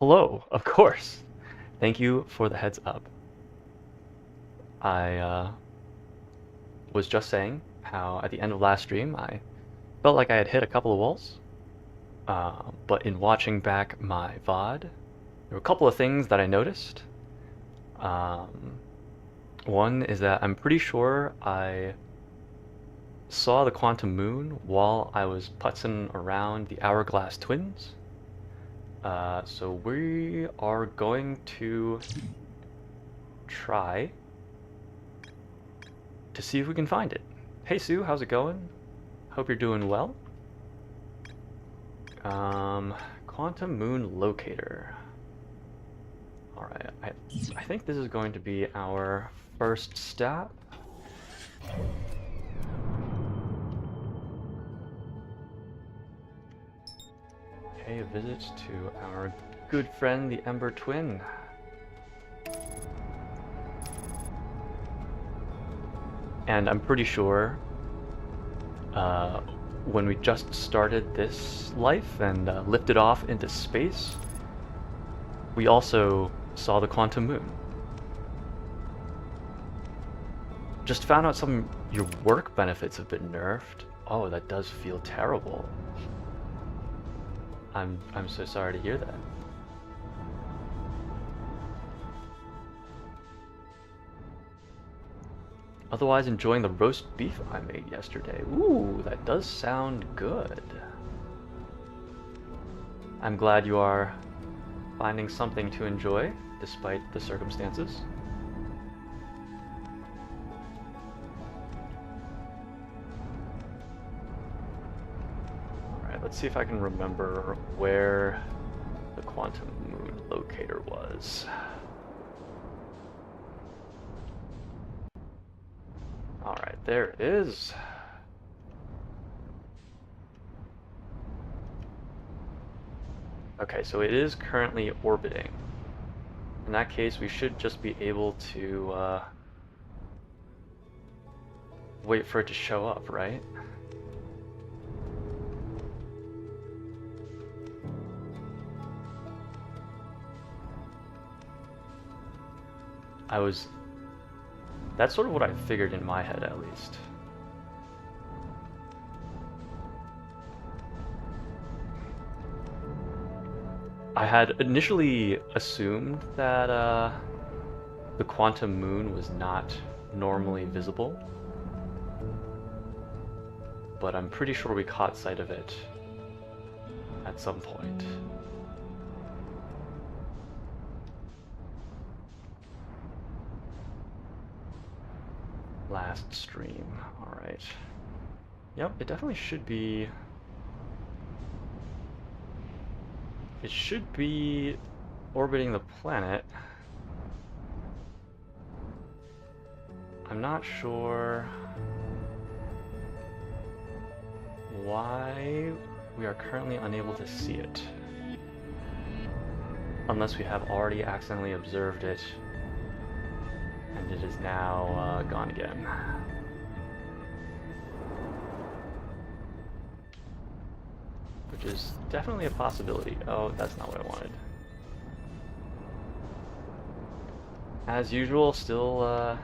Hello, of course. Thank you for the heads up. I was just saying how at the end of last stream I felt like I had hit a couple of walls, but in watching back my VOD, there were a couple of things that I noticed. Um, One is that I'm pretty sure I saw the quantum moon while I was putzing around the hourglass twins. So we are going to try to see if we can find it. Hey Sue, how's it going? Hope you're doing well. Quantum moon locator. Alright, I think this is going to be our first step. Pay a visit to our good friend, the Ember Twin. And I'm pretty sure when we just started this life and lifted off into space, we also saw the quantum moon. Just found out your work benefits have been nerfed. Oh, that does feel terrible. I'm so sorry to hear that. Otherwise, enjoying the roast beef I made yesterday. Ooh, that does sound good. I'm glad you are finding something to enjoy, despite the circumstances. Alright, let's see if I can remember where the quantum moon locator was. Alright, there it is. Okay, so it is currently orbiting. In that case, we should just be able to wait for it to show up, right? That's sort of what I figured in my head, at least. I had initially assumed that the quantum moon was not normally visible, but I'm pretty sure we caught sight of it at some point. Last stream, alright. Yep, it definitely should be... It should be orbiting the planet. I'm not sure why we are currently unable to see it. Unless we have already accidentally observed it and it is now gone again. Which is definitely a possibility. Oh, that's not what I wanted. As usual, still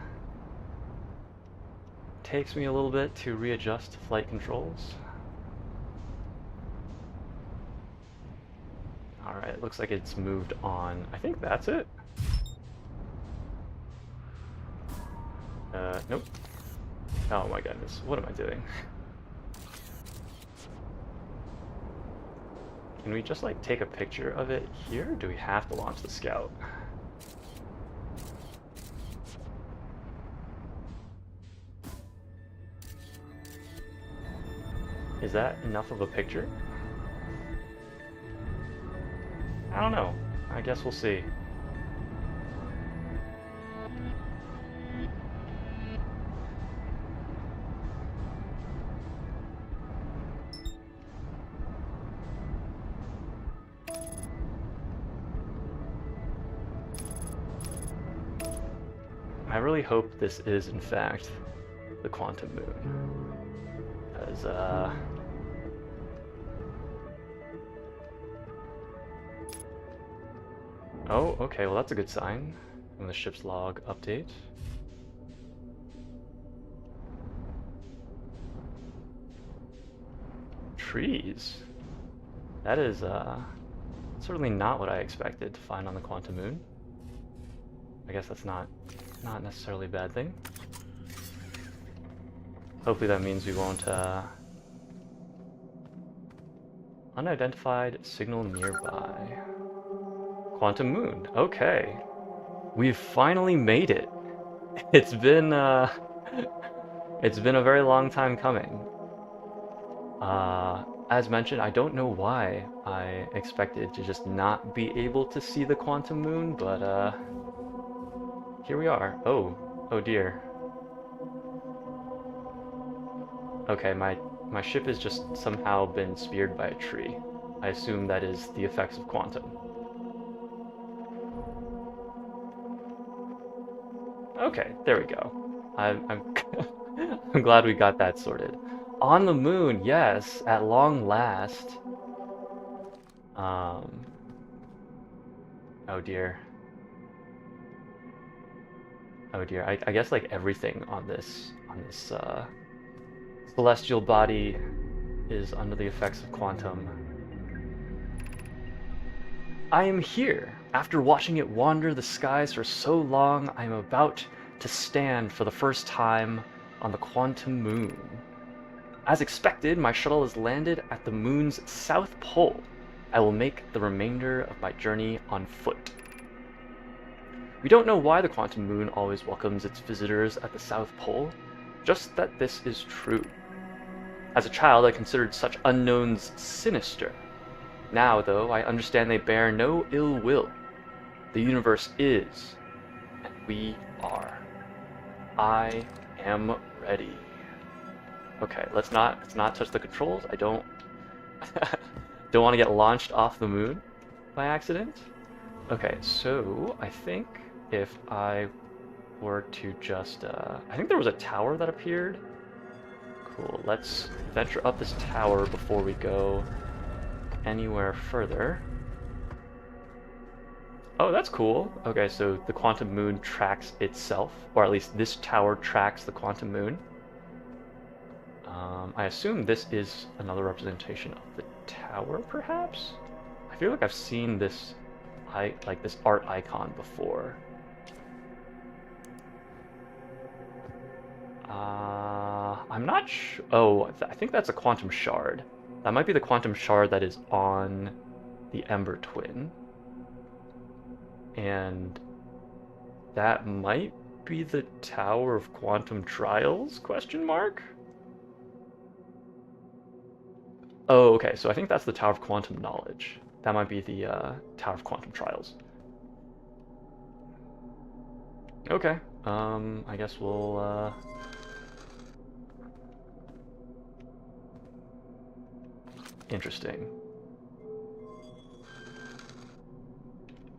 takes me a little bit to readjust flight controls. Alright, it looks like it's moved on. I think that's it. Nope. Oh my goodness, what am I doing? Can we just like take a picture of it here? Or do we have to launch the scout? Is that enough of a picture? I don't know. I guess we'll see. I really hope this is, in fact, the quantum moon. Because, Oh, okay, well that's a good sign. From the ship's log update. Trees. That is, certainly not what I expected to find on the Quantum Moon. I guess that's not necessarily a bad thing. Hopefully that means we won't, unidentified signal nearby. Quantum Moon, okay. We've finally made it. It's been, it's been a very long time coming. As mentioned, I don't know why I expected to just not be able to see the Quantum Moon, but, here we are. Oh dear. Okay, my ship has just somehow been speared by a tree. I assume that is the effects of quantum. Okay, there we go. I'm I'm glad we got that sorted. On the moon, yes, at long last. Um, oh dear. Oh dear. I guess like everything on this celestial body is under the effects of quantum. I am here. After watching it wander the skies for so long, I am about to stand for the first time on the Quantum Moon. As expected, my shuttle has landed at the moon's south pole. I will make the remainder of my journey on foot. We don't know why the Quantum Moon always welcomes its visitors at the South Pole, just that this is true. As a child, I considered such unknowns sinister. Now, though, I understand they bear no ill will. The universe is, and we are. I am ready. Okay, let's not touch the controls. I don't don't want to get launched off the moon by accident. Okay, so I think if I were to just I think there was a tower that appeared. Cool. Let's venture up this tower before we go anywhere further. Oh, that's cool. Okay, so the Quantum Moon tracks itself, or at least this tower tracks the Quantum Moon. I assume this is another representation of the tower, perhaps? I feel like I've seen this, like this art icon before. I'm not sure. Oh, I think that's a quantum shard. That might be the quantum shard that is on the Ember Twin. And that might be the Tower of Quantum Trials, question mark? Oh, okay, so I think that's the Tower of Quantum Knowledge. That might be the Tower of Quantum Trials. Okay, I guess we'll, interesting.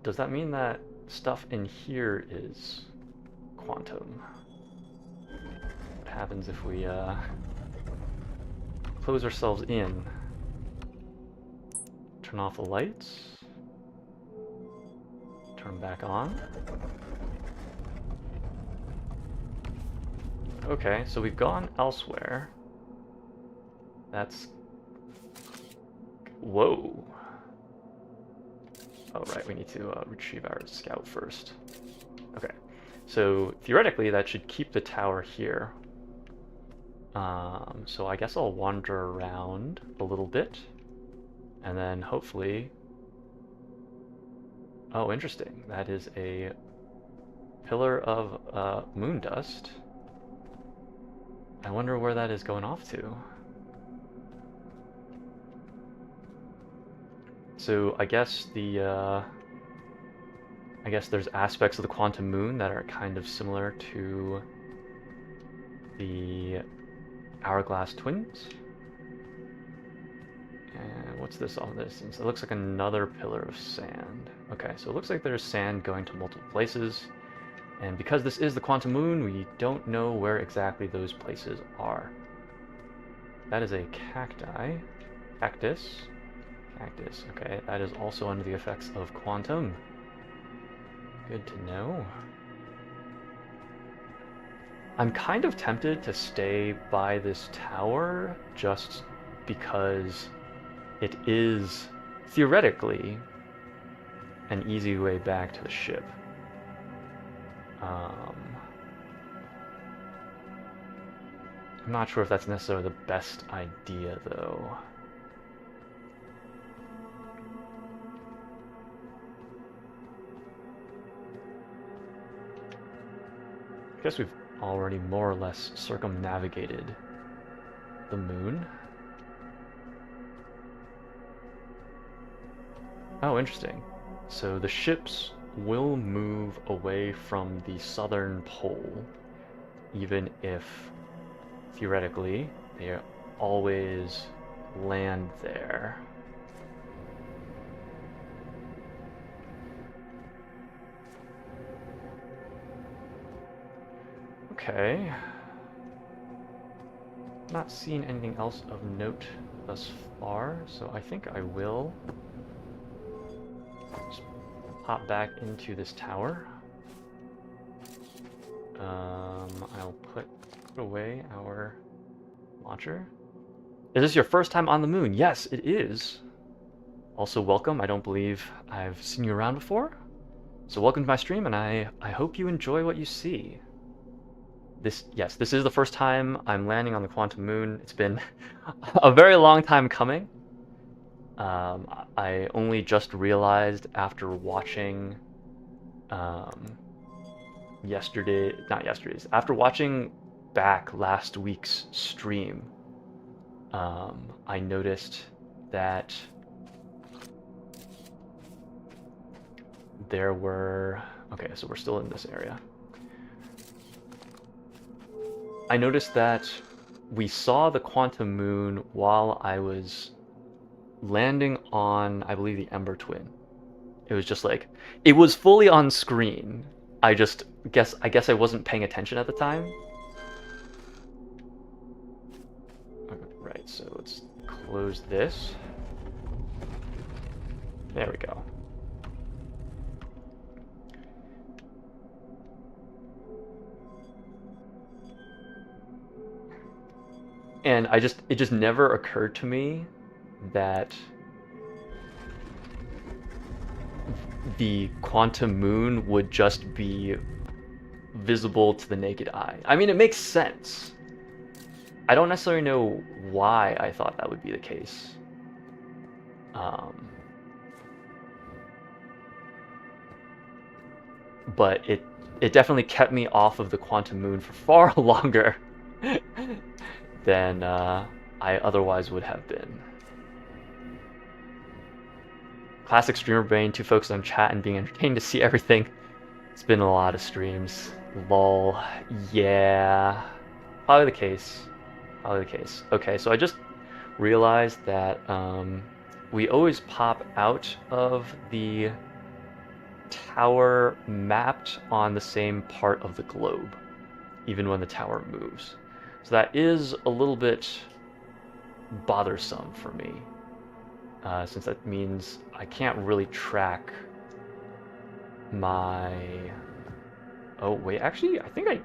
Does that mean that stuff in here is quantum? What happens if we, close ourselves in? Turn off the lights. Turn back on. Okay, so we've gone elsewhere. That's... Whoa. Oh, right, we need to retrieve our scout first. Okay, so theoretically that should keep the tower here. So I guess I'll wander around a little bit. And then hopefully... Oh, interesting. That is a pillar of moon dust. I wonder where that is going off to. So I guess the I guess there's aspects of the quantum moon that are kind of similar to the hourglass twins. And what's this on this? It looks like another pillar of sand. Okay, so it looks like there's sand going to multiple places. And because this is the quantum moon, we don't know where exactly those places are. That is a cacti. Cactus. Cactus, okay. That is also under the effects of quantum. Good to know. I'm kind of tempted to stay by this tower just because it is theoretically an easy way back to the ship. I'm not sure if that's necessarily the best idea, though. I guess we've already more or less circumnavigated the moon. Oh, interesting. So the ships will move away from the southern pole, even if theoretically they always land there. Okay. Not seeing anything else of note thus far, so I think I will just hop back into this tower. I'll put away our launcher. Is this your first time on the moon? Yes, it is. Also, welcome. I don't believe I've seen you around before. So welcome to my stream, and I hope you enjoy what you see. Yes, this is the first time I'm landing on the quantum moon. It's been a very long time coming. I only just realized after watching after watching back last week's stream, I noticed that there were, okay, so we're still in this area. I noticed that we saw the quantum moon while I was landing on, I believe, the Ember Twin. It was just like, it was fully on screen. I guess I wasn't paying attention at the time. Right, so let's close this. There we go. And it just never occurred to me that the quantum moon would just be visible to the naked eye. I mean, it makes sense. I don't necessarily know why I thought that would be the case. But it definitely kept me off of the quantum moon for far longer than I otherwise would have been. Classic streamer brain, too focused on chat and being entertained to see everything. It's been a lot of streams. Lol. Yeah. Probably the case. Probably the case. Okay, so I just realized that we always pop out of the tower mapped on the same part of the globe, even when the tower moves. So that is a little bit bothersome for me, since that means I can't really track my... Oh, wait, actually, I think I...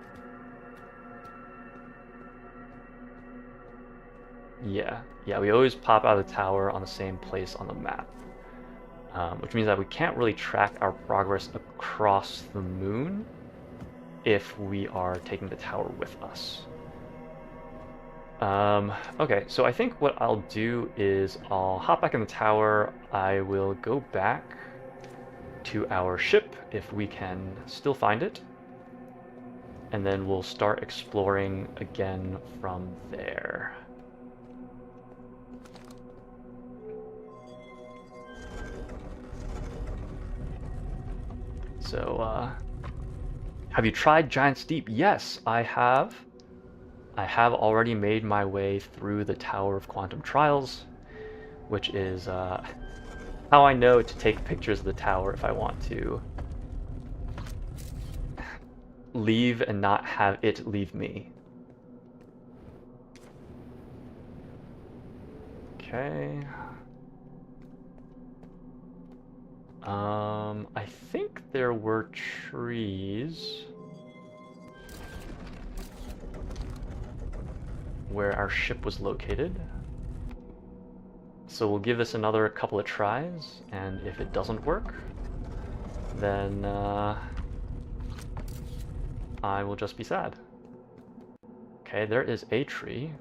Yeah, we always pop out of the tower on the same place on the map, which means that we can't really track our progress across the moon if we are taking the tower with us. Okay, so I think what I'll do is I'll hop back in the tower. I will go back to our ship if we can still find it, and then we'll start exploring again from there. So, have you tried Giant's Deep? Yes, I have. I have already made my way through the Tower of Quantum Trials, which is how I know to take pictures of the tower if I want to leave and not have it leave me. Okay. I think there were trees where our ship was located. So we'll give this another couple of tries, and if it doesn't work, then I will just be sad. Okay, there is a tree.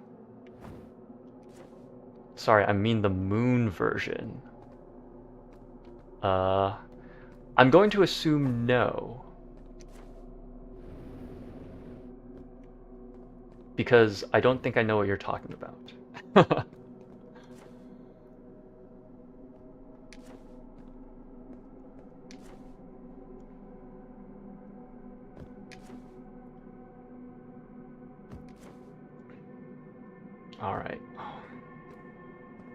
Sorry, I mean the moon version. I'm going to assume no. Because I don't think I know what you're talking about. Alright.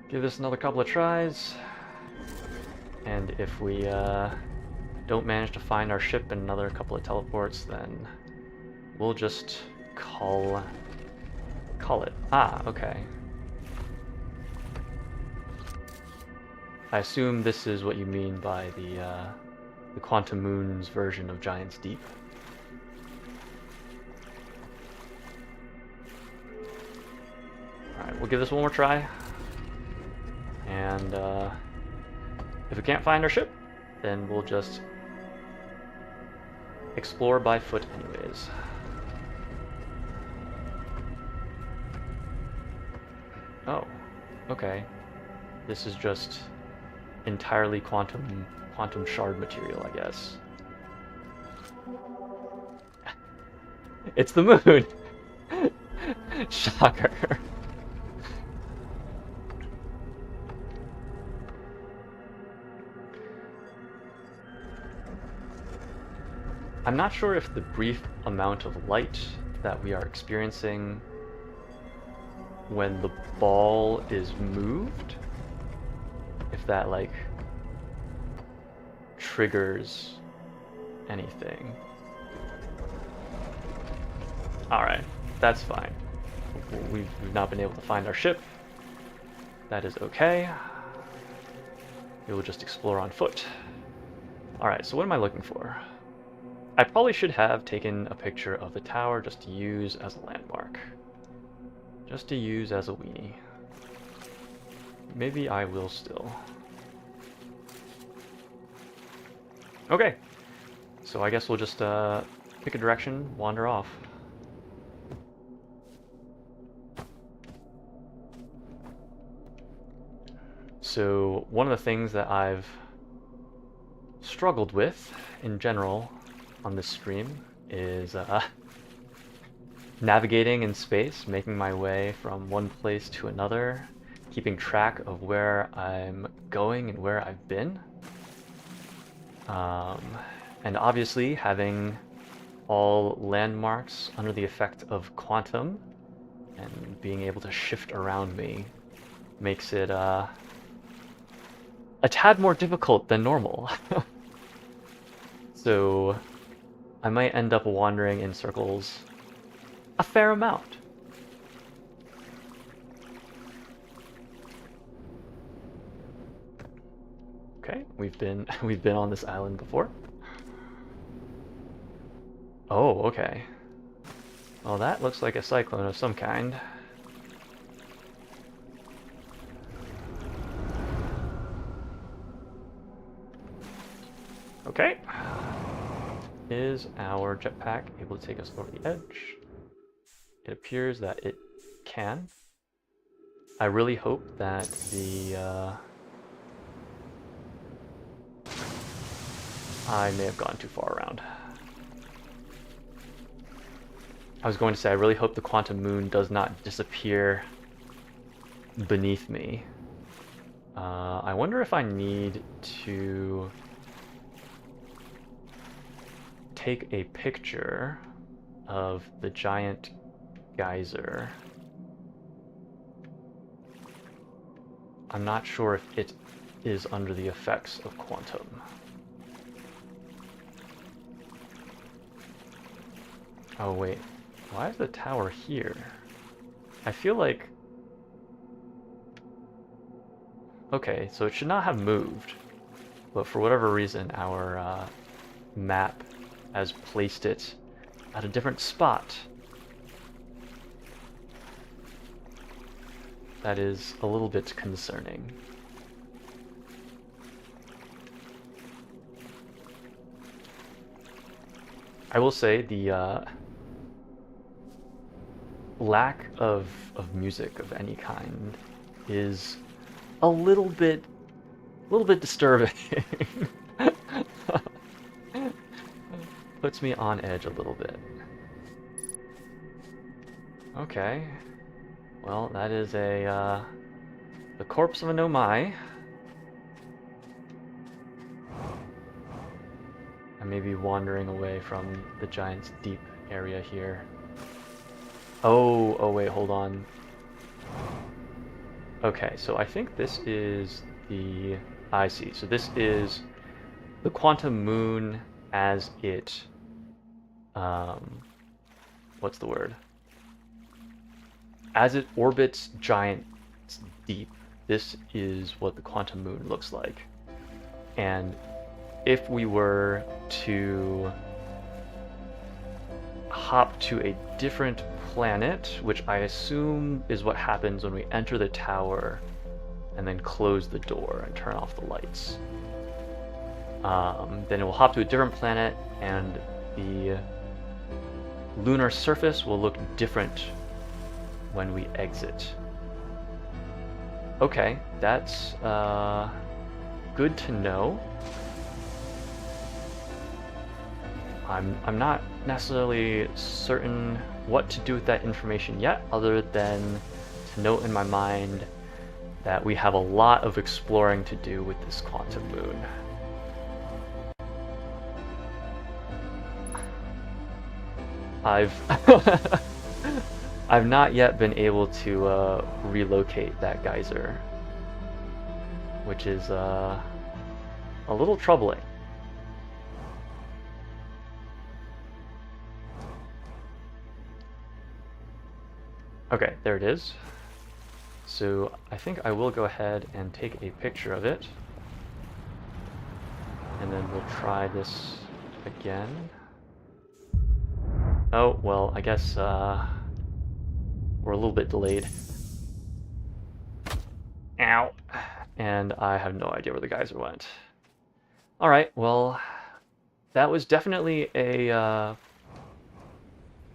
Give this another couple of tries. And if we don't manage to find our ship in another couple of teleports, then we'll just call it. Ah, okay. I assume this is what you mean by the Quantum Moon's version of Giant's Deep. Alright, we'll give this one more try. And if we can't find our ship, then we'll just explore by foot anyways. Oh, okay. This is just entirely quantum shard material, I guess. It's the moon! Shocker. I'm not sure if the brief amount of light that we are experiencing when the ball is moved, if that like triggers anything. Alright, that's fine. We've not been able to find our ship. That is okay. We will just explore on foot. Alright, so what am I looking for? I probably should have taken a picture of the tower just to use as a landmark. Just to use as a weenie. Maybe I will still. Okay, so I guess we'll just pick a direction, wander off. So one of the things that I've struggled with in general on this stream is navigating in space, making my way from one place to another, keeping track of where I'm going and where I've been. And obviously having all landmarks under the effect of quantum and being able to shift around me makes it a tad more difficult than normal. So I might end up wandering in circles a fair amount. Okay, we've been on this island before. Oh, okay. Well, that looks like a cyclone of some kind. Okay. Is our jetpack able to take us over the edge? It appears that it can. I really hope that the I may have gone too far around. I was going to say, I really hope the quantum moon does not disappear beneath me. I wonder if I need to take a picture of the giant geyser. I'm not sure if it is under the effects of quantum. Oh wait, why is the tower here? I feel like... Okay, so it should not have moved. but for whatever reason, our map has placed it at a different spot. That is a little bit concerning. I will say the lack of music of any kind is a little bit disturbing. Puts me on edge a little bit. Okay. Well, that is the corpse of a Nomai. I may be wandering away from the Giant's Deep area here. Oh wait, hold on. Okay, so I think this is the... I see. So this is the quantum moon as it... what's the word? As it orbits Giant's Deep, this is what the quantum moon looks like. And if we were to hop to a different planet, which I assume is what happens when we enter the tower and then close the door and turn off the lights, then it will hop to a different planet and the lunar surface will look different when we exit. Okay, that's good to know. I'm not necessarily certain what to do with that information yet, other than to note in my mind that we have a lot of exploring to do with this quantum moon. I've not yet been able to relocate that geyser, which is a little troubling. Okay, there it is. So I think I will go ahead and take a picture of it, and then we'll try this again. Oh, well, I guess we're a little bit delayed. Ow! And I have no idea where the geyser went. Alright, well, that was definitely a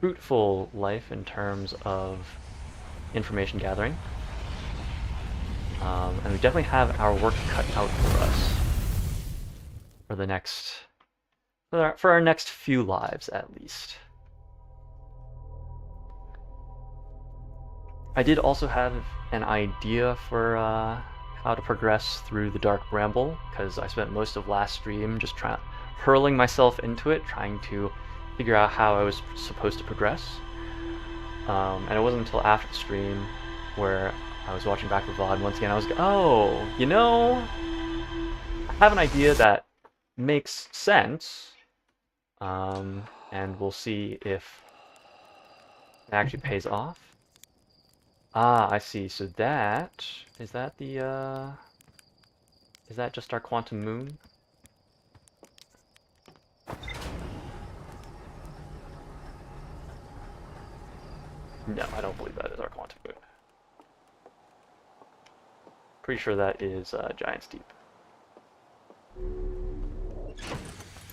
fruitful life in terms of information gathering. And we definitely have our work cut out for us for the next, for our next few lives at least. I did also have an idea for how to progress through the Dark Bramble, because I spent most of last stream just hurling myself into it, trying to figure out how I was supposed to progress. And it wasn't until after the stream where I was watching back the VOD, and once again I was oh, you know, I have an idea that makes sense, and we'll see if it actually pays off. Ah, I see. So that is that the is that just our quantum moon? No, I don't believe that is our quantum moon. Pretty sure that is Giant's Deep.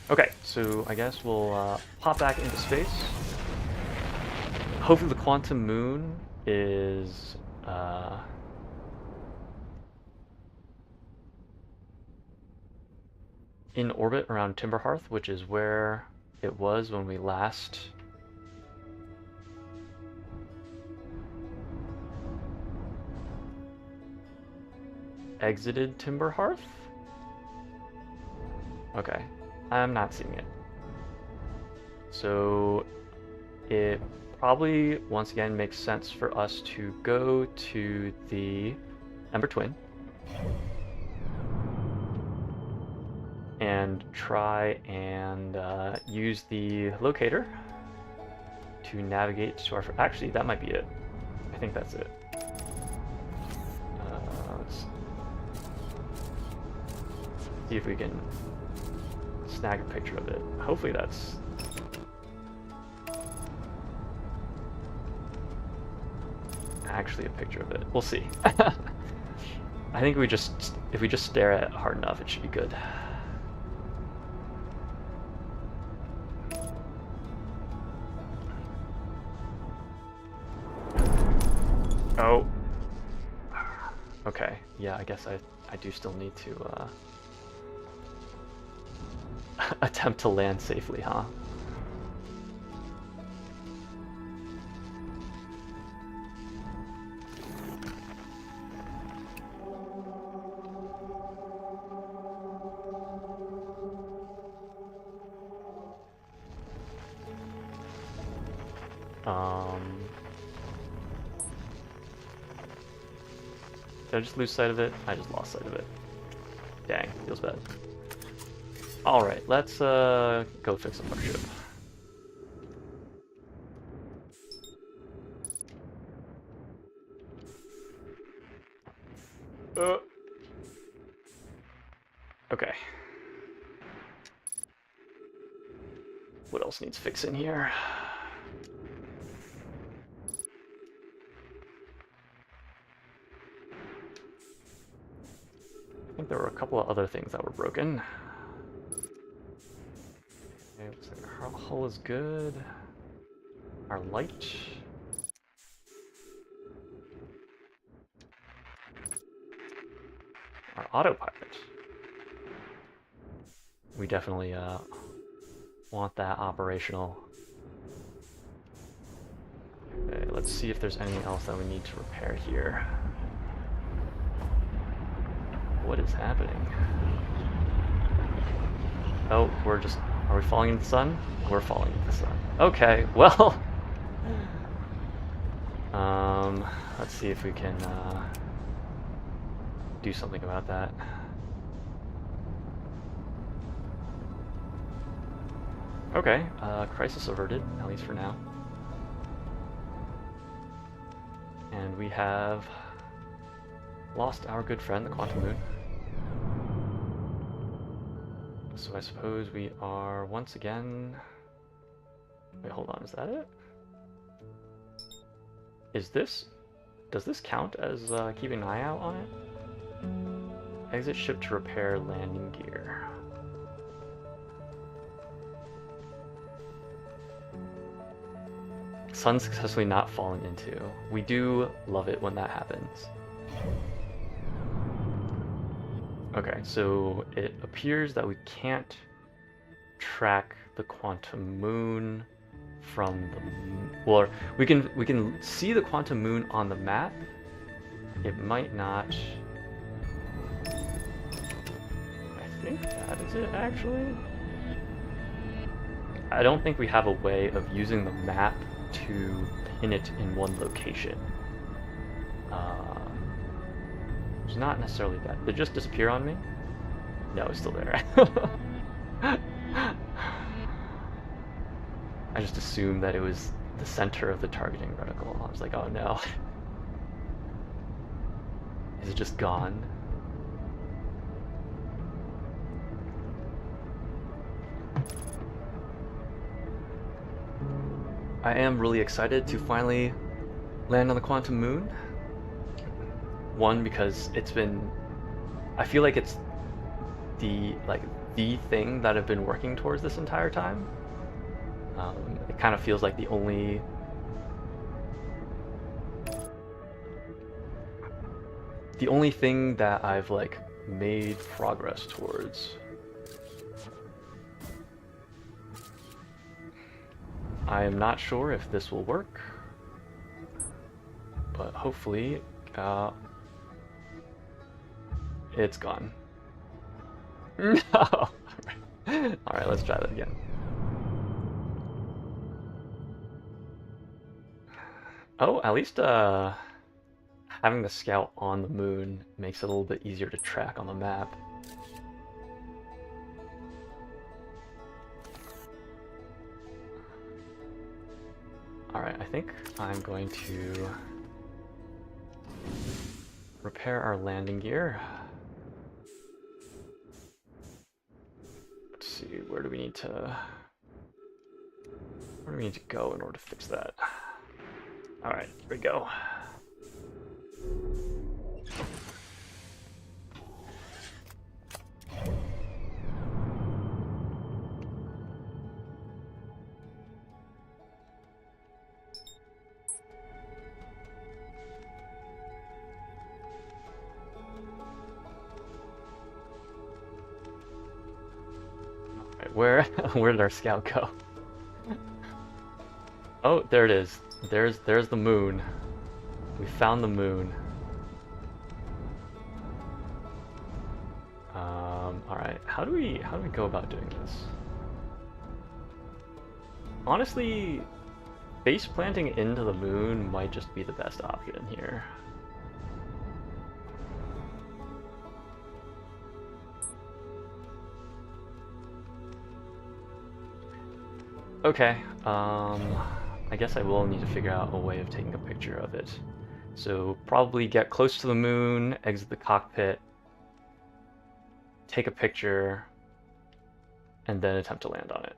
Okay, so I guess we'll pop back into space. Hopefully the quantum moon is in orbit around Timberhearth, which is where it was when we last exited Timberhearth? Okay, I'm not seeing it. So it probably once again makes sense for us to go to the Ember Twin and try and use the locator to navigate to our... Actually, that might be it. I think that's it. See if we can snag a picture of it. Hopefully that's... actually a picture of it. We'll see. I think if we just stare at it hard enough, it should be good. Oh. Okay. Yeah, I guess I do still need to attempt to land safely, huh? Did I just lose sight of it? I just lost sight of it. Dang, feels bad. Alright, let's go fix up our ship. Okay. What else needs fixing here? I think there were a couple of other things that were broken. Okay, looks like our hull is good. Our light. Our autopilot. We definitely want that operational. Okay, let's see if there's anything else that we need to repair here. What is happening? Oh, are we falling into the sun? We're falling into the sun. Okay, well, let's see if we can do something about that. Okay, crisis averted, at least for now. And we have lost our good friend, the Quantum Moon. So I suppose we are once again... Wait, hold on, is that it? Does this count as keeping an eye out on it? Exit ship to repair landing gear. Sun successfully not fallen into. We do love it when that happens. Okay, so it appears that we can't track the Quantum Moon from the... Well, we can see the Quantum Moon on the map. It might not... I think that is it, actually. I don't think we have a way of using the map to pin it in one location. It's not necessarily that. Did it just disappear on me? No, it's still there. I just assumed that it was the center of the targeting reticle. I was like, oh no. Is it just gone? I am really excited to finally land on the Quantum Moon. One, because it's been... I feel like it's the thing that I've been working towards this entire time. It kind of feels like the only... thing that I've made progress towards. I am not sure if this will work, but hopefully it's gone. No! Alright, let's try that again. Oh, at least having the scout on the moon makes it a little bit easier to track on the map. Alright, I think I'm going to repair our landing gear. see, where do we need to go in order to fix that? Alright, here we go. Where did our scout go? Oh, there it is. There's the moon. We found the moon. Alright, how do we go about doing this? Honestly, base planting into the moon might just be the best option here. Okay, I guess I will need to figure out a way of taking a picture of it. So probably get close to the moon, exit the cockpit, take a picture, and then attempt to land on it.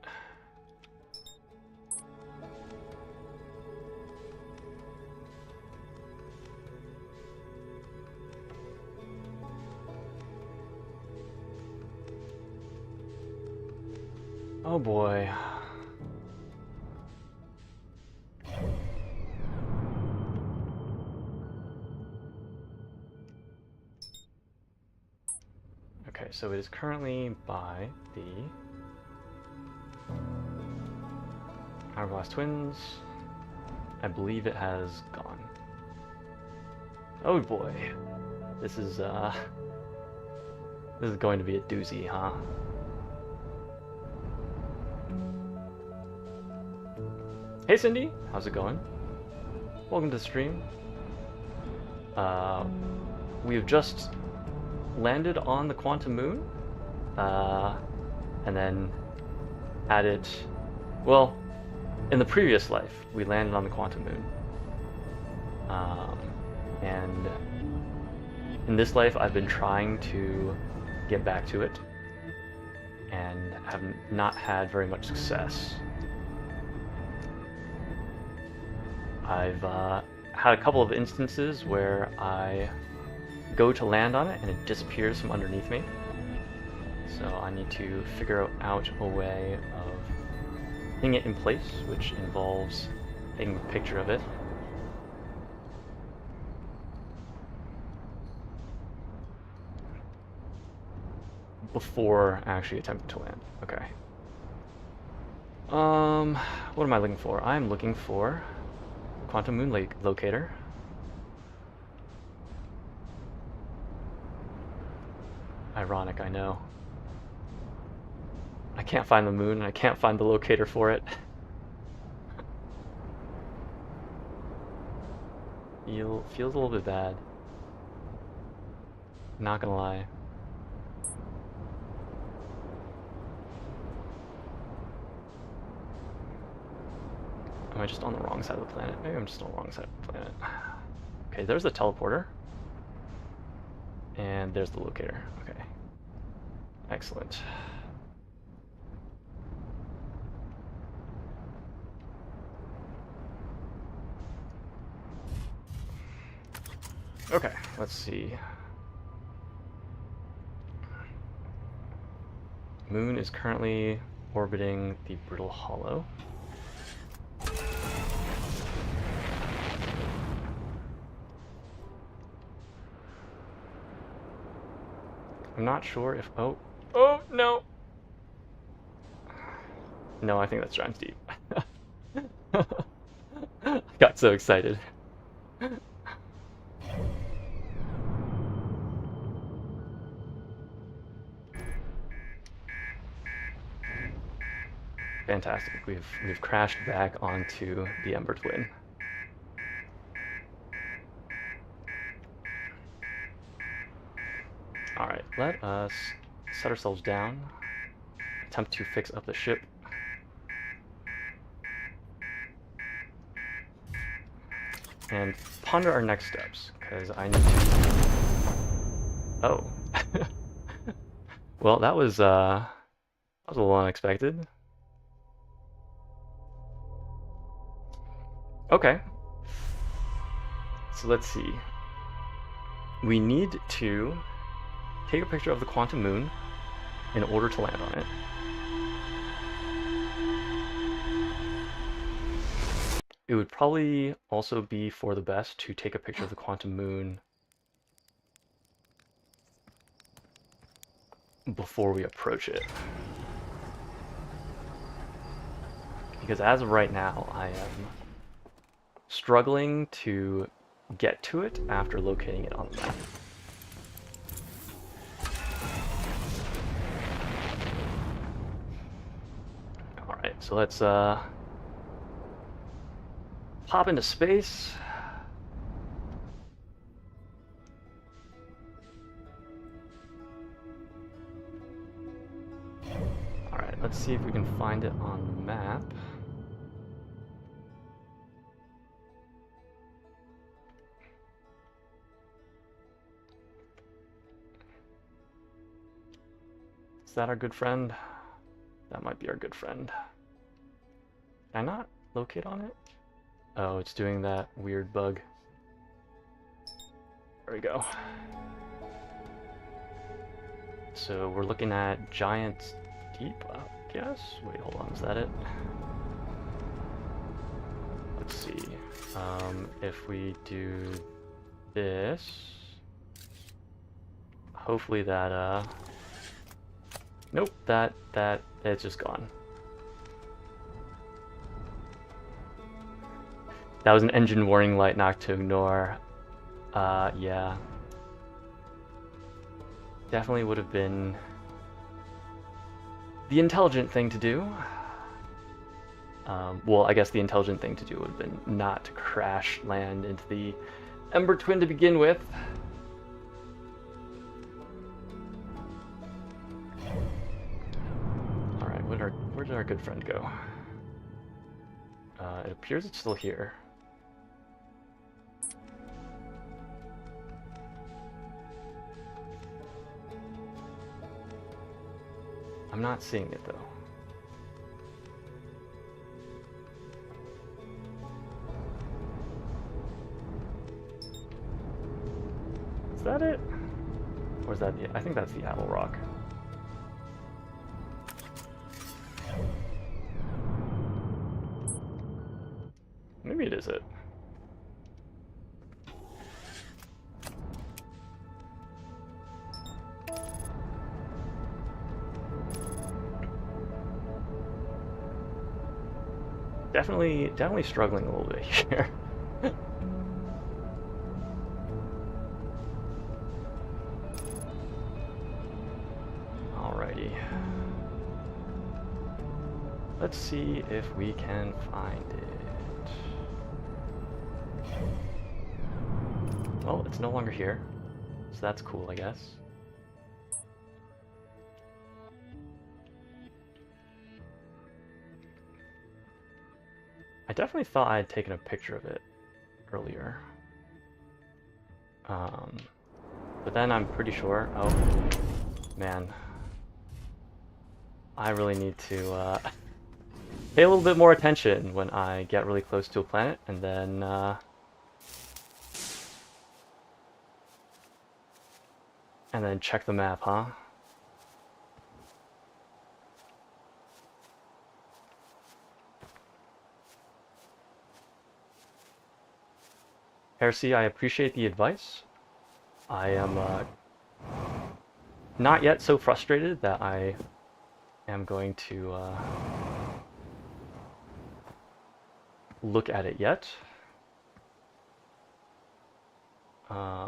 Oh boy. Okay, so it is currently by the Hourglass Twins. I believe it has gone. Oh boy. This is going to be a doozy, huh? Hey Cindy, how's it going? Welcome to the stream. We have just landed on the quantum moon, and then added, well, in the previous life, we landed on the quantum moon. And in this life, I've been trying to get back to it, and have not had very much success. I've had a couple of instances where I go to land on it and it disappears from underneath me. So I need to figure out a way of putting it in place, which involves taking a picture of it. Before actually attempting to land. Okay. What am I looking for? I'm looking for Quantum Moon Lake Locator. Ironic, I know. I can't find the moon, and I can't find the locator for it. Feels a little bit bad. Not gonna lie. Am I just on the wrong side of the planet? Maybe I'm just on the wrong side of the planet. Okay, there's the teleporter. And there's the locator. Okay. Excellent. Okay, let's see. Moon is currently orbiting the Brittle Hollow. I'm not sure if... Oh, no! No, I think that's Giant's Deep. I got so excited. Fantastic. We've crashed back onto the Ember Twin. Alright, let us set ourselves down, attempt to fix up the ship. And ponder our next steps, because I need to... Oh. Well, that was That was a little unexpected. Okay. So let's see. We need to take a picture of the quantum moon in order to land on it. It would probably also be for the best to take a picture of the quantum moon before we approach it. Because as of right now, I am struggling to get to it after locating it on the map. Alright, so let's pop into space. Alright, let's see if we can find it on the map. Is that our good friend? That might be our good friend. Can I not locate on it? Oh, it's doing that weird bug. There we go. So we're looking at Giant Deep, I guess? Wait, hold on, is that it? Let's see. If we do this, hopefully that, nope, it's just gone. That was an engine warning light, not to ignore. Yeah. Definitely would have been the intelligent thing to do. Well, I guess the intelligent thing to do would have been not to crash land into the Ember Twin to begin with. Alright, where did our good friend go? It appears it's still here. I'm not seeing it though. Is that it? Or is that the... I think that's the Apple Rock. Maybe it is it. Definitely struggling a little bit here. Alrighty. Let's see if we can find it. Well, it's no longer here, so that's cool, I guess. I definitely thought I had taken a picture of it earlier. But then I'm pretty sure... Oh, man. I really need to pay a little bit more attention when I get really close to a planet, and then... and then check the map, huh? Heresy, I appreciate the advice. I am not yet so frustrated that I am going to look at it yet. I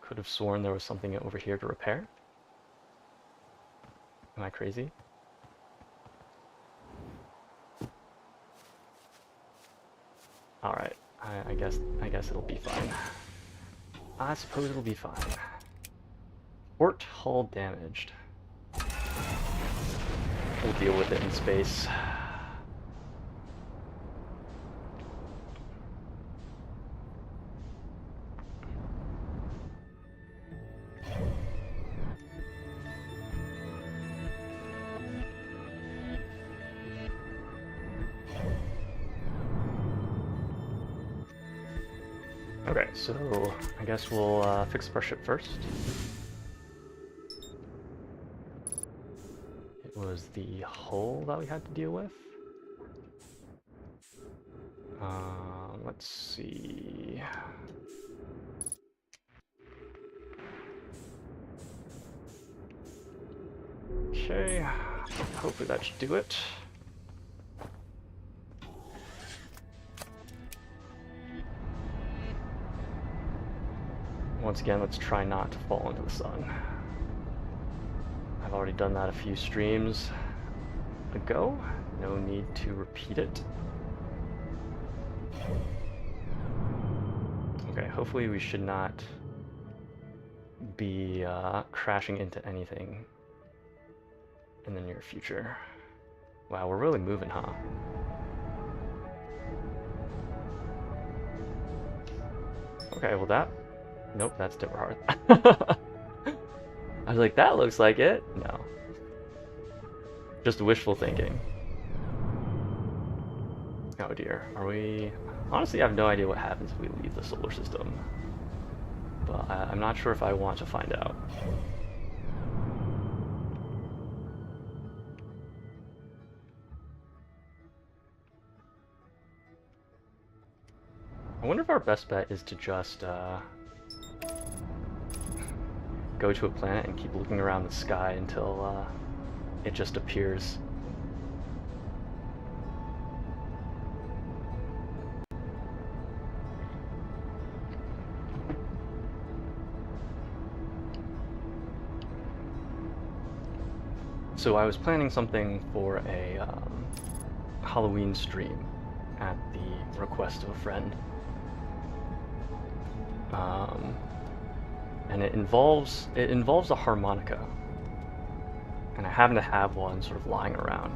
could have sworn there was something over here to repair. Am I crazy? Alright, I guess it'll be fine. I suppose it'll be fine. Port hull damaged. We'll deal with it in space. Okay, so I guess we'll fix up our ship first. It was the hull that we had to deal with. Let's see. Okay, hopefully that should do it. Once again, let's try not to fall into the sun. I've already done that a few streams ago. No need to repeat it. Okay, hopefully we should not be crashing into anything in the near future. Wow, we're really moving, huh? Okay, well that... Nope, that's Timberhearth. I was like, that looks like it. No. Just wishful thinking. Oh dear, are we... Honestly, I have no idea what happens if we leave the solar system. But I'm not sure if I want to find out. I wonder if our best bet is to just go to a planet and keep looking around the sky until it just appears. So I was planning something for a Halloween stream at the request of a friend. And it involves a harmonica, and I happen to have one sort of lying around,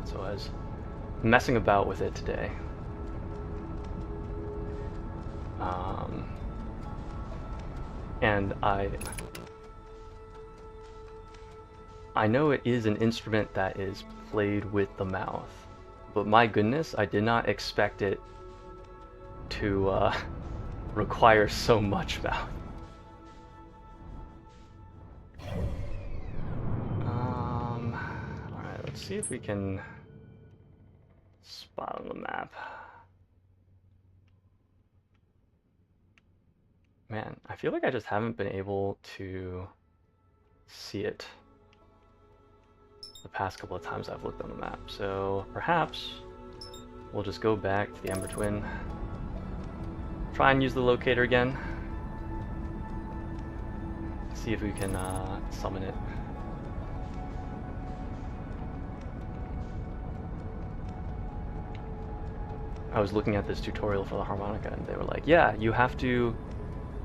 so I was messing about with it today. And I know it is an instrument that is played with the mouth, but my goodness, I did not expect it to require so much mouth. Alright, let's see if we can spot on the map. Man, I feel like I just haven't been able to see it the past couple of times I've looked on the map. So perhaps we'll just go back to the Ember Twin, try and use the locator again, see if we can summon it. I was looking at this tutorial for the harmonica and they were like, yeah, you have to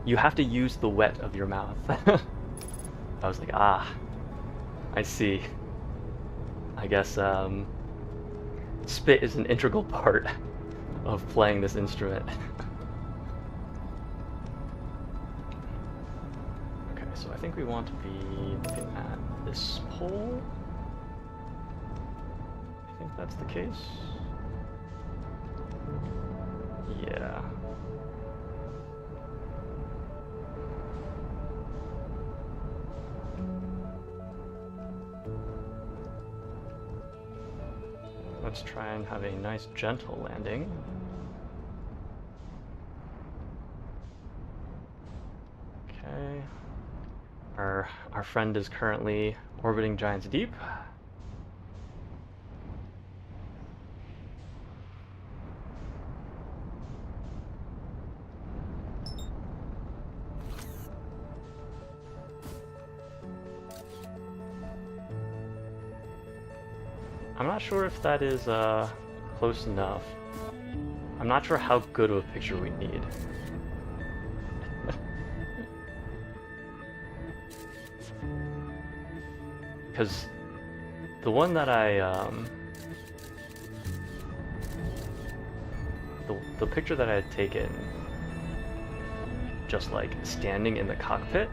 use the wet of your mouth. I was like, ah, I see. I guess spit is an integral part of playing this instrument. Okay, so I think we want to be looking at this pole. I think that's the case. Yeah. Let's try and have a nice gentle landing. Okay. Our friend is currently orbiting Giants Deep. I'm not sure if that is close enough. I'm not sure how good of a picture we need. Because the one that the picture that I had taken just like standing in the cockpit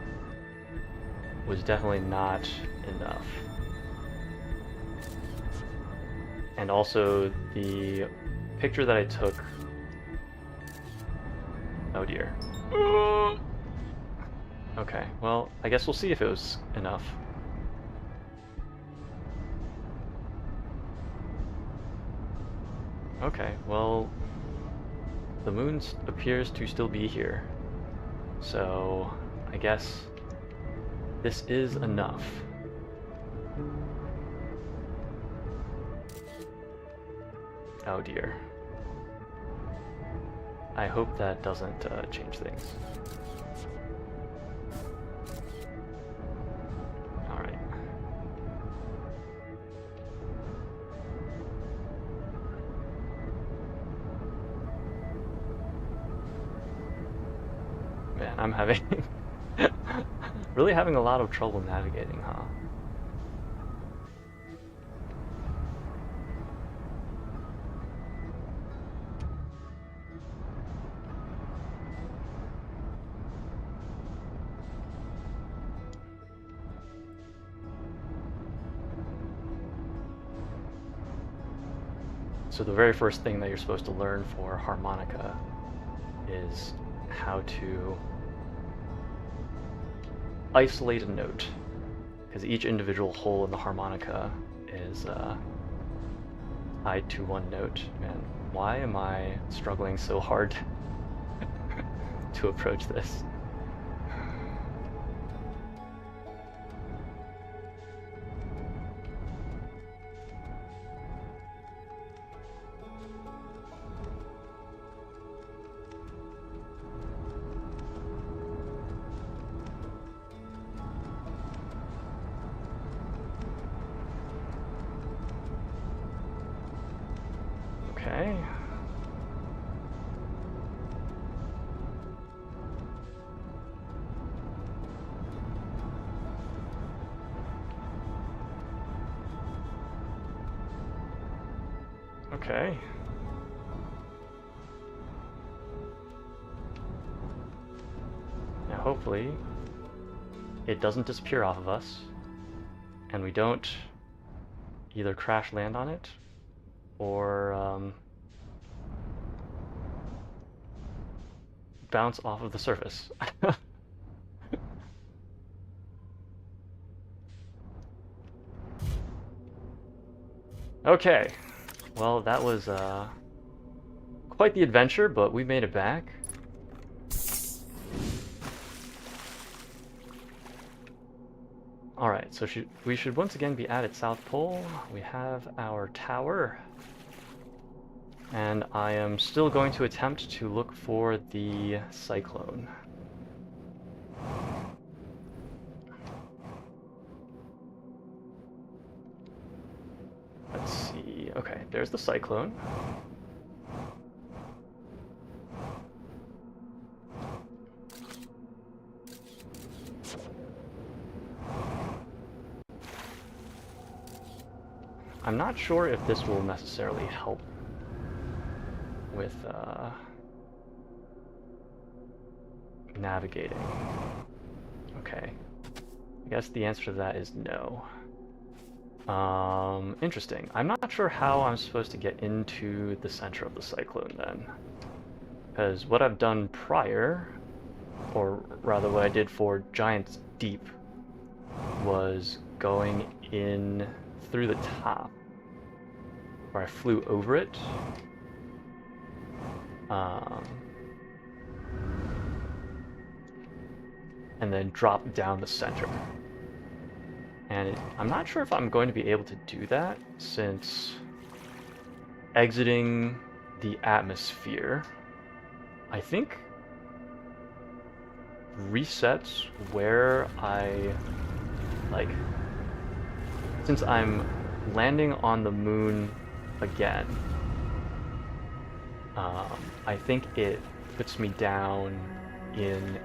was definitely not enough. And also the picture that I took that Oh dear. Okay, well, I guess we'll see if it was enough. Okay, well, the moon appears to still be here. So, I guess this is enough. Oh dear. I hope that doesn't change things. Alright. Man, I'm having... really having a lot of trouble navigating, huh? So the very first thing that you're supposed to learn for harmonica is how to isolate a note, because each individual hole in the harmonica is tied to one note. Man, why am I struggling so hard to approach this? Okay. Okay. Now hopefully it doesn't disappear off of us and we don't either crash land on it or bounce off of the surface. Okay, well that was quite the adventure, but we made it back. Alright, so we should once again be at its South Pole. We have our tower. And I am still going to attempt to look for the cyclone. Let's see. Okay, there's the cyclone. I'm not sure if this will necessarily help with navigating. Okay. I guess the answer to that is no. Interesting. I'm not sure how I'm supposed to get into the center of the cyclone then. Because what I've done prior, or rather what I did for Giant's Deep, was going in through the top, where I flew over it. And then dropped down the center. And I'm not sure if I'm going to be able to do that, since exiting the atmosphere, I think, resets where I, like, since I'm landing on the moon again, I think it puts me down in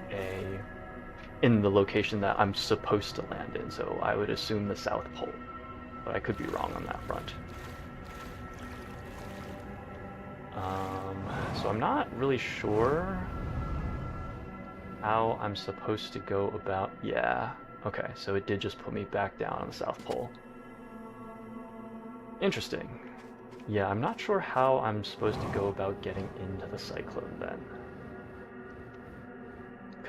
the location that I'm supposed to land in, so I would assume the South Pole, but I could be wrong on that front. So I'm not really sure how I'm supposed to go about... Yeah, okay, so it did just put me back down on the South Pole. Interesting. Yeah, I'm not sure how I'm supposed to go about getting into the cyclone then.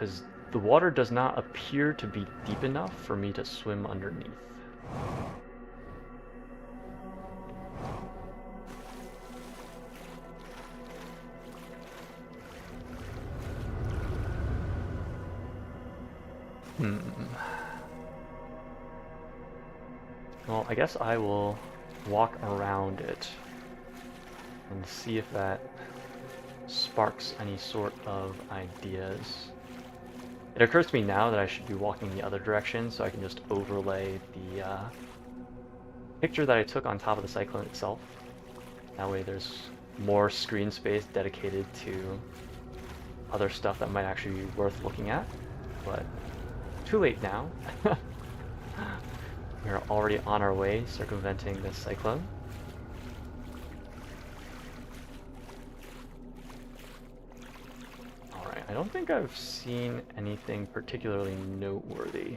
because the water does not appear to be deep enough for me to swim underneath. Well, I guess I will walk around it and see if that sparks any sort of ideas. It occurs to me now that I should be walking the other direction so I can just overlay the picture that I took on top of the cyclone itself. That way there's more screen space dedicated to other stuff that might actually be worth looking at. But too late now. We're already on our way circumventing this cyclone. Alright, I don't think I've seen anything particularly noteworthy.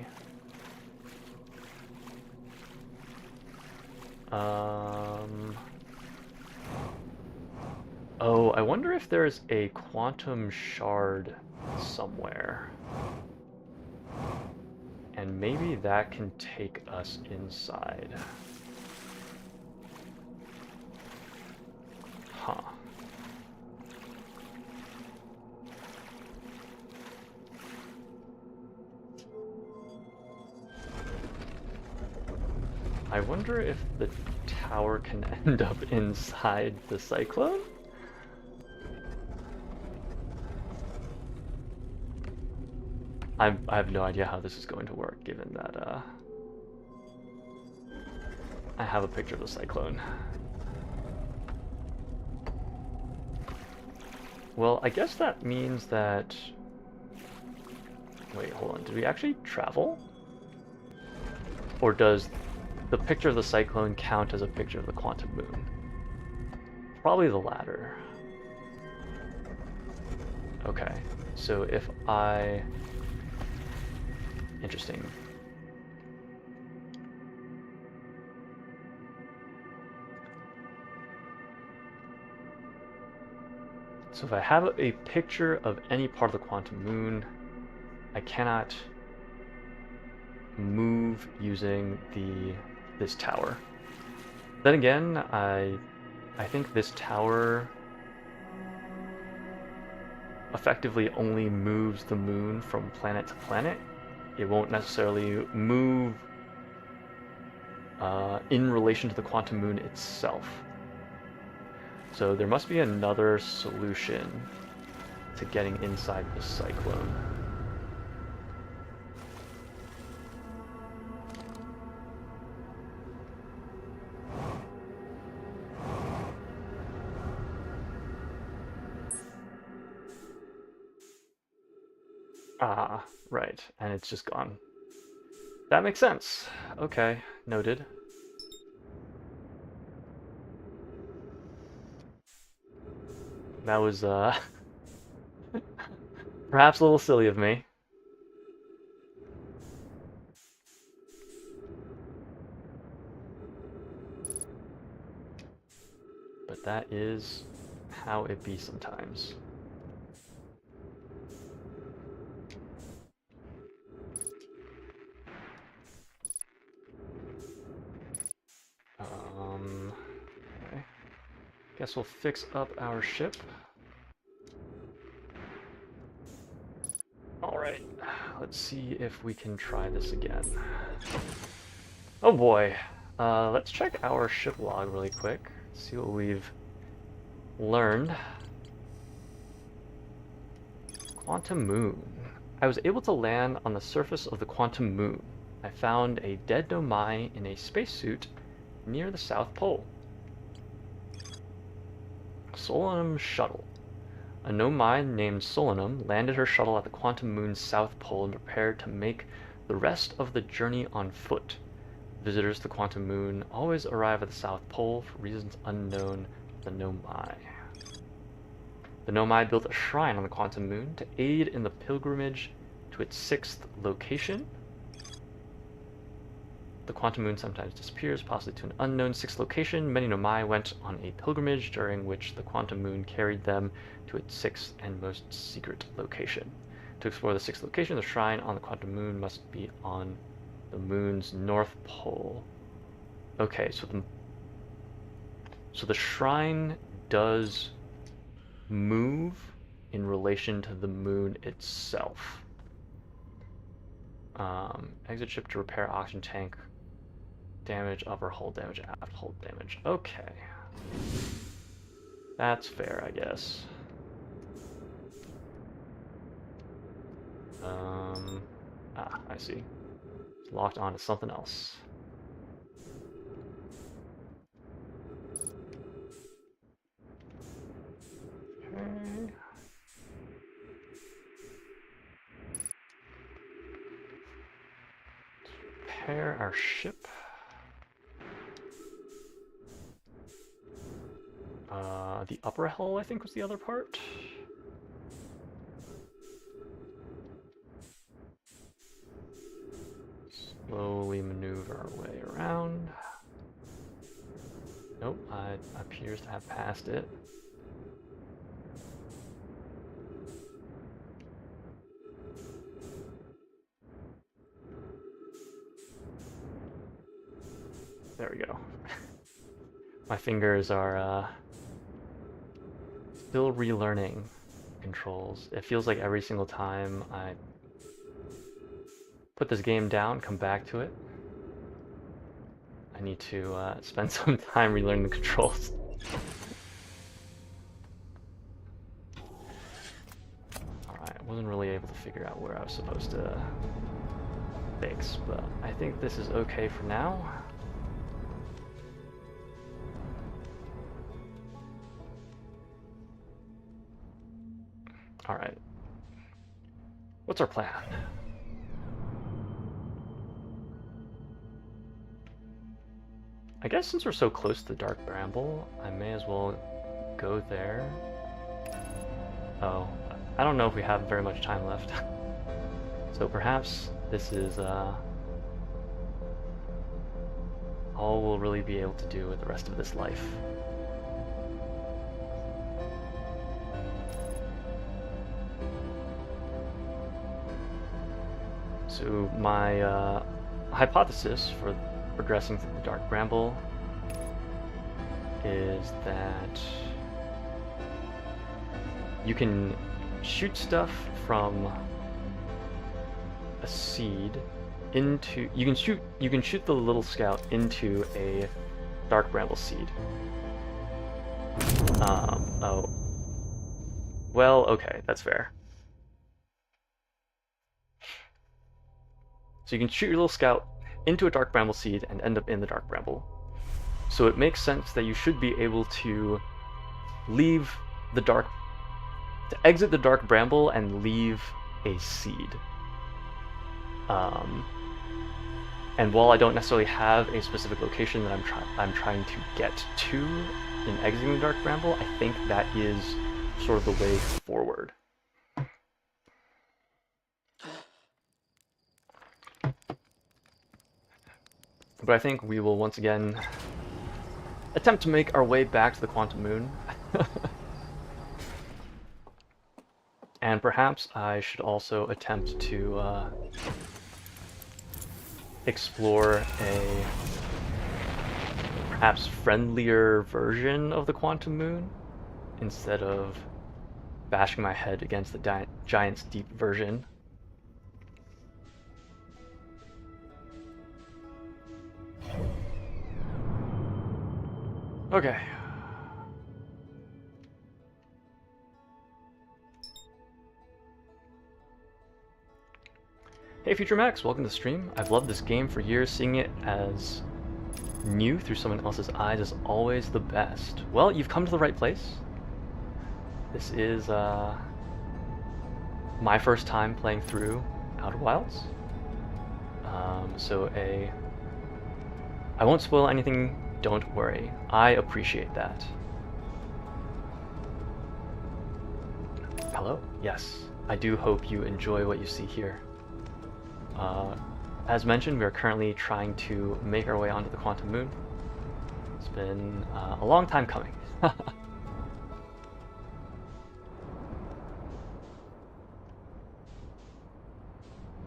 Oh, I wonder if there's a quantum shard somewhere. And maybe that can take us inside. Huh. I wonder if the tower can end up inside the cyclone? I have no idea how this is going to work, given that I have a picture of the cyclone. Well, I guess that means that... Wait, hold on. Did we actually travel? Or does the picture of the cyclone count as a picture of the quantum moon? Probably the latter. Okay, so if I... Interesting. So if I have a picture of any part of the quantum moon, I cannot move using this tower. Then again, I think this tower effectively only moves the moon from planet to planet. It won't necessarily move in relation to the quantum moon itself. So there must be another solution to getting inside the cyclone. Ah, right, and it's just gone. That makes sense. Okay, noted. That was, perhaps a little silly of me. But that is how it be sometimes. Okay. Guess we'll fix up our ship. Alright, let's see if we can try this again. Oh boy. Let's check our ship log really quick. See what we've learned. Quantum moon. I was able to land on the surface of the quantum moon. I found a dead Nomai in a spacesuit near the South Pole. Solanum shuttle. A Nomai named Solanum landed her shuttle at the quantum moon's South Pole and prepared to make the rest of the journey on foot. Visitors to the quantum moon always arrive at the South Pole for reasons unknown to the Nomai. The Nomai built a shrine on the quantum moon to aid in the pilgrimage to its 6th location. The quantum moon sometimes disappears, possibly to an unknown 6th location. Many Nomai went on a pilgrimage during which the quantum moon carried them to its 6th and most secret location. To explore the sixth location, the shrine on the quantum moon must be on the moon's north pole. Okay, so the shrine does move in relation to the moon itself. Exit ship to repair oxygen tank. Damage upper hull damage, aft hull damage. Okay. That's fair, I guess. I see. It's locked onto something else. Okay. Repair our ship. The upper hull, I think, was the other part. Slowly maneuver our way around. Nope, it appears to have passed it. There we go. My fingers are still relearning controls. It feels like every single time I put this game down, come back to it, I need to spend some time relearning the controls. Alright, I wasn't really able to figure out where I was supposed to fix, but I think this is okay for now. Alright. What's our plan? I guess since we're so close to the Dark Bramble, I may as well go there. Oh, I don't know if we have very much time left. So perhaps this is all we'll really be able to do with the rest of this life. So my hypothesis for progressing through the Dark Bramble is that you can shoot stuff from a seed into you can shoot the little scout into a Dark Bramble seed. Oh. Well, okay, that's fair. So you can shoot your little scout into a Dark Bramble seed and end up in the Dark Bramble. So it makes sense that you should be able to exit the Dark Bramble and leave a seed. And while I don't necessarily have a specific location that I'm trying to get to in exiting the Dark Bramble, I think that is sort of the way forward. But I think we will once again attempt to make our way back to the Quantum Moon. And perhaps I should also attempt to explore a perhaps friendlier version of the Quantum Moon instead of bashing my head against the Giant's Deep version. Okay. Hey Future Max, welcome to the stream. I've loved this game for years. Seeing it as new through someone else's eyes is always the best. Well, you've come to the right place. This is my first time playing through Outer Wilds. I won't spoil anything, don't worry. I appreciate that. Hello? Yes, I do hope you enjoy what you see here. As mentioned, we are currently trying to make our way onto the Quantum Moon. It's been a long time coming.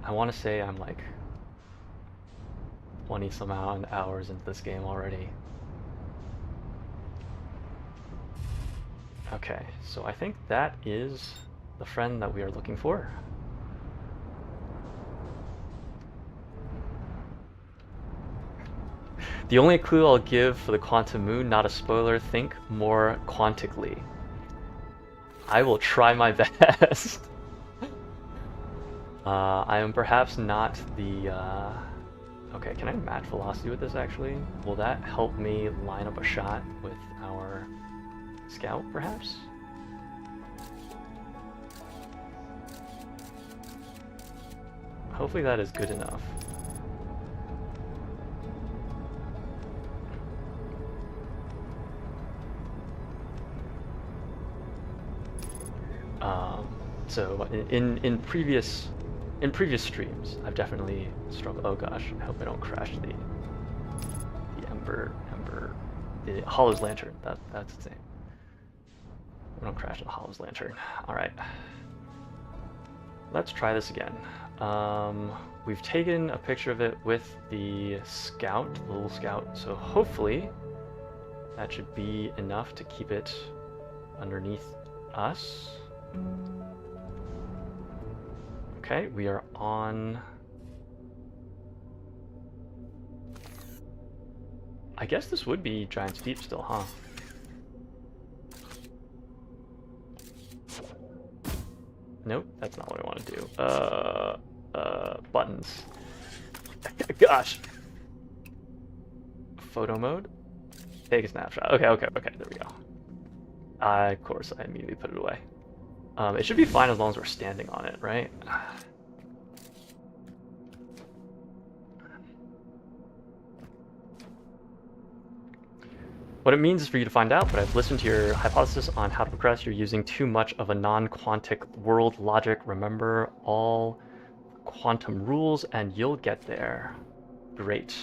I want to say I'm like 20 some odd hours into this game already. Okay, so I think that is the friend that we are looking for. The only clue I'll give for the quantum moon, not a spoiler, think more quantically. I will try my best. I am perhaps not the... Okay, can I match velocity with this actually? Will that help me line up a shot with our scout, perhaps? Hopefully that is good enough. So in previous streams, I've definitely struggled. Oh gosh, I hope I don't crash the Hollow's Lantern. That's its name. I don't crash the Hollow's Lantern. All right, let's try this again. We've taken a picture of it with the scout, the little scout. So hopefully that should be enough to keep it underneath us. Okay, we are on... I guess this would be Giant's Deep still, huh? Nope, that's not what I want to do. Buttons. Gosh! Photo mode? Take a snapshot. Okay, there we go. Of course, I immediately put it away. It should be fine as long as we're standing on it, right? What it means is for you to find out, but I've listened to your hypothesis on how to progress. You're using too much of a non-quantic world logic. Remember all quantum rules and you'll get there. Great.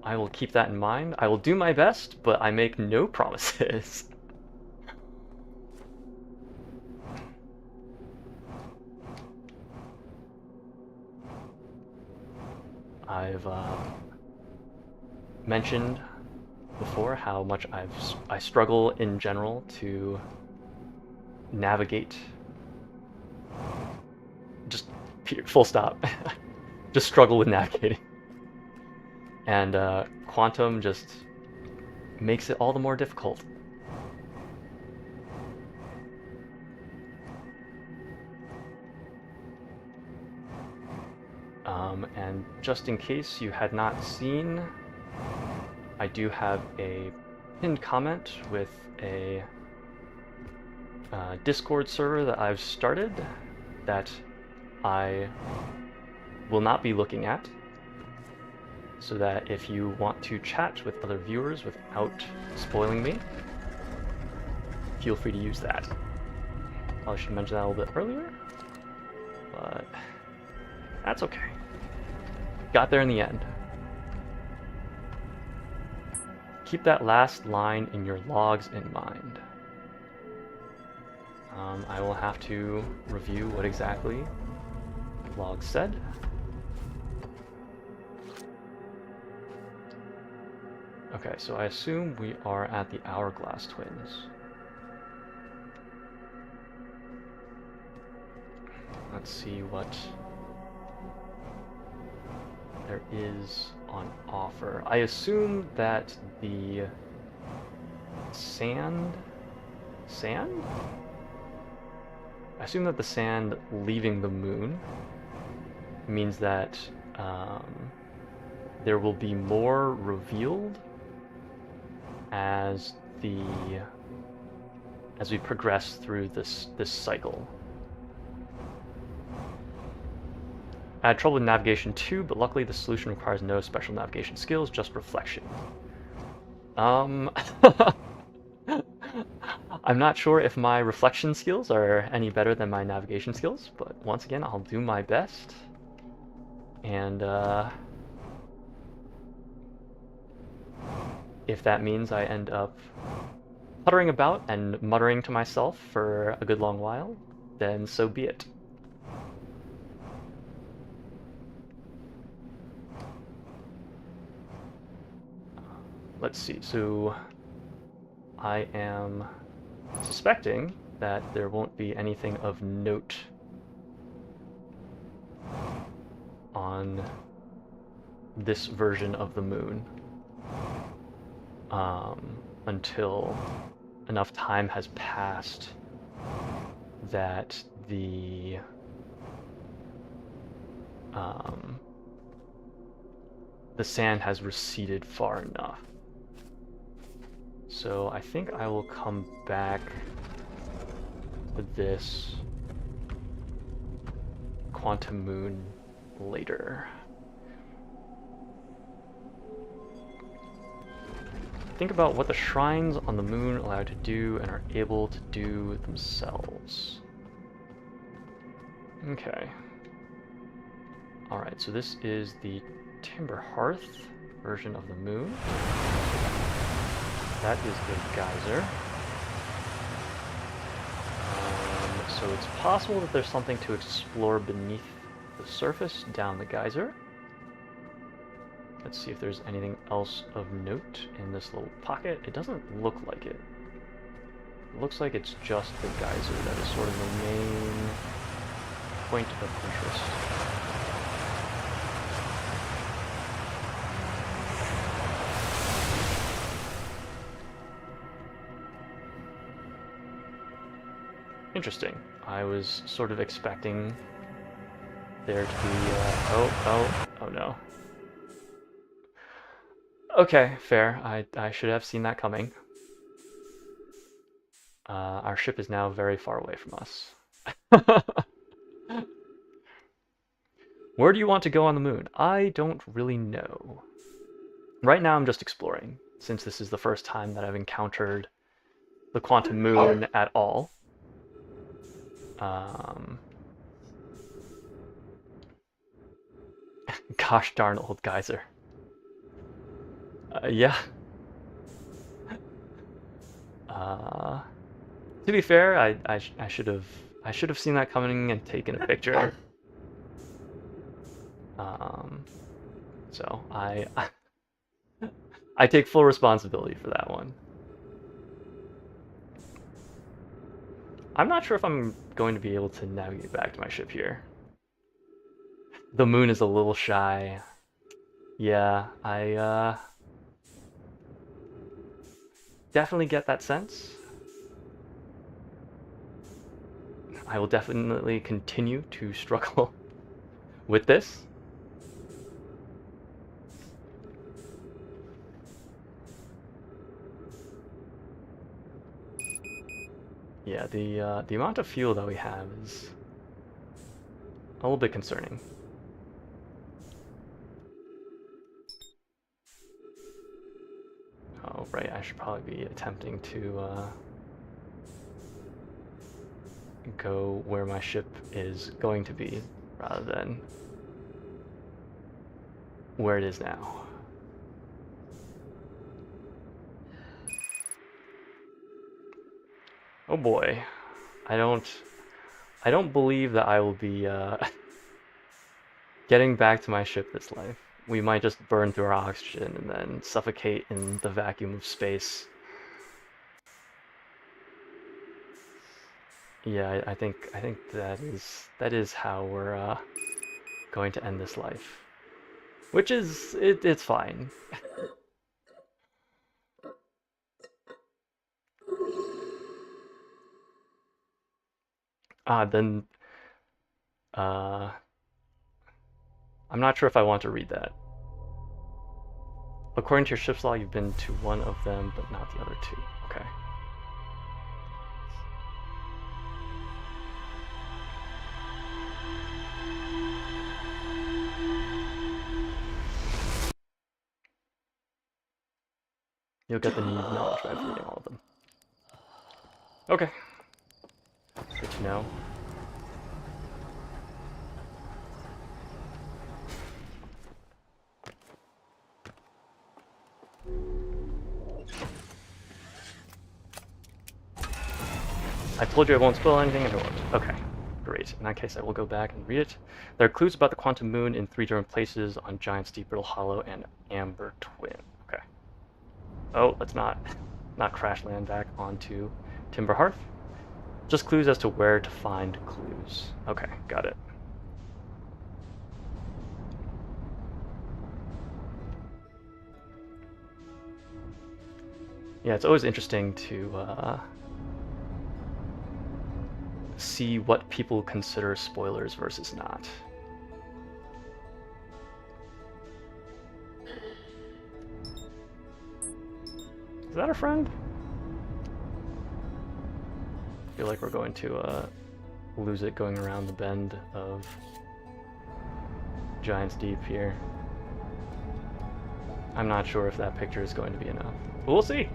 I will keep that in mind. I will do my best, but I make no promises. I've mentioned before how much I struggle in general to navigate. Just full stop. Just struggle with navigating. And quantum just makes it all the more difficult. And just in case you had not seen, I do have a pinned comment with a Discord server that I've started that I will not be looking at, so that if you want to chat with other viewers without spoiling me, feel free to use that. Probably should have mentioned that a little bit earlier, but that's okay. Got there in the end. Keep that last line in your logs in mind. I will have to review what exactly the log said. Okay, so I assume we are at the Hourglass Twins. Let's see what there is on offer. I assume that the sand? I assume that the sand leaving the moon means that there will be more revealed as we progress through this cycle. I had trouble with navigation too, but luckily the solution requires no special navigation skills, just reflection. I'm not sure if my reflection skills are any better than my navigation skills, but once again, I'll do my best. And if that means I end up puttering about and muttering to myself for a good long while, then so be it. let's see. So I am suspecting that there won't be anything of note on this version of the moon until enough time has passed that the sand has receded far enough. So I think I will come back with this quantum moon later. Think about what the shrines on the moon allow you to do and are able to do themselves. Okay. Alright, so this is the Timber Hearth version of the moon. That is the geyser. So it's possible that there's something to explore beneath the surface down the geyser. Let's see if there's anything else of note in this little pocket. It doesn't look like it. It looks like it's just the geyser that is sort of the main point of interest. Interesting. I was sort of expecting there to be, oh no. Okay, fair. I should have seen that coming. Our ship is now very far away from us. Where do you want to go on the moon? I don't really know. Right now I'm just exploring, since this is the first time that I've encountered the quantum moon at all. Gosh darn old geyser. Yeah. To be fair, I should have seen that coming and taken a picture. So I take full responsibility for that one. I'm not sure if I'm going to be able to navigate back to my ship here. The moon is a little shy. Yeah, I definitely get that sense. I will definitely continue to struggle with this. Yeah, the amount of fuel that we have is a little bit concerning. Oh, right, I should probably be attempting to go where my ship is going to be, rather than where it is now. Oh boy, I don't believe that I will be getting back to my ship this life. We might just burn through our oxygen and then suffocate in the vacuum of space. Yeah, I think that is how we're going to end this life, which is it's fine. Then I'm not sure if I want to read that. According to your ship's log, you've been to one of them, but not the other two. Okay. You'll get the needed knowledge by reading all of them. Okay. Good to know. I told you I won't spoil anything, and I won't. Okay, great. In that case, I will go back and read it. There are clues about the quantum moon in 3 different places on Giant's Deep Brittle Hollow and Amber Twin. Okay. Oh, let's not crash land back onto Timber Hearth. Just clues as to where to find clues. Okay, got it. Yeah, it's always interesting to see what people consider spoilers versus not. Is that a friend? I feel like we're going to lose it going around the bend of Giants Deep here. I'm not sure if that picture is going to be enough. But we'll see.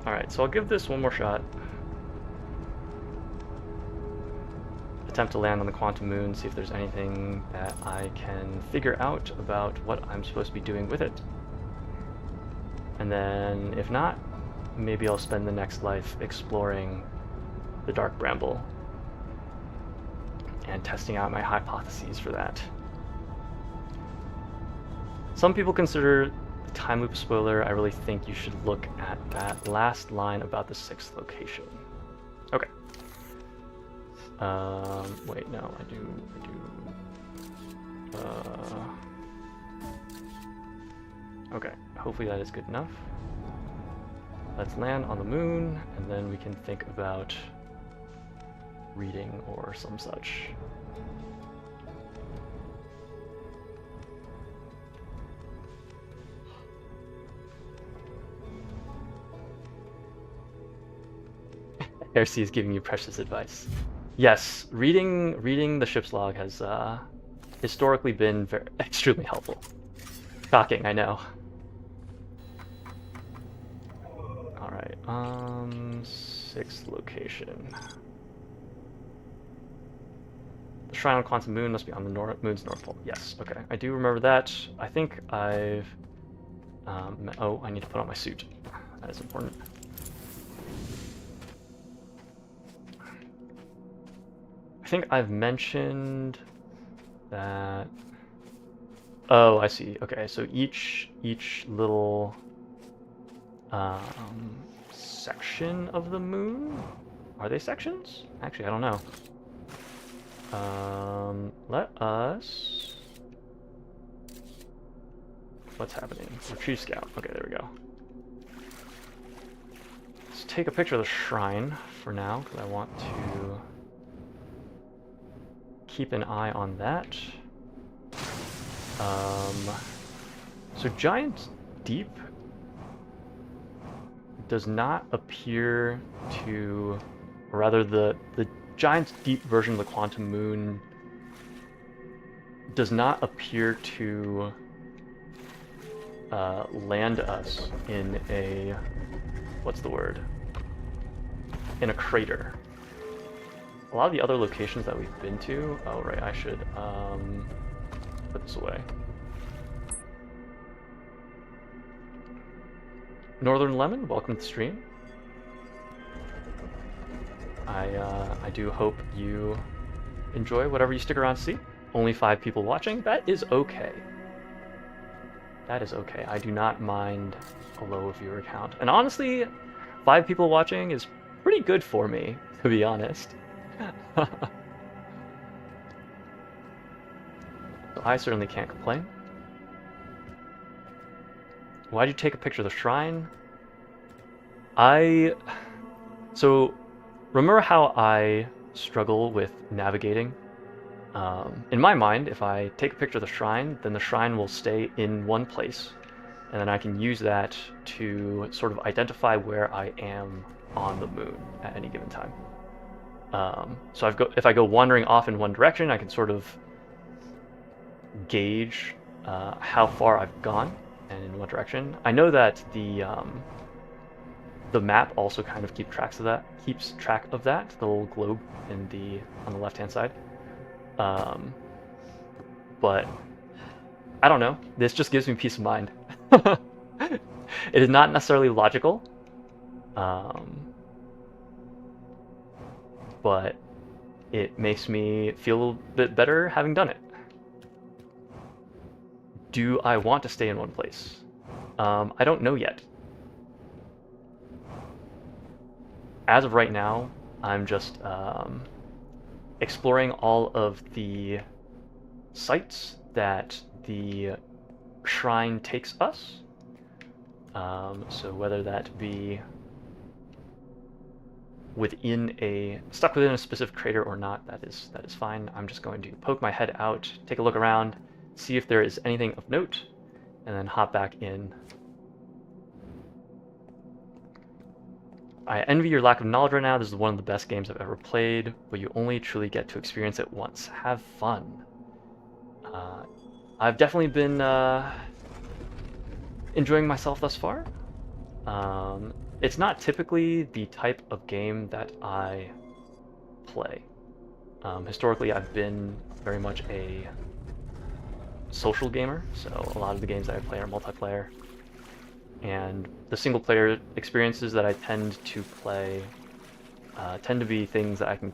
Alright, so I'll give this one more shot. Attempt to land on the quantum moon, see if there's anything that I can figure out about what I'm supposed to be doing with it. And then, if not, maybe I'll spend the next life exploring the Dark Bramble and testing out my hypotheses for that. Some people consider the time loop a spoiler. I really think you should look at that last line about the 6th location. Okay. Wait, no, I do. Okay, hopefully that is good enough. Let's land on the moon, and then we can think about reading or some such. RC is giving you precious advice. Yes, reading the ship's log has historically been extremely helpful. Shocking, I know. Alright, 6th location. The Shrine on Quantum Moon must be on the moon's north pole. Yes, okay. I do remember that. I think I've... oh, I need to put on my suit. That is important. I think I've mentioned that... Oh, I see. Okay, so each little section of the moon? Are they sections? Actually, I don't know. Let us... What's happening? Retrieve scout. Okay, there we go. Let's take a picture of the shrine for now, because I want to keep an eye on that. So Giant Deep does not appear to, or rather the Giant Deep version of the Quantum Moon does not appear to land us in a, what's the word? In a crater. A lot of the other locations that we've been to, oh right, I should put this away. Northern Lemon, welcome to the stream. I do hope you enjoy whatever you stick around to see. Only 5 people watching, that is okay. That is okay. I do not mind a low viewer count. And honestly, 5 people watching is pretty good for me, to be honest. So I certainly can't complain. Why'd you take a picture of the shrine? So, remember how I struggle with navigating? In my mind, if I take a picture of the shrine, then the shrine will stay in one place, and then I can use that to sort of identify where I am on the moon at any given time. So if I go wandering off in one direction, I can sort of gauge how far I've gone and in what direction. I know that the map also kind of keeps track of that, the little globe on the left-hand side. But I don't know. This just gives me peace of mind. It is not necessarily logical, but it makes me feel a bit better having done it. Do I want to stay in one place? I don't know yet. As of right now, I'm just exploring all of the sites that the shrine takes us. So whether that be stuck within a specific crater or not, that is fine. I'm just going to poke my head out, take a look around, see if there is anything of note, and then hop back in. I envy your lack of knowledge right now. This is one of the best games I've ever played, but you only truly get to experience it once. Have fun. I've definitely been enjoying myself thus far. It's not typically the type of game that I play. Historically, I've been very much a social gamer, so a lot of the games that I play are multiplayer. And the single player experiences that I tend to play tend to be things that I can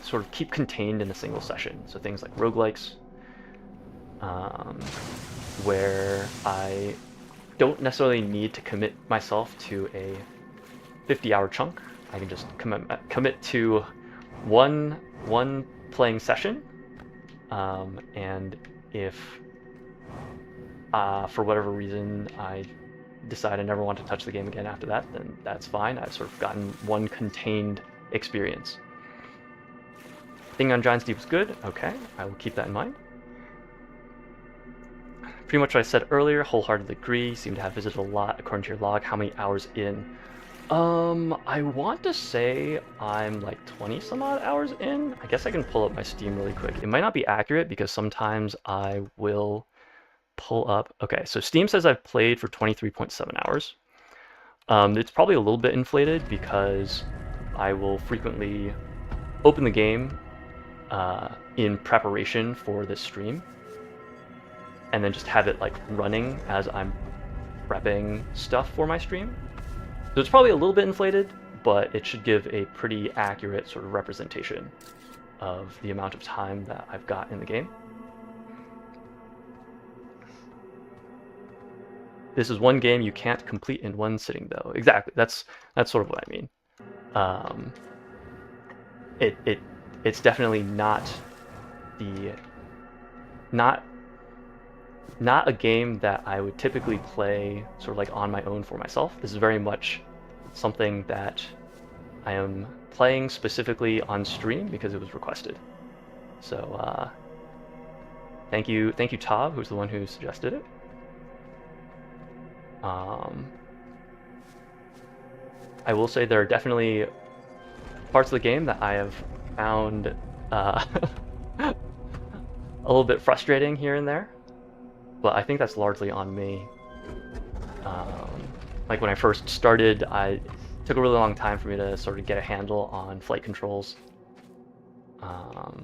sort of keep contained in a single session. So things like roguelikes, where I don't necessarily need to commit myself to a 50-hour chunk. I can just commit to one playing session, and if for whatever reason I decide I never want to touch the game again after that, then that's fine. I've sort of gotten one contained experience. Thing on Giant's Deep was good. Okay, I will keep that in mind. Pretty much what I said earlier, wholeheartedly agree. You seem to have visited a lot according to your log. How many hours in? I want to say I'm like 20 some odd hours in. I guess I can pull up my Steam really quick. It might not be accurate because sometimes I will pull up. Okay, so Steam says I've played for 23.7 hours. It's probably a little bit inflated because I will frequently open the game in preparation for this stream, and then just have it like running as I'm prepping stuff for my stream. So it's probably a little bit inflated, but it should give a pretty accurate sort of representation of the amount of time that I've got in the game. This is one game you can't complete in one sitting, though. Exactly, that's sort of what I mean. It's definitely not a game that I would typically play sort of like on my own for myself. This is very much something that I am playing specifically on stream because it was requested. So thank you Tav, who's the one who suggested it. I will say there are definitely parts of the game that I have found a little bit frustrating here and there, but I think that's largely on me. Like when I first started, it took a really long time for me to sort of get a handle on flight controls. I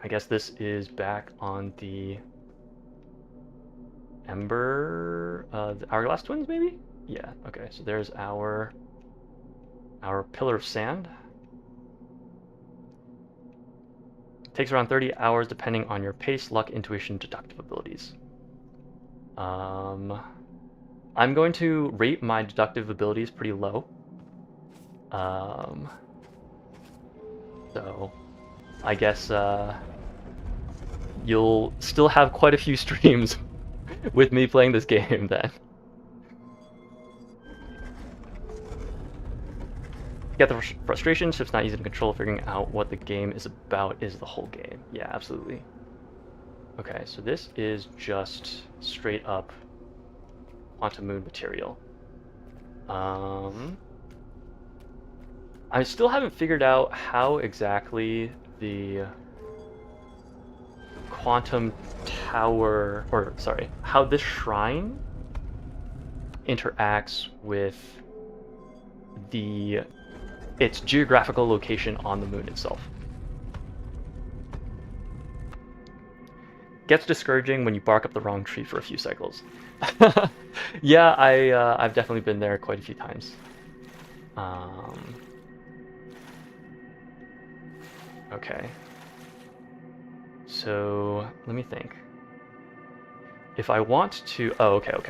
guess this is back on the Ember, the Hourglass Twins, maybe? Yeah, okay, so there's our pillar of sand. Takes around 30 hours depending on your pace, luck, intuition, deductive abilities. I'm going to rate my deductive abilities pretty low. So I guess you'll still have quite a few streams with me playing this game then. Get the frustration, ship's not easy to control, figuring out what the game is about is the whole game. Yeah, absolutely. Okay, so this is just straight up quantum moon material. I still haven't figured out how exactly the quantum tower, or sorry, how this shrine interacts with its geographical location on the moon itself. Gets discouraging when you bark up the wrong tree for a few cycles. Yeah, I've definitely been there quite a few times. Okay. So let me think. If I want to, oh, okay.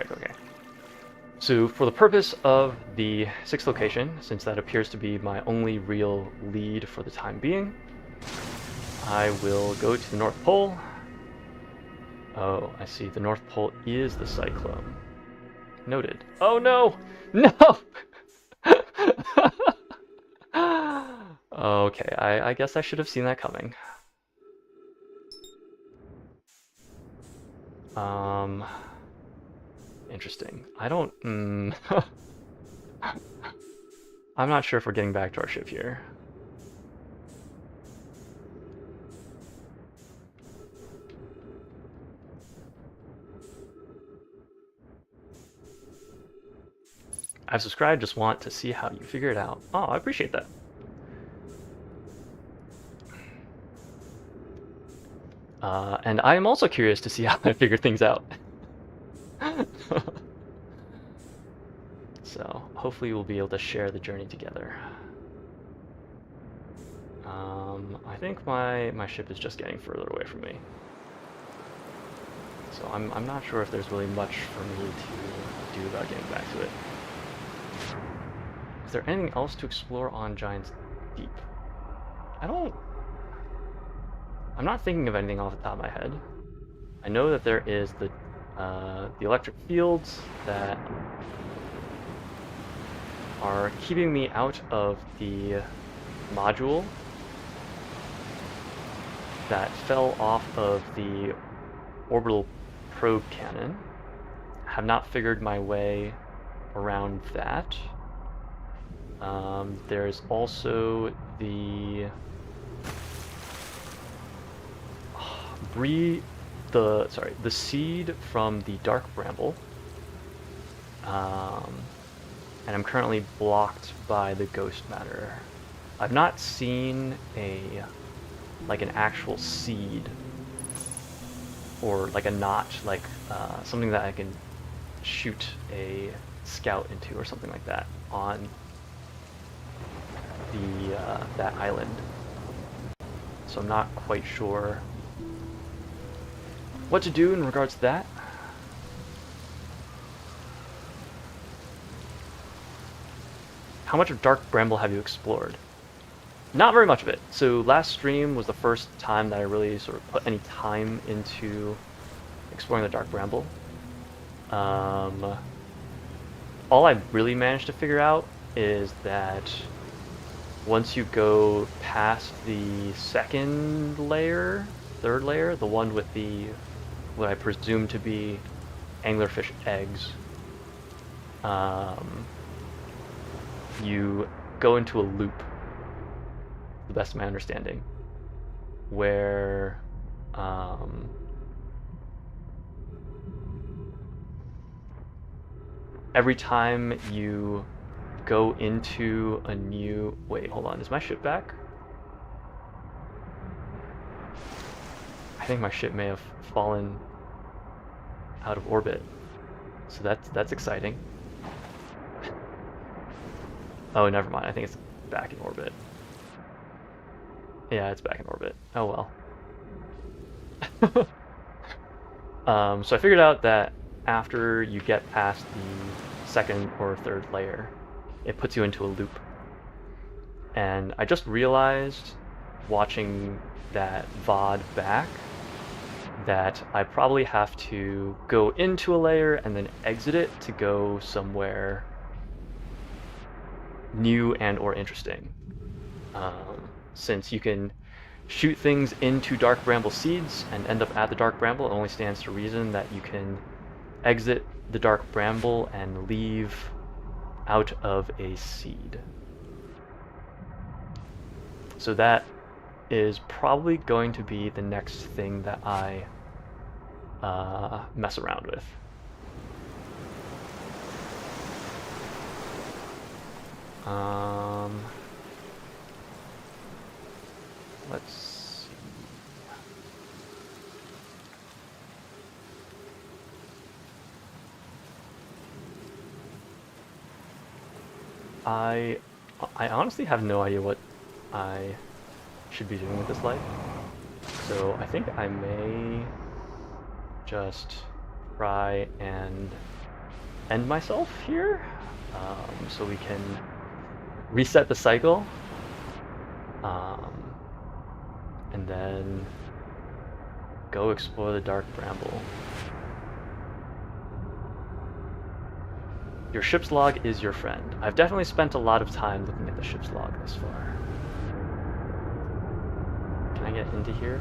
So for the purpose of the 6th location, since that appears to be my only real lead for the time being, I will go to the North Pole. Oh, I see. The North Pole is the cyclone. Noted. Oh no! No! Okay, I guess I should have seen that coming. Interesting. I don't... I'm not sure if we're getting back to our ship here. I've subscribed, just want to see how you figure it out. Oh, I appreciate that. And I am also curious to see how I figure things out. So, hopefully we'll be able to share the journey together. I think my ship is just getting further away from me. So I'm not sure if there's really much for me to do about getting back to it. Is there anything else to explore on Giant's Deep? I'm not thinking of anything off the top of my head. I know that there is the electric fields that are keeping me out of the module that fell off of the orbital probe cannon. Have not figured my way around that. There's also the the seed from the dark bramble, and I'm currently blocked by the ghost matter. I've not seen an actual seed or like a notch, like something that I can shoot a scout into or something like that on the that island. So I'm not quite sure what to do in regards to that. How much of Dark Bramble have you explored? Not very much of it. So last stream was the first time that I really sort of put any time into exploring the Dark Bramble. All I really managed to figure out is that once you go past the second layer, third layer, the one with the what I presume to be anglerfish eggs, you go into a loop, to the best of my understanding, where every time you go into a new... Wait, hold on, is my ship back? I think my ship may have fallen out of orbit, so that's exciting. Oh, never mind, I think it's back in orbit. Yeah, it's back in orbit. Oh well. So I figured out that after you get past the second or third layer, it puts you into a loop. And I just realized, watching that VOD back, that I probably have to go into a layer and then exit it to go somewhere new and or interesting. Since you can shoot things into Dark Bramble seeds and end up at the Dark Bramble, it only stands to reason that you can exit the Dark Bramble and leave out of a seed. So that is probably going to be the next thing that I mess around with. Let's see. I honestly have no idea what I should be doing with this light. So I think I may just try and end myself here, so we can reset the cycle, and then go explore the dark bramble. Your ship's log is your friend. I've definitely spent a lot of time looking at the ship's log thus far. Can I get into here?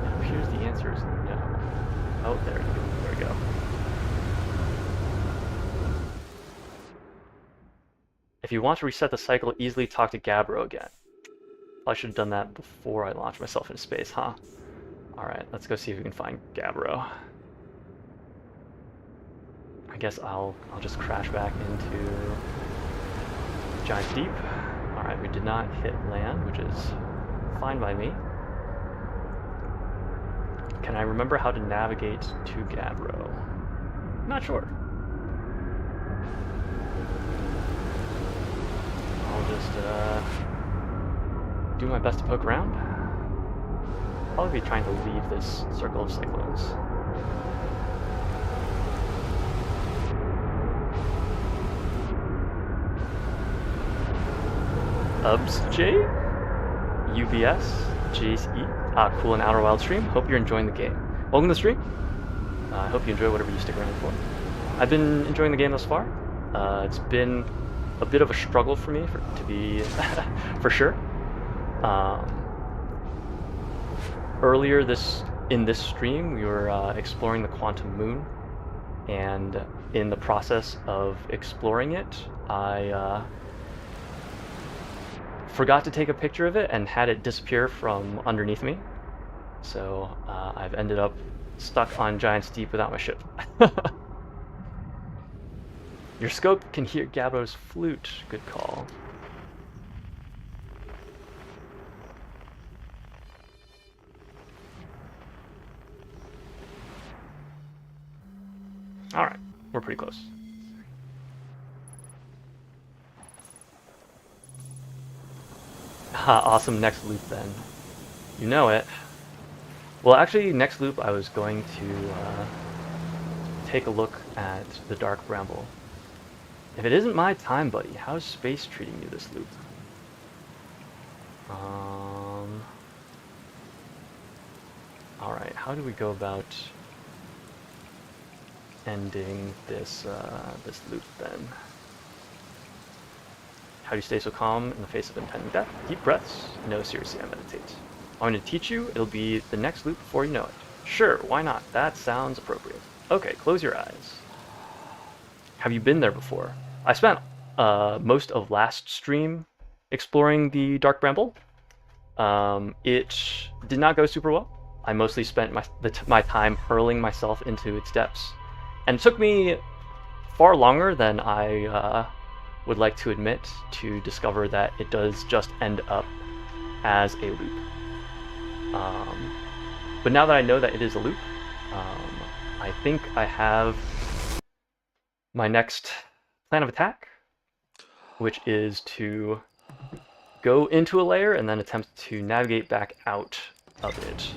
It appears the answer is no. Oh, there we go. If you want to reset the cycle, easily talk to Gabbro again. I should have done that before I launched myself into space, huh? Alright, let's go see if we can find Gabbro. I guess I'll just crash back into Giant Deep. Alright, we did not hit land, which is fine by me. Can I remember how to navigate to Gabbro? Not sure. I'll just do my best to poke around. Probably be trying to leave this circle of cyclones. UbsJ, UBS, JCE. Cool and Outer Wild stream. Hope you're enjoying the game. Welcome to the stream. I hope you enjoy whatever you stick around for. I've been enjoying the game thus far. It's been a bit of a struggle for me to be for sure. Earlier in this stream, we were exploring the quantum moon, and in the process of exploring it, I forgot to take a picture of it and had it disappear from underneath me. So I've ended up stuck on Giant's Deep without my ship. Your scope can hear Gabbro's flute. Good call. Alright, we're pretty close. Awesome, next loop then. You know it. Well, actually, next loop I was going to take a look at the dark bramble. If it isn't my time, buddy, how's space treating you this loop? Alright, how do we go about ending this this loop then? How do you stay so calm in the face of impending death? Deep breaths. No, seriously, I meditate. I'm going to teach you. It'll be the next loop before you know it. Sure, why not? That sounds appropriate. Okay, close your eyes. Have you been there before? I spent most of last stream exploring the Dark Bramble. It did not go super well. I mostly spent my time hurling myself into its depths. And it took me far longer than I would like to admit to discover that it does just end up as a loop. But now that I know that it is a loop, I think I have my next plan of attack, which is to go into a layer and then attempt to navigate back out of it.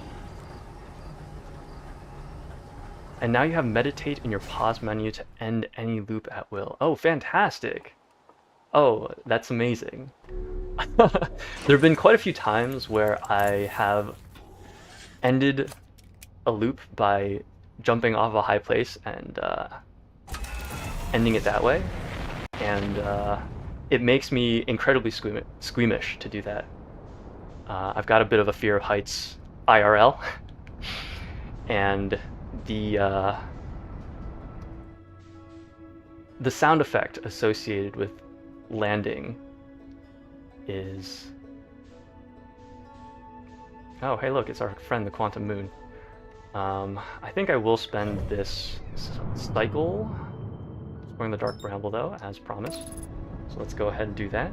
And now you have meditate in your pause menu to end any loop at will. Oh, fantastic! Oh, that's amazing. There have been quite a few times where I have ended a loop by jumping off a high place and ending it that way. And it makes me incredibly squeamish to do that. I've got a bit of a fear of heights IRL. And the sound effect associated with landing is... Oh, hey look, it's our friend the Quantum Moon. I think I will spend this cycle exploring the Dark Bramble though, as promised. So let's go ahead and do that.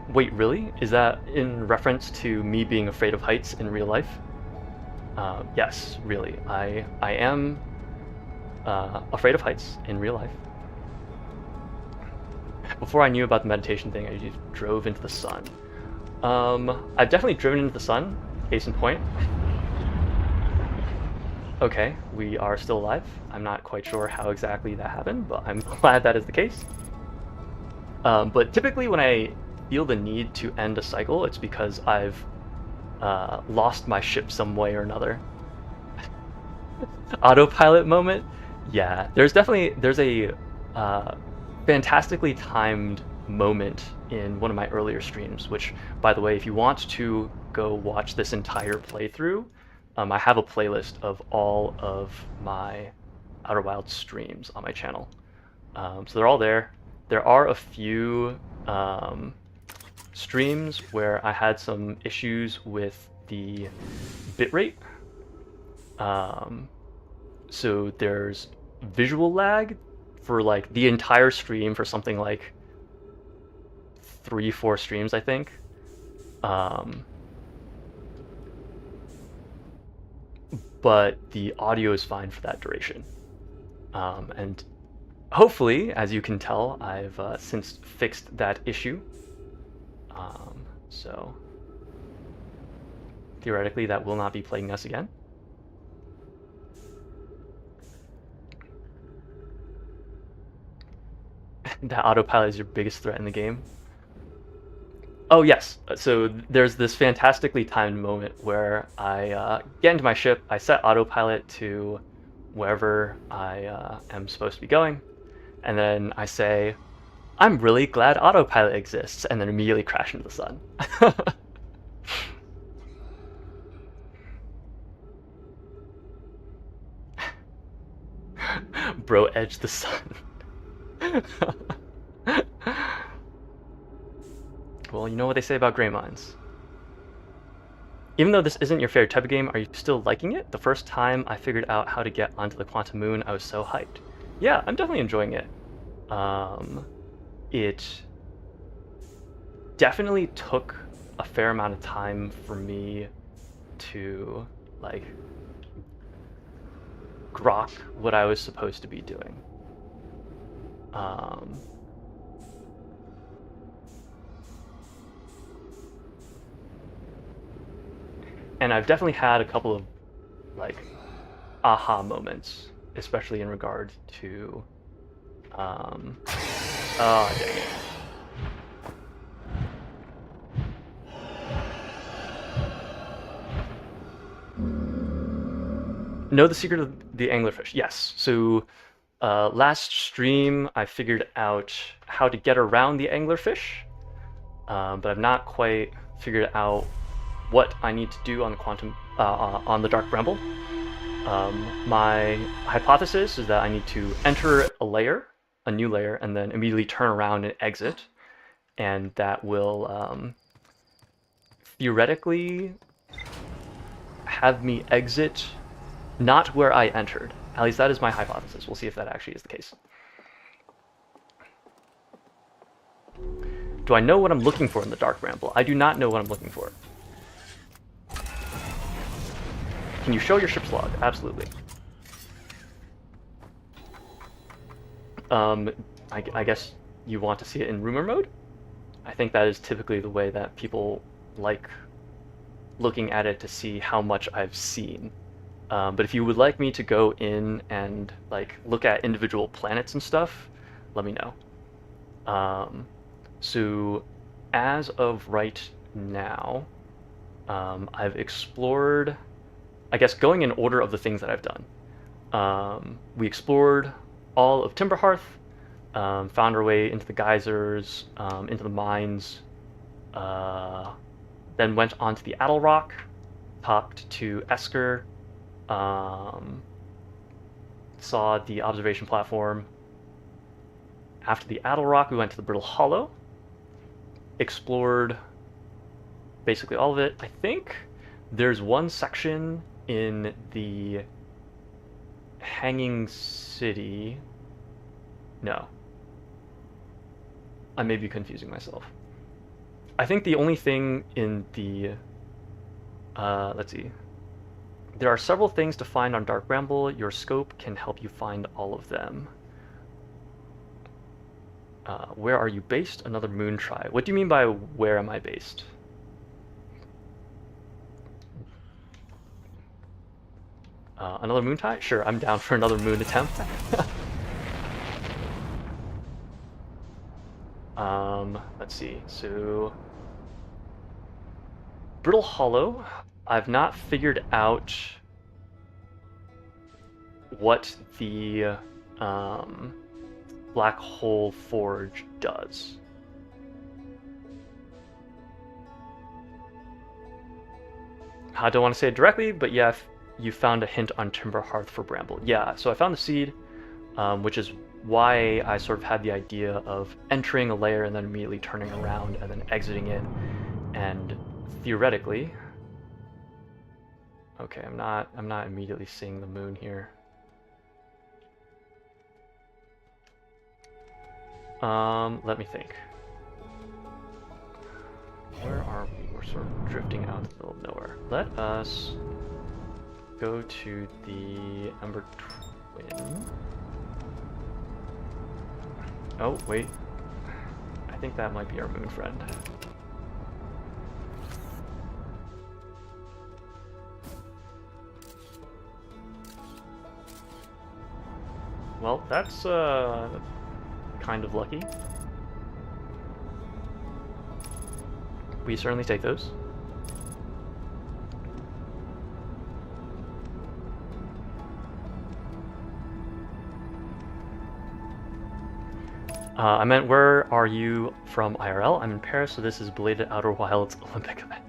Wait, really? Is that in reference to me being afraid of heights in real life? Yes, really. I am afraid of heights in real life. Before I knew about the meditation thing, I just drove into the sun. I've definitely driven into the sun, case in point. Okay, we are still alive. I'm not quite sure how exactly that happened, but I'm glad that is the case. But typically when I feel the need to end a cycle, it's because I've lost my ship some way or another. Autopilot moment? Yeah, there's a fantastically timed moment in one of my earlier streams, which, by the way, if you want to go watch this entire playthrough, I have a playlist of all of my Outer Wilds streams on my channel. So they're all there. There are a few streams where I had some issues with the bitrate. So there's visual lag for like the entire stream for something like 3-4 streams, I think. But the audio is fine for that duration. And hopefully, as you can tell, I've since fixed that issue. So theoretically, that will not be plaguing us again. That autopilot is your biggest threat in the game. Oh yes, so there's this fantastically timed moment where I get into my ship, I set autopilot to wherever I am supposed to be going, and then I say, I'm really glad autopilot exists, and then immediately crash into the sun. Bro edged the sun. Well, you know what they say about gray minds. Even though this isn't your favorite type of game, are you still liking it? The first time I figured out how to get onto the Quantum Moon, I was so hyped. Yeah, I'm definitely enjoying it. It definitely took a fair amount of time for me to, like, grok what I was supposed to be doing. And I've definitely had a couple of, like, aha moments, especially in regard to, oh, dang it. Know the secret of the anglerfish? Yes. So last stream I figured out how to get around the anglerfish, but I've not quite figured out what I need to do on the dark bramble. My hypothesis is that I need to enter a new layer, and then immediately turn around and exit, and that will theoretically have me exit not where I entered. At least that is my hypothesis. We'll see if that actually is the case. Do I know what I'm looking for in the dark bramble? I do not know what I'm looking for. Can you show your ship's log? Absolutely. I guess you want to see it in rumor mode? I think that is typically the way that people like looking at it to see how much I've seen. But if you would like me to go in and like look at individual planets and stuff, let me know. So as of right now, I've explored, I guess going in order of the things that I've done. We explored all of Timberhearth, found our way into the geysers, into the mines, then went on to the Addle Rock, talked to Esker, saw the observation platform. After the Addle Rock, we went to the Brittle Hollow, explored basically all of it. I think there's one section in the Hanging City. No. I may be confusing myself. I think the only thing in the... let's see. There are several things to find on Dark Bramble. Your scope can help you find all of them. Where are you based? Another moon try. What do you mean by where am I based? Another moon tie? Sure, I'm down for another moon attempt. Let's see. So, Brittle Hollow. I've not figured out what the Black Hole Forge does. I don't want to say it directly, but yeah, you found a hint on Timber Hearth for Bramble. Yeah, so I found the seed, which is why I sort of had the idea of entering a layer and then immediately turning around and then exiting it. And theoretically, okay, I'm not immediately seeing the moon here. Let me think. Where are we? We're sort of drifting out in the middle of nowhere. Let us go to the Ember Twin. Oh, wait. I think that might be our moon friend. Well, that's kind of lucky. We certainly take those. I meant, where are you from IRL? I'm in Paris, so this is belated Outer Wilds Olympic event.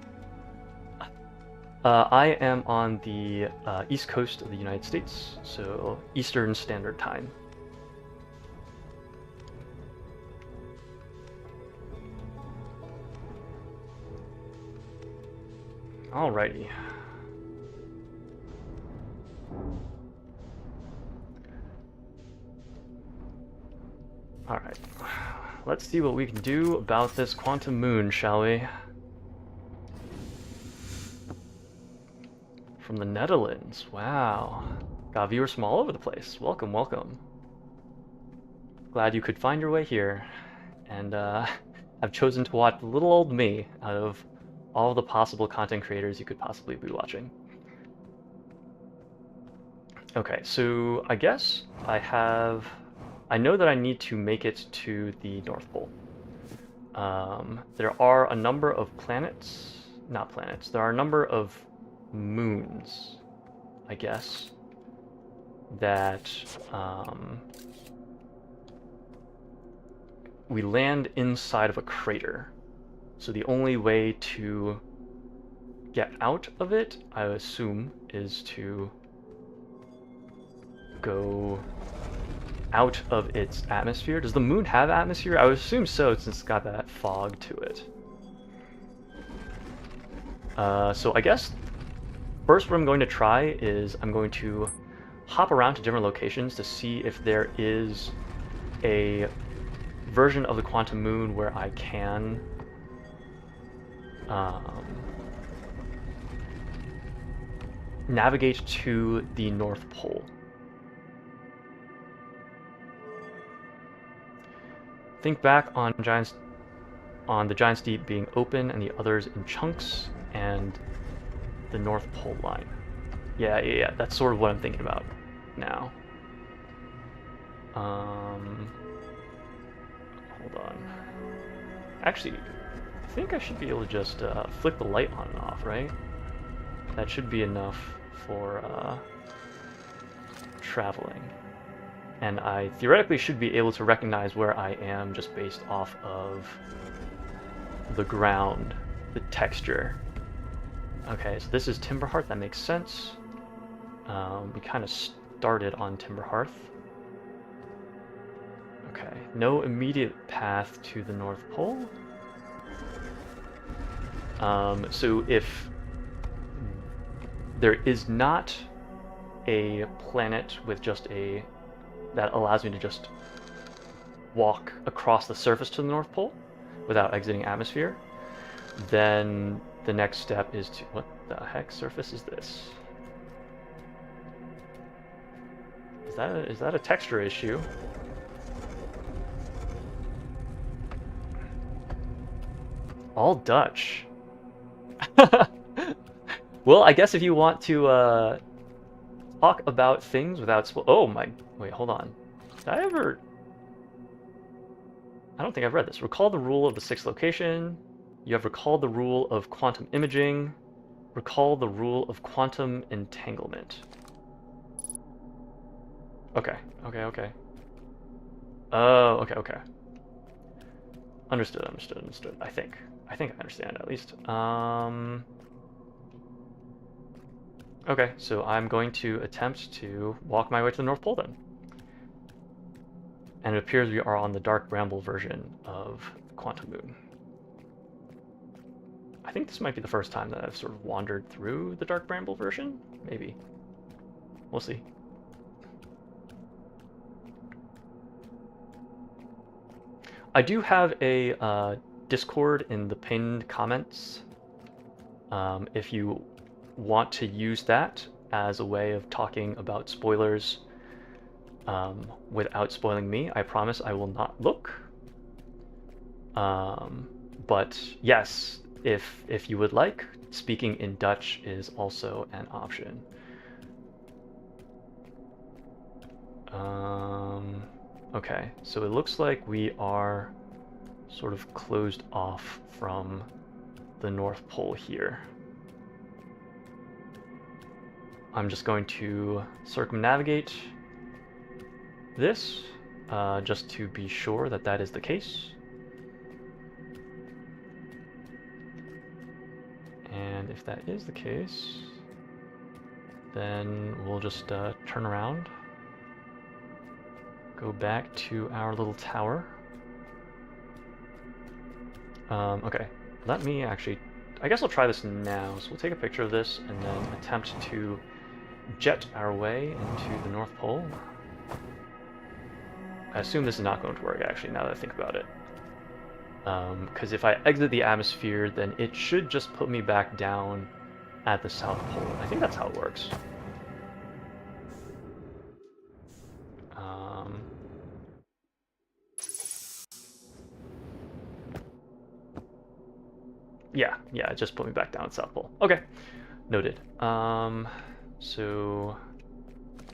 I am on the east coast of the United States, so Eastern Standard Time. Alrighty. Alright. Let's see what we can do about this quantum moon, shall we? From the Netherlands. Wow. Got viewers from all over the place. Welcome, welcome. Glad you could find your way here. And I've chosen to watch little old me out of all the possible content creators you could possibly be watching. Okay, so I guess I know that I need to make it to the North Pole. There are a number of there are a number of moons, I guess, that we land inside of a crater. So the only way to get out of it, I assume, is to go out of its atmosphere. Does the moon have atmosphere? I would assume so, since it's got that fog to it. So I guess first what I'm going to try is I'm going to hop around to different locations to see if there is a version of the quantum moon where I can navigate to the North Pole. Think back on the Giant's Deep being open and the others in chunks, and the North Pole line. Yeah, that's sort of what I'm thinking about now. Hold on. Actually, I think I should be able to just flick the light on and off, right? That should be enough for traveling. And I theoretically should be able to recognize where I am just based off of the ground, the texture. Okay, so this is Timber Hearth, that makes sense. We kind of started on Timber Hearth. Okay, no immediate path to the North Pole. So if there is not a planet with just that allows me to just walk across the surface to the North Pole without exiting atmosphere, then the next step is to... What the heck surface is this? Is that a texture issue? All Dutch. Well, I guess if you want to talk about things without oh my, wait, hold on. Did I ever? I don't think I've read this. Recall the rule of the sixth location. You have recalled the rule of quantum imaging. Recall the rule of quantum entanglement. Okay, okay. Oh, okay. Understood. I think I understand at least. Okay, so I'm going to attempt to walk my way to the North Pole then. And it appears we are on the Dark Bramble version of Quantum Moon. I think this might be the first time that I've sort of wandered through the Dark Bramble version. Maybe. We'll see. I do have a Discord in the pinned comments. If you want to use that as a way of talking about spoilers without spoiling me, I promise I will not look. But yes, if you would like, speaking in Dutch is also an option. Okay, so it looks like we are sort of closed off from the North Pole here. I'm just going to circumnavigate this just to be sure that that is the case. And if that is the case, then we'll just turn around, go back to our little tower. Okay, let me actually, I guess I'll try this now. So we'll take a picture of this and then attempt to jet our way into the North Pole. I assume this is not going to work actually, now that I think about it. Because if I exit the atmosphere, then it should just put me back down at the South Pole. I think that's how it works. Yeah, it just put me back down at South Pole. Okay, noted. So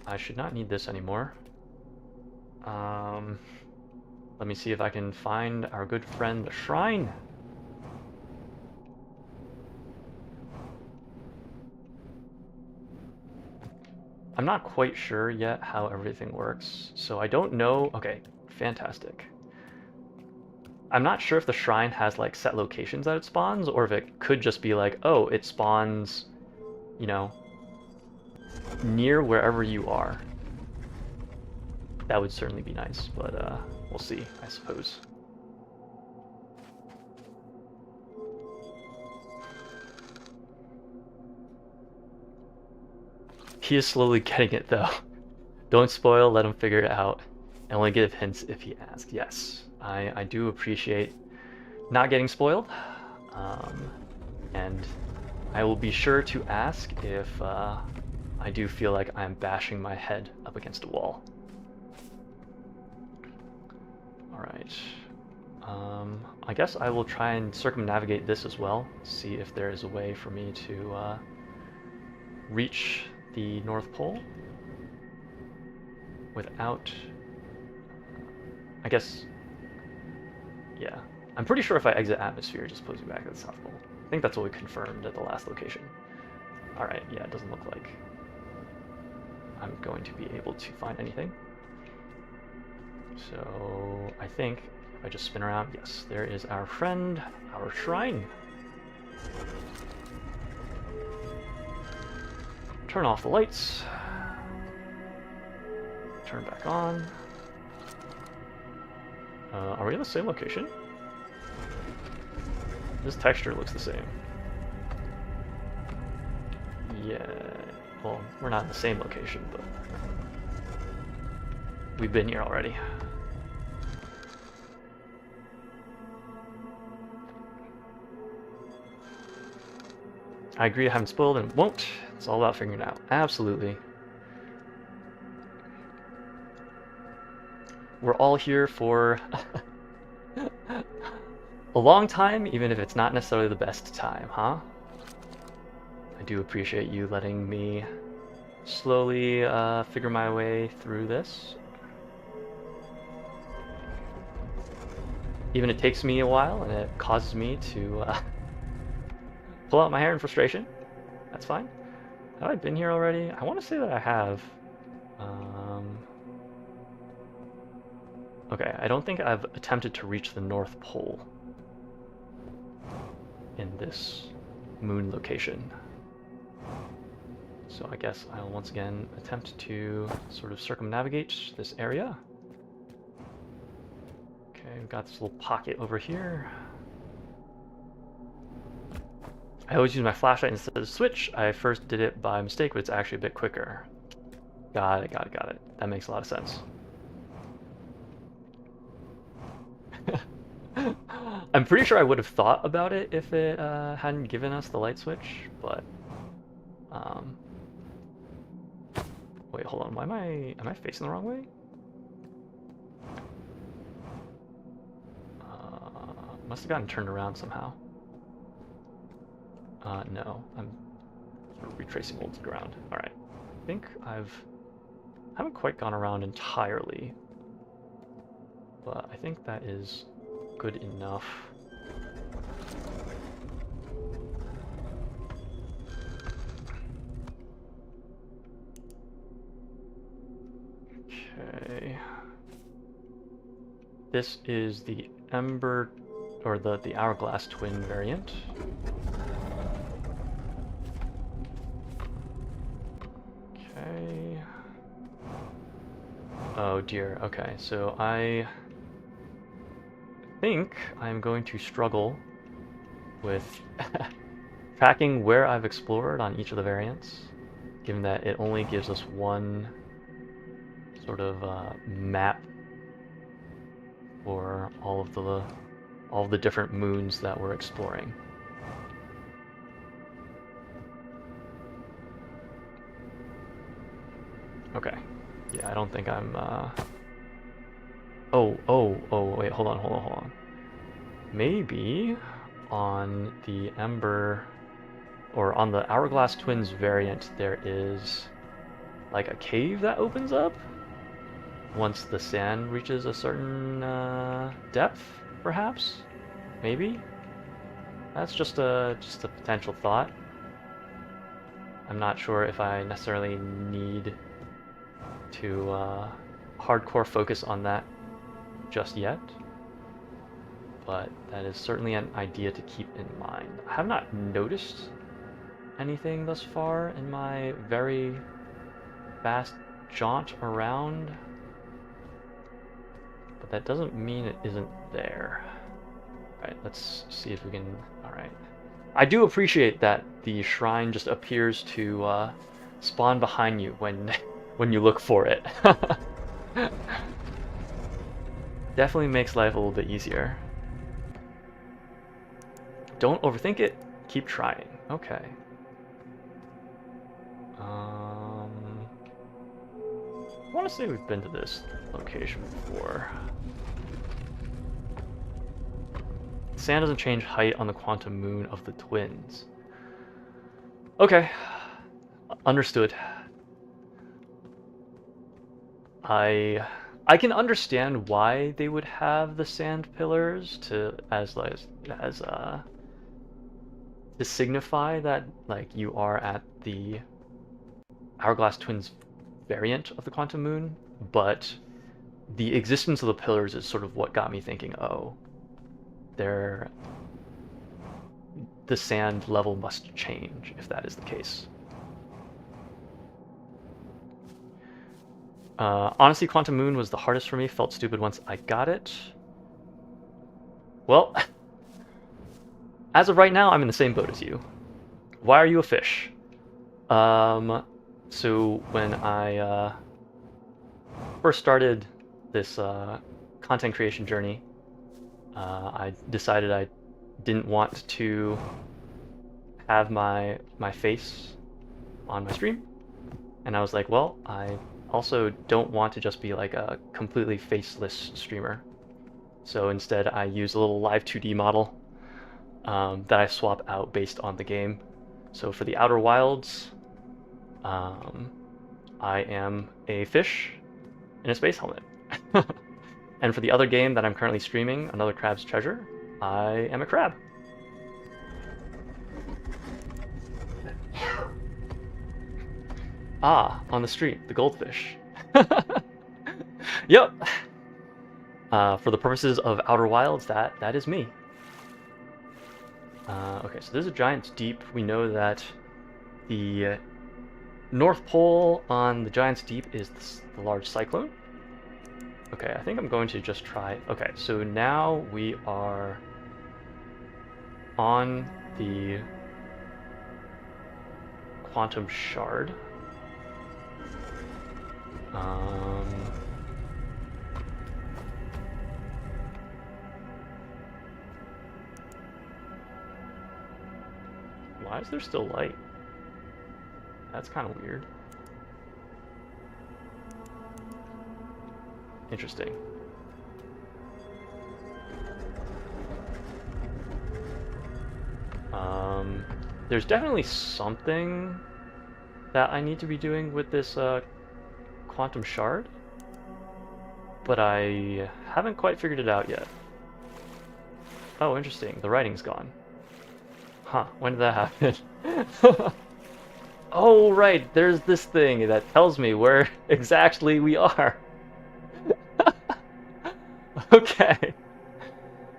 I should not need this anymore. Let me see if I can find our good friend, the Shrine. I'm not quite sure yet how everything works, so I don't know. Okay, fantastic. I'm not sure if the shrine has like set locations that it spawns, or if it could just be like, oh, it spawns, you know, near wherever you are. That would certainly be nice, but we'll see, I suppose. He is slowly getting it though. Don't spoil, let him figure it out, and only give hints if he asks. Yes, I do appreciate not getting spoiled, and I will be sure to ask if I do feel like I'm bashing my head up against a wall. Alright, I guess I will try and circumnavigate this as well, see if there is a way for me to reach the North Pole without, I guess, yeah. I'm pretty sure if I exit atmosphere, it just puts me back to the South Pole. I think that's what we confirmed at the last location. Alright, yeah, it doesn't look like I'm going to be able to find anything. So I think if I just spin around, yes, there is our friend, our shrine. Turn off the lights. Turn back on. Are we in the same location? This texture looks the same. Yeah, well, we're not in the same location, but we've been here already. I agree I haven't spoiled and won't. It's all about figuring it out. Absolutely. We're all here for a long time, even if it's not necessarily the best time, huh? I do appreciate you letting me slowly figure my way through this. Even it takes me a while, and it causes me to pull out my hair in frustration. That's fine. Have I been here already? I want to say that I have. Okay, I don't think I've attempted to reach the North Pole in this moon location. So I guess I'll once again attempt to sort of circumnavigate this area. Okay, we've got this little pocket over here. I always use my flashlight instead of switch. I first did it by mistake, but it's actually a bit quicker. Got it, got it, got it. That makes a lot of sense. I'm pretty sure I would have thought about it if it hadn't given us the light switch, but wait, hold on. Why am I facing the wrong way? Must have gotten turned around somehow. No, I'm sort of retracing old ground. All right, I think I haven't quite gone around entirely, but I think that is good enough. Okay. This is the Ember, or the Hourglass Twin variant. Okay. Oh dear, okay, so I think I'm going to struggle with tracking where I've explored on each of the variants, given that it only gives us one sort of map for all of the different moons that we're exploring. Okay. Yeah, I don't think I'm oh, wait, hold on. Maybe on the Ember, or on the Hourglass Twins variant, there is like a cave that opens up once the sand reaches a certain depth, perhaps? Maybe? That's just a potential thought. I'm not sure if I necessarily need to hardcore focus on that just yet, but that is certainly an idea to keep in mind. I have not noticed anything thus far in my very fast jaunt around, but that doesn't mean it isn't there. Alright, let's see if we can... Alright. I do appreciate that the shrine just appears to spawn behind you when you look for it. Definitely makes life a little bit easier. Don't overthink it, keep trying. Okay. I want to say we've been to this location before. Sand doesn't change height on the quantum moon of the twins. Okay. Understood. I can understand why they would have the sand pillars to signify that like you are at the Hourglass Twins variant of the quantum moon, but the existence of the pillars is sort of what got me thinking, oh, the sand level must change if that is the case. Honestly, Quantum Moon was the hardest for me. Felt stupid once I got it. Well, as of right now, I'm in the same boat as you. Why are you a fish? So when I first started this content creation journey, I decided I didn't want to have my face on my stream, and I was like, well, I also don't want to just be like a completely faceless streamer. So instead I use a little live 2D model that I swap out based on the game. So for the Outer Wilds, I am a fish in a space helmet. And for the other game that I'm currently streaming, Another Crab's Treasure, I am a crab. Ah, on the street, the goldfish. Yep. For the purposes of Outer Wilds, that is me. Okay, so there's a Giant's Deep. We know that the North Pole on the Giant's Deep is the large cyclone. Okay, I think I'm going to just try... Okay, so now we are on the quantum shard. Why is there still light? That's kind of weird. Interesting. There's definitely something that I need to be doing with this quantum shard, but I haven't quite figured it out yet. Oh, interesting. The writing's gone. Huh, when did that happen? Oh, right, there's this thing that tells me where exactly we are. Okay.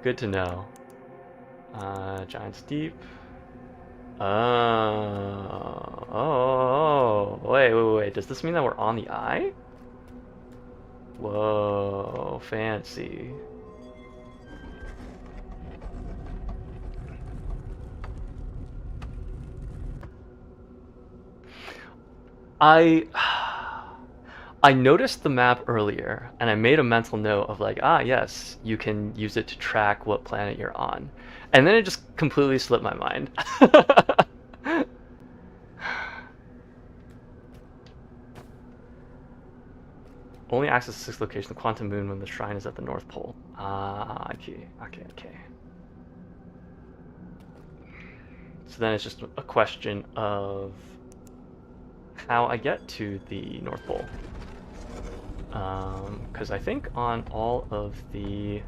Good to know. Giant's Deep. Oh, wait. Does this mean that we're on the eye? Whoa, fancy. I noticed the map earlier, and I made a mental note of like, ah, yes, you can use it to track what planet you're on. And then it just completely slipped my mind. Only access to 6th location, the quantum moon, when the shrine is at the North Pole. Ah, okay. So then it's just a question of how I get to the North Pole. Because I think on all of the...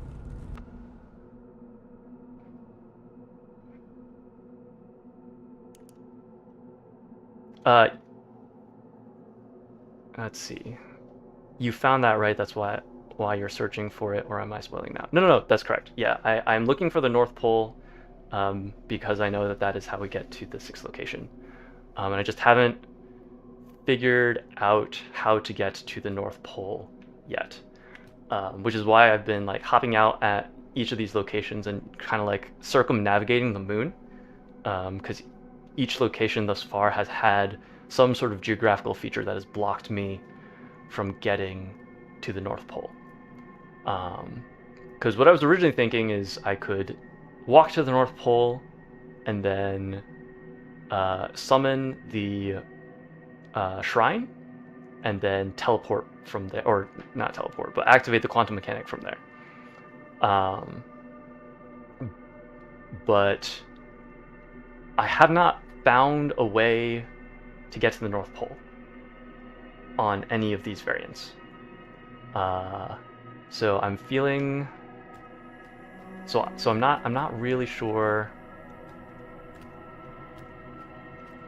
let's see. You found that right, that's why you're searching for it, or am I spoiling now? No, that's correct. Yeah, I'm looking for the North Pole because I know that is how we get to the 6th location. And I just haven't figured out how to get to the North Pole yet, which is why I've been like hopping out at each of these locations and kind of like circumnavigating the moon, because each location thus far has had some sort of geographical feature that has blocked me from getting to the North Pole. Because what I was originally thinking is I could walk to the North Pole and then summon the shrine and then teleport from there, or not teleport, but activate the quantum mechanic from there. But I have not found a way to get to the North Pole on any of these variants. So I'm feeling... So I'm not really sure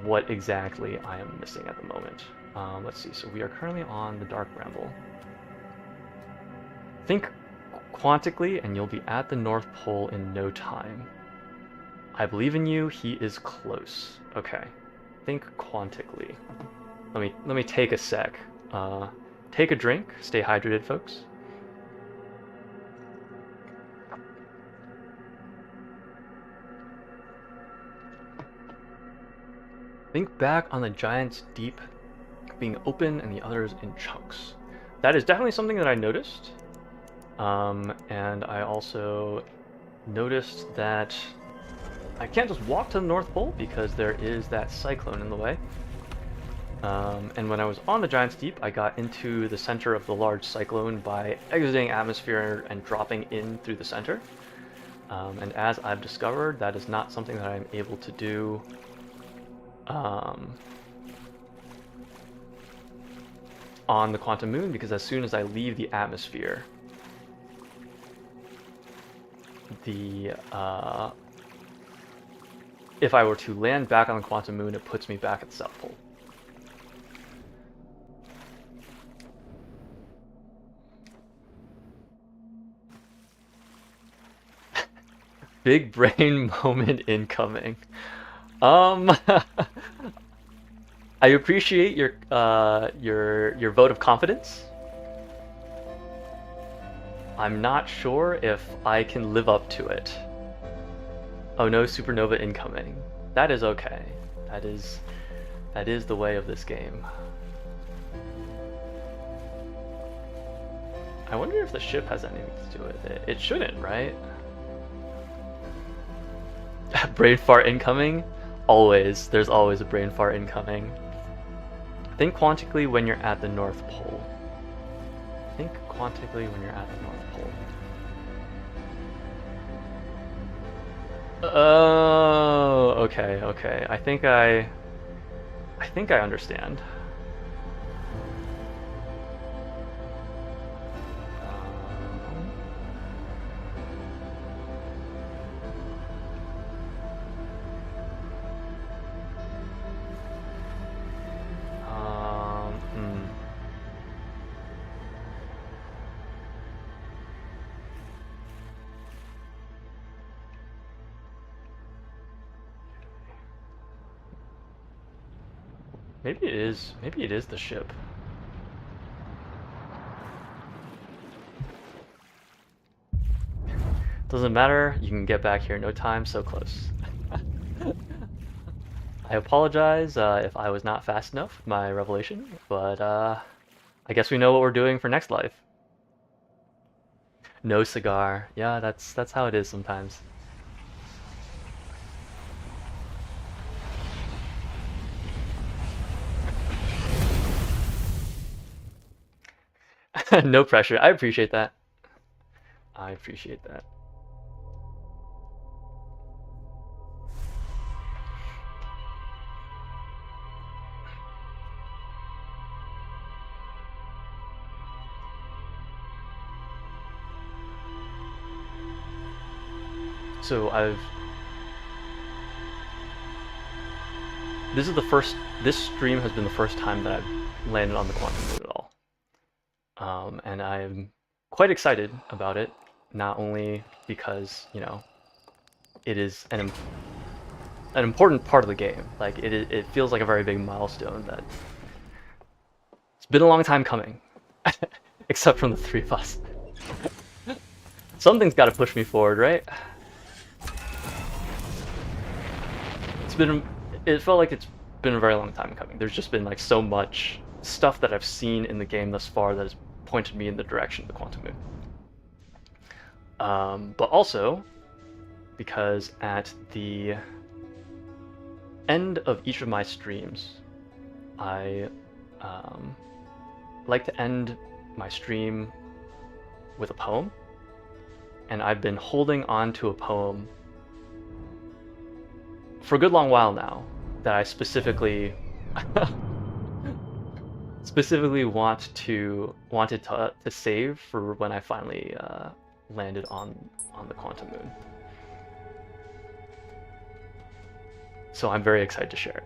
what exactly I am missing at the moment. Let's see, so we are currently on the Dark Bramble. Think quantically and you'll be at the North Pole in no time. I believe in you, he is close. Okay, think quantically. Let me take a sec. Take a drink, stay hydrated, folks. Think back on the Giant's Deep being open and the others in chunks. That is definitely something that I noticed. And I also noticed that I can't just walk to the North Pole because there is that cyclone in the way. And when I was on the Giant's Deep, I got into the center of the large cyclone by exiting atmosphere and dropping in through the center. And as I've discovered, that is not something that I'm able to do on the Quantum Moon, because as soon as I leave the atmosphere, if I were to land back on the Quantum Moon, it puts me back at the South Pole. Big brain moment incoming. I appreciate your vote of confidence. I'm not sure if I can live up to it. Oh no, supernova incoming. That is okay. That is the way of this game. I wonder if the ship has anything to do with it. It shouldn't, right? Brain fart incoming? Always. There's always a brain fart incoming. Think quantically when you're at the North Pole. Think quantically when you're at the North Pole. Oh, okay, okay. I think I understand. Maybe it is the ship. Doesn't matter, you can get back here in no time, so close. I apologize if I was not fast enough with my revelation, but I guess we know what we're doing for next life. No cigar. Yeah, that's how it is sometimes. No pressure. I appreciate that. I appreciate that. So this stream has been the first time that I've landed on the Quantum Moon at all. And I'm quite excited about it, not only because, you know, it is an important part of the game. Like, it feels like a very big milestone that it's been a long time coming, except from the three of us. Something's got to push me forward, right? It felt like it's been a very long time coming. There's just been like so much stuff that I've seen in the game thus far that has pointed me in the direction of the Quantum Moon. But also because at the end of each of my streams, I like to end my stream with a poem, and I've been holding on to a poem for a good long while now that I specifically wanted to save for when I finally landed on the Quantum Moon. So I'm very excited to share it.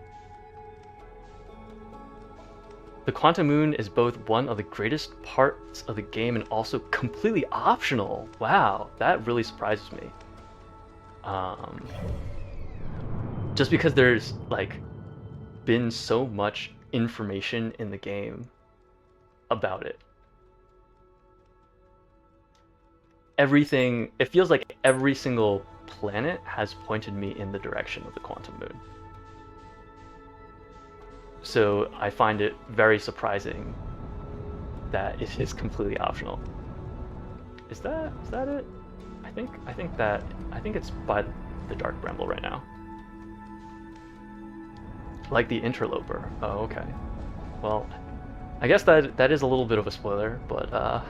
The Quantum Moon is both one of the greatest parts of the game and also completely optional. Wow, that really surprises me. Just because there's like been so much information in the game about it. Everything, it feels like every single planet has pointed me in the direction of the Quantum Moon. So I find it very surprising that it is completely optional. Is that it? I think it's by the Dark Bramble right now. Like the Interloper. Oh, okay. Well, I guess that is a little bit of a spoiler, but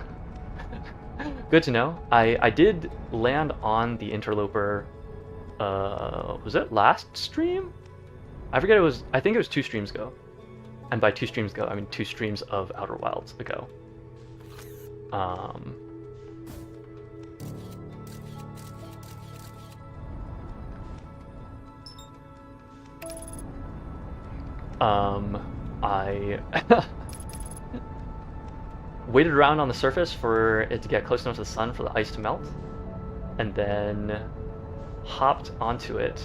good to know. I did land on the interloper. Was it last stream? I forget. I think it was 2 streams ago. And by 2 streams ago, I mean 2 streams of Outer Wilds ago. I waited around on the surface for it to get close enough to the sun for the ice to melt, and then hopped onto it,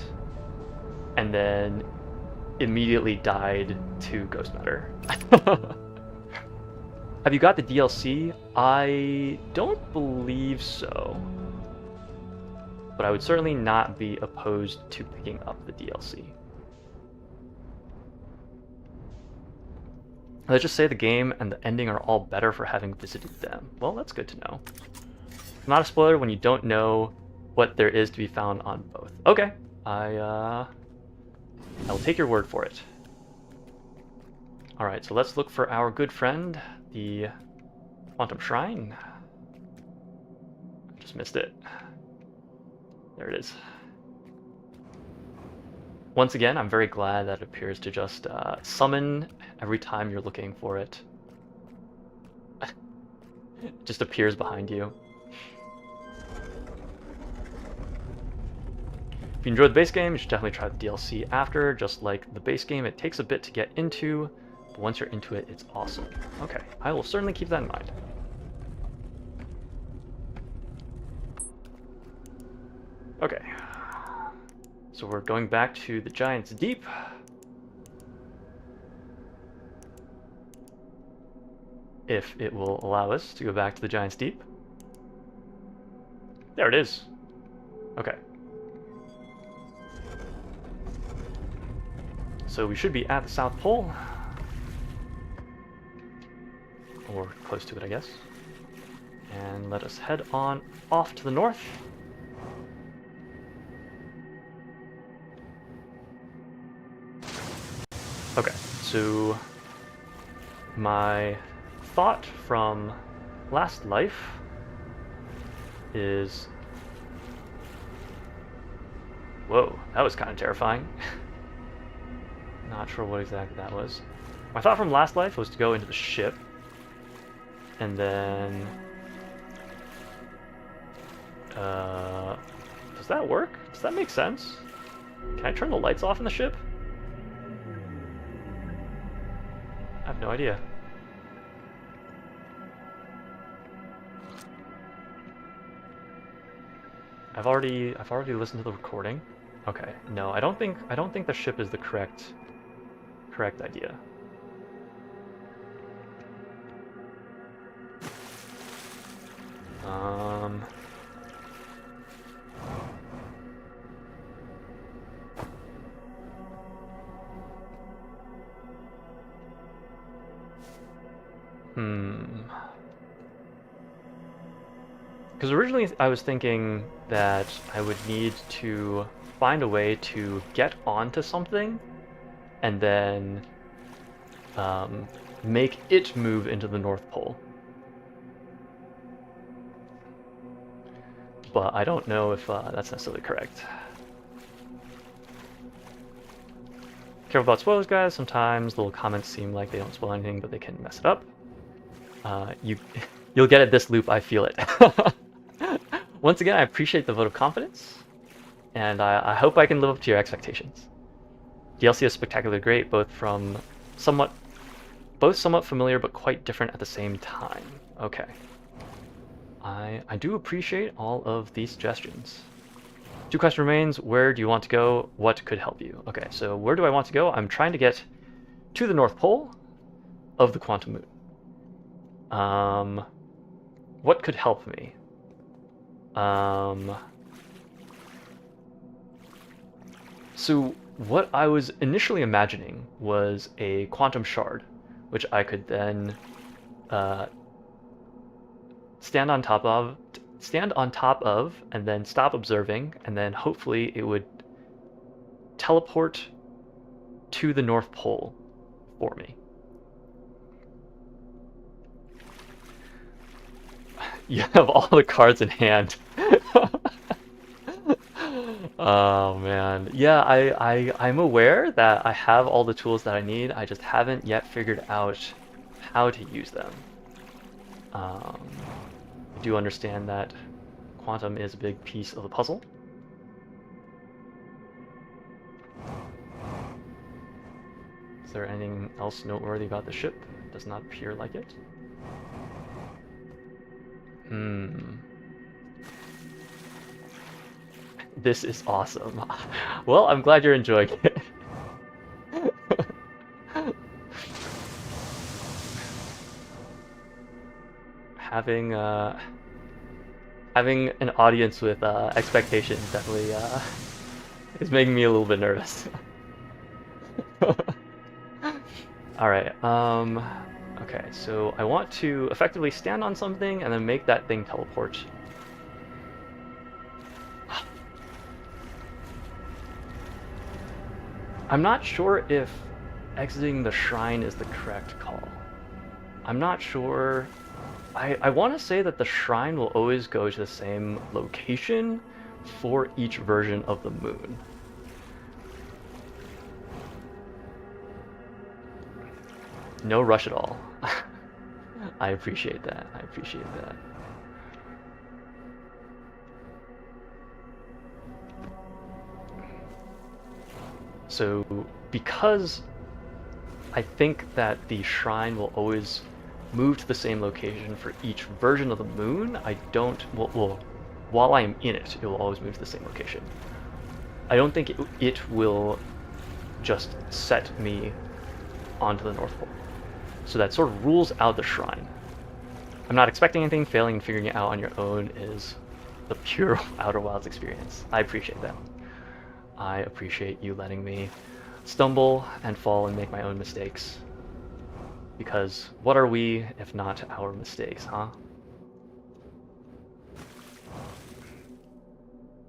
and then immediately died to ghost matter. Have you got the DLC? I don't believe so, but I would certainly not be opposed to picking up the DLC. Let's just say the game and the ending are all better for having visited them. Well, that's good to know. Not a spoiler when you don't know what there is to be found on both. Okay, I will take your word for it. All right, so let's look for our good friend, the Quantum Shrine. I just missed it. There it is. Once again, I'm very glad that it appears to just summon every time you're looking for it. It just appears behind you. If you enjoyed the base game, you should definitely try the DLC after. Just like the base game, it takes a bit to get into, but once you're into it, it's awesome. Okay, I will certainly keep that in mind. Okay. So we're going back to the Giant's Deep. If it will allow us to go back to the Giant's Deep. There it is. Okay. So we should be at the South Pole. Or close to it, I guess. And let us head on off to the north. Okay, so my thought from last life is... Whoa, that was kind of terrifying. Not sure what exactly that was. My thought from last life was to go into the ship, and then... does that work? Does that make sense? Can I turn the lights off in the ship? I have no idea. I've already listened to the recording. Okay, no, I don't think the ship is the correct idea. Because originally I was thinking that I would need to find a way to get onto something and then make it move into the North Pole. But I don't know if that's necessarily correct. Careful about spoilers, guys. Sometimes little comments seem like they don't spoil anything, but they can mess it up. You'll get it this loop, I feel it. Once again, I appreciate the vote of confidence, and I hope I can live up to your expectations. DLC is spectacularly great, both somewhat familiar but quite different at the same time. Okay. I do appreciate all of these suggestions. 2 questions remains. Where do you want to go? What could help you? Okay, so where do I want to go? I'm trying to get to the North Pole of the Quantum Moon. What could help me? So what I was initially imagining was a quantum shard, which I could then stand on top of, and then stop observing, and then hopefully it would teleport to the North Pole for me. You have all the cards in hand. Oh man. Yeah, I'm aware that I have all the tools that I need. I just haven't yet figured out how to use them. I do understand that quantum is a big piece of the puzzle. Is there anything else noteworthy about the ship? Does not appear like it. This is awesome. Well, I'm glad you're enjoying it. Having having an audience with expectations definitely is making me a little bit nervous. All right. Okay, so I want to effectively stand on something and then make that thing teleport. I'm not sure if exiting the shrine is the correct call. I'm not sure. I want to say that the shrine will always go to the same location for each version of the moon. No rush at all. I appreciate that. I appreciate that. So, because I think that the shrine will always move to the same location for each version of the moon, I don't. Well, while I am in it, it will always move to the same location. I don't think it will just set me onto the North Pole. So that sort of rules out the shrine. I'm not expecting anything. Failing and figuring it out on your own is the pure Outer Wilds experience. I appreciate that. I appreciate you letting me stumble and fall and make my own mistakes. Because what are we if not our mistakes, huh?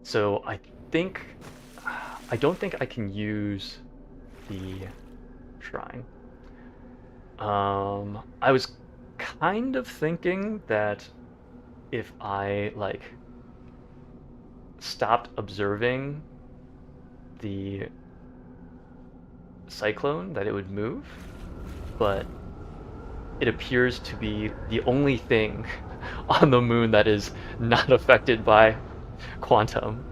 So I don't think I can use the shrine. I was kind of thinking that if I like stopped observing the cyclone that it would move, but it appears to be the only thing on the moon that is not affected by quantum.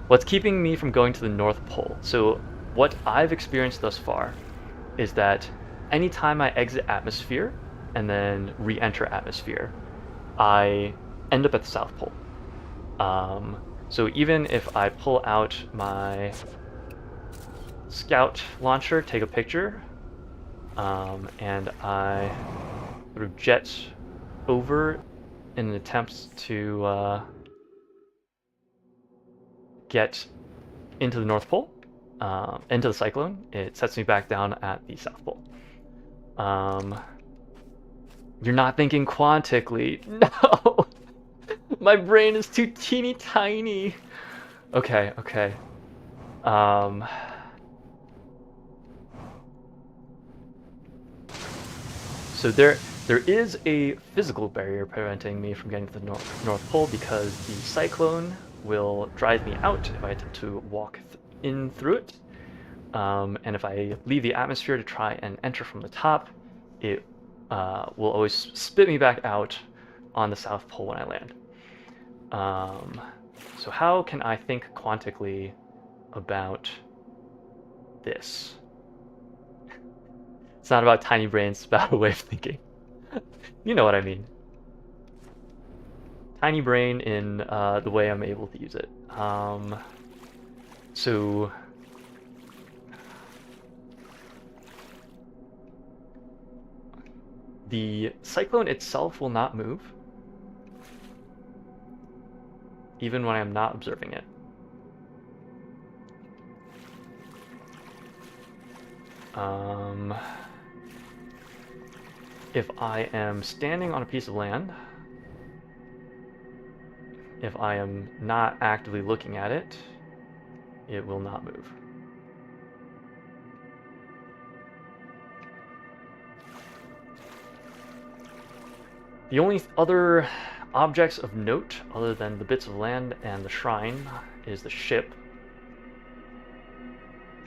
What's keeping me from going to the North Pole? So what I've experienced thus far is that anytime I exit atmosphere and then re-enter atmosphere, I end up at the South Pole. So even if I pull out my scout launcher, take a picture, and I sort of jet over in an attempt to get into the North Pole, into the cyclone, it sets me back down at the South Pole. You're not thinking quantically. No! My brain is too teeny tiny. Okay, okay. So there is a physical barrier preventing me from getting to the North Pole because the cyclone will drive me out if I attempt to walk in through it. And if I leave the atmosphere to try and enter from the top, it will always spit me back out on the South Pole when I land. So how can I think quantically about this? It's not about tiny brains, it's about a way of thinking. You know what I mean. Tiny brain in the way I'm able to use it. So the cyclone itself will not move, even when I'm not observing it. If I am standing on a piece of land, if I am not actively looking at it, it will not move. The only other Objects of note, other than the bits of land and the shrine, is the ship.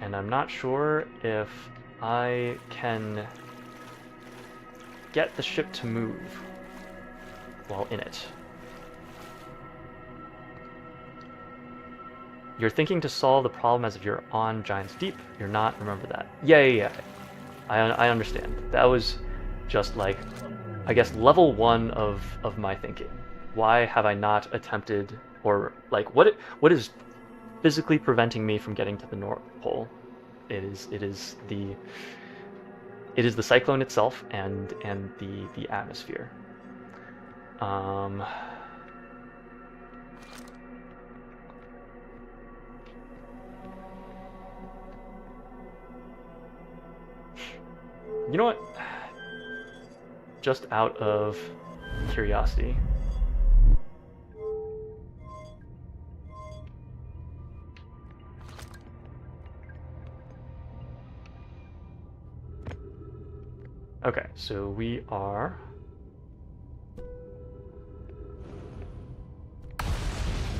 And I'm not sure if I can get the ship to move while in it. You're thinking to solve the problem as if you're on Giant's Deep. You're not. Remember that. Yeah. I understand. That was just like, I guess, level 1 of my thinking. Why have I not attempted, or like, what is physically preventing me from getting to the North Pole? It is the cyclone itself and the atmosphere. You know what? Just out of curiosity. Okay, so we are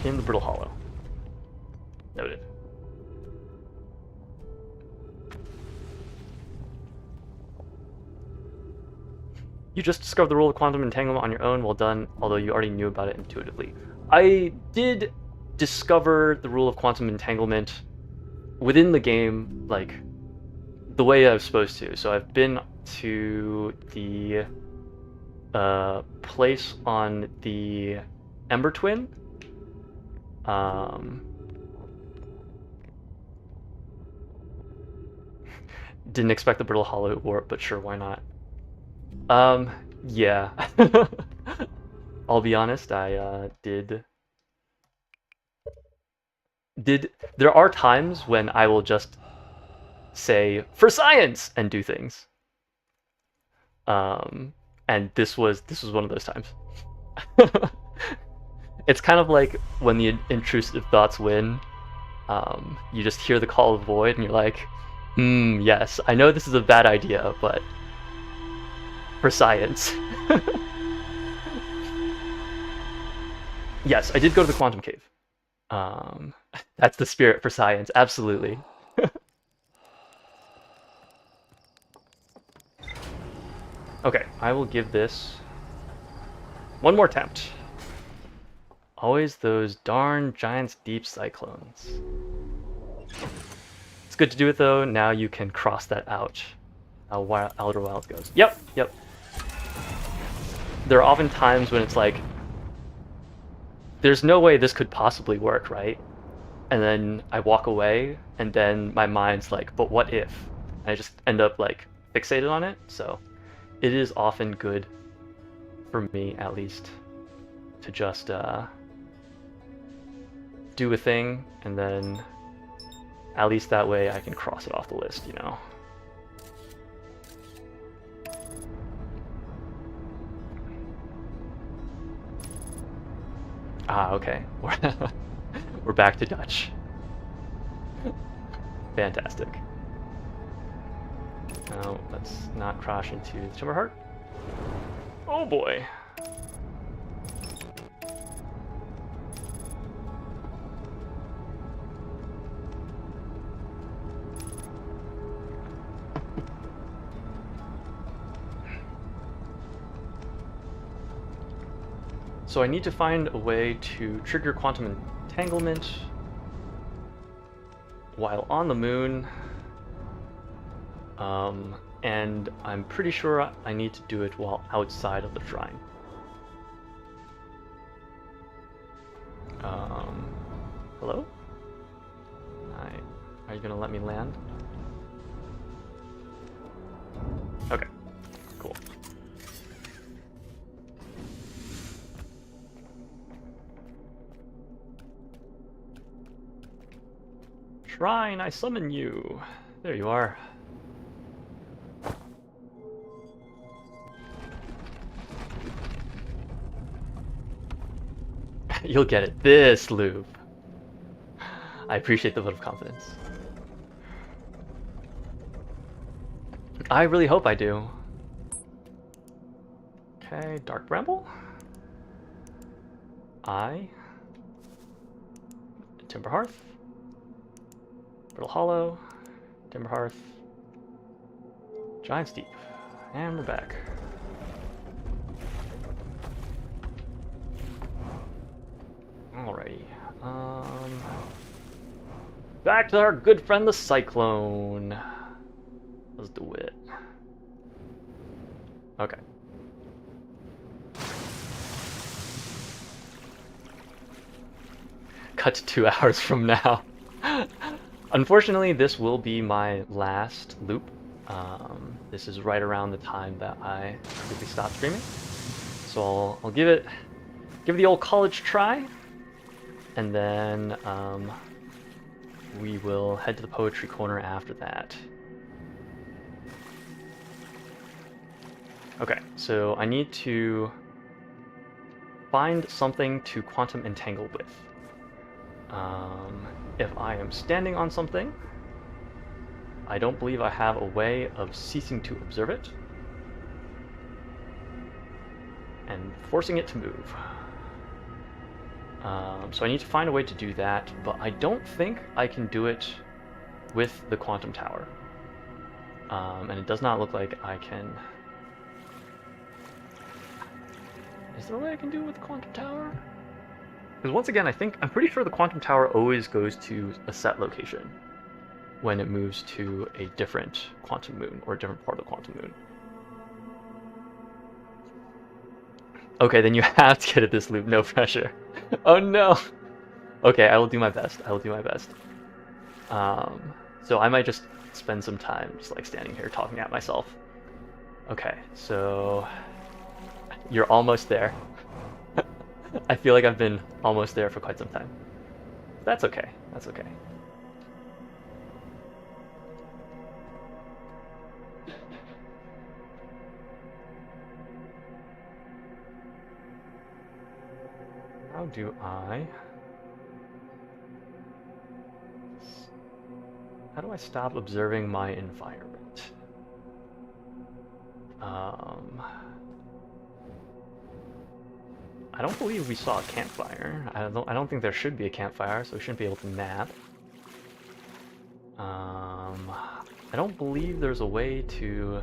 in the Brittle Hollow. Noted. You just discovered the rule of quantum entanglement on your own. Well done, although you already knew about it intuitively. I did discover the rule of quantum entanglement within the game, like, the way I was supposed to. So I've been to the place on the Ember Twin. Didn't expect the Brittle Hollow warp, but sure, why not? Yeah. I'll be honest, I did. There are times when I will just say, for science, and do things. And this was one of those times. It's kind of like when the intrusive thoughts win. You just hear the call of void, and you're like, yes, I know this is a bad idea, but for science. Yes, I did go to the quantum cave. That's the spirit for science, absolutely. Okay, I will give this one more attempt. Always those darn Giant's Deep cyclones. It's good to do it though. Now you can cross that out. How Outer Wilds goes. Yep. There are often times when it's like, there's no way this could possibly work, right? And then I walk away, and then my mind's like, but what if? And I just end up like fixated on it. So it is often good, for me at least, to just do a thing, and then at least that way I can cross it off the list, you know? Ah, okay. We're back to Dutch. Fantastic. Now, let's not crash into the Timberheart. Oh boy. So I need to find a way to trigger quantum entanglement while on the moon. And I'm pretty sure I need to do it while outside of the shrine. Hello? Hi. Are you gonna let me land? Okay, cool. Shrine, I summon you. There you are. You'll get it. This loop. I appreciate the vote of confidence. I really hope I do. Okay, Dark Bramble. Timber Hearth, Brittle Hollow, Timber Hearth, Giant Steep, and we're back. Alrighty. Back to our good friend the Cyclone. Let's do it. Okay. Cut to 2 hours from now. Unfortunately, this will be my last loop. This is right around the time that I completely stopped streaming. So I'll give it the old college try, and then we will head to the Poetry Corner after that. Okay, so I need to find something to quantum entangle with. If I am standing on something, I don't believe I have a way of ceasing to observe it and forcing it to move. So I need to find a way to do that, but I don't think I can do it with the quantum tower. And it does not look like I can... Is there a way I can do it with the quantum tower? Because once again, I'm pretty sure the quantum tower always goes to a set location when it moves to a different quantum moon or a different part of the quantum moon. Okay, then you have to get at this loop, no pressure. Oh no! Okay, I will do my best. So I might just spend some time just like standing here talking at myself. Okay, so you're almost there. I feel like I've been almost there for quite some time. That's okay. How do I stop observing my environment? I don't believe we saw a campfire. I don't think there should be a campfire, so we shouldn't be able to nap. I don't believe there's a way to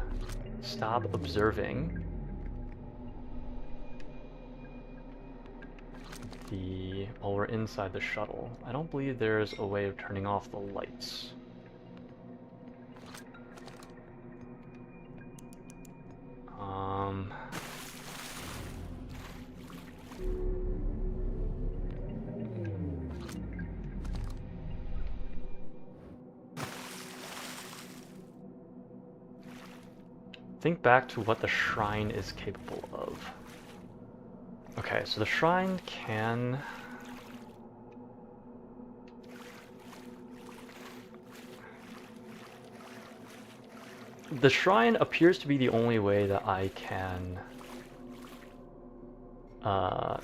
stop observing while we're inside the shuttle. I don't believe there's a way of turning off the lights. Think back to what the shrine is capable of. Okay, so the shrine can... The shrine appears to be the only way that I can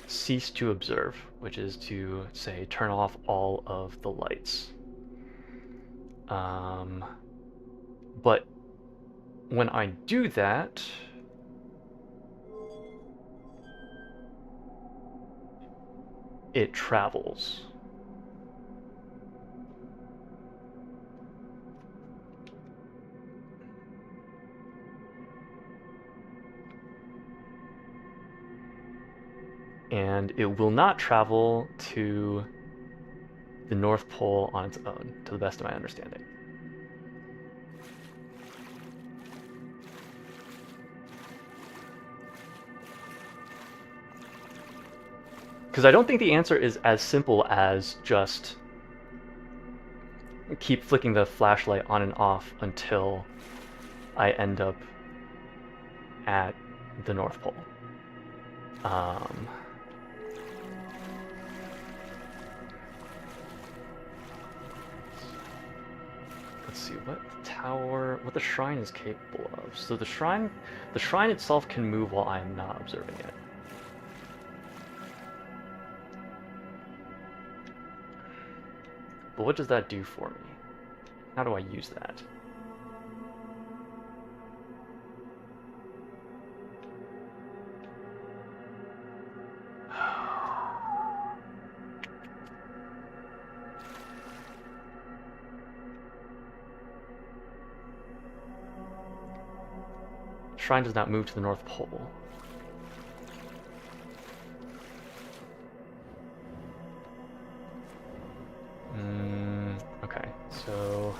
cease to observe, which is to, say, turn off all of the lights. But when I do that, it travels. And it will not travel to the North Pole on its own, to the best of my understanding. Because I don't think the answer is as simple as just keep flicking the flashlight on and off until I end up at the North Pole. Let's see what the shrine is capable of. So the shrine itself can move while I am not observing it. But what does that do for me? How do I use that? shrine does not move to the North Pole. Okay, so...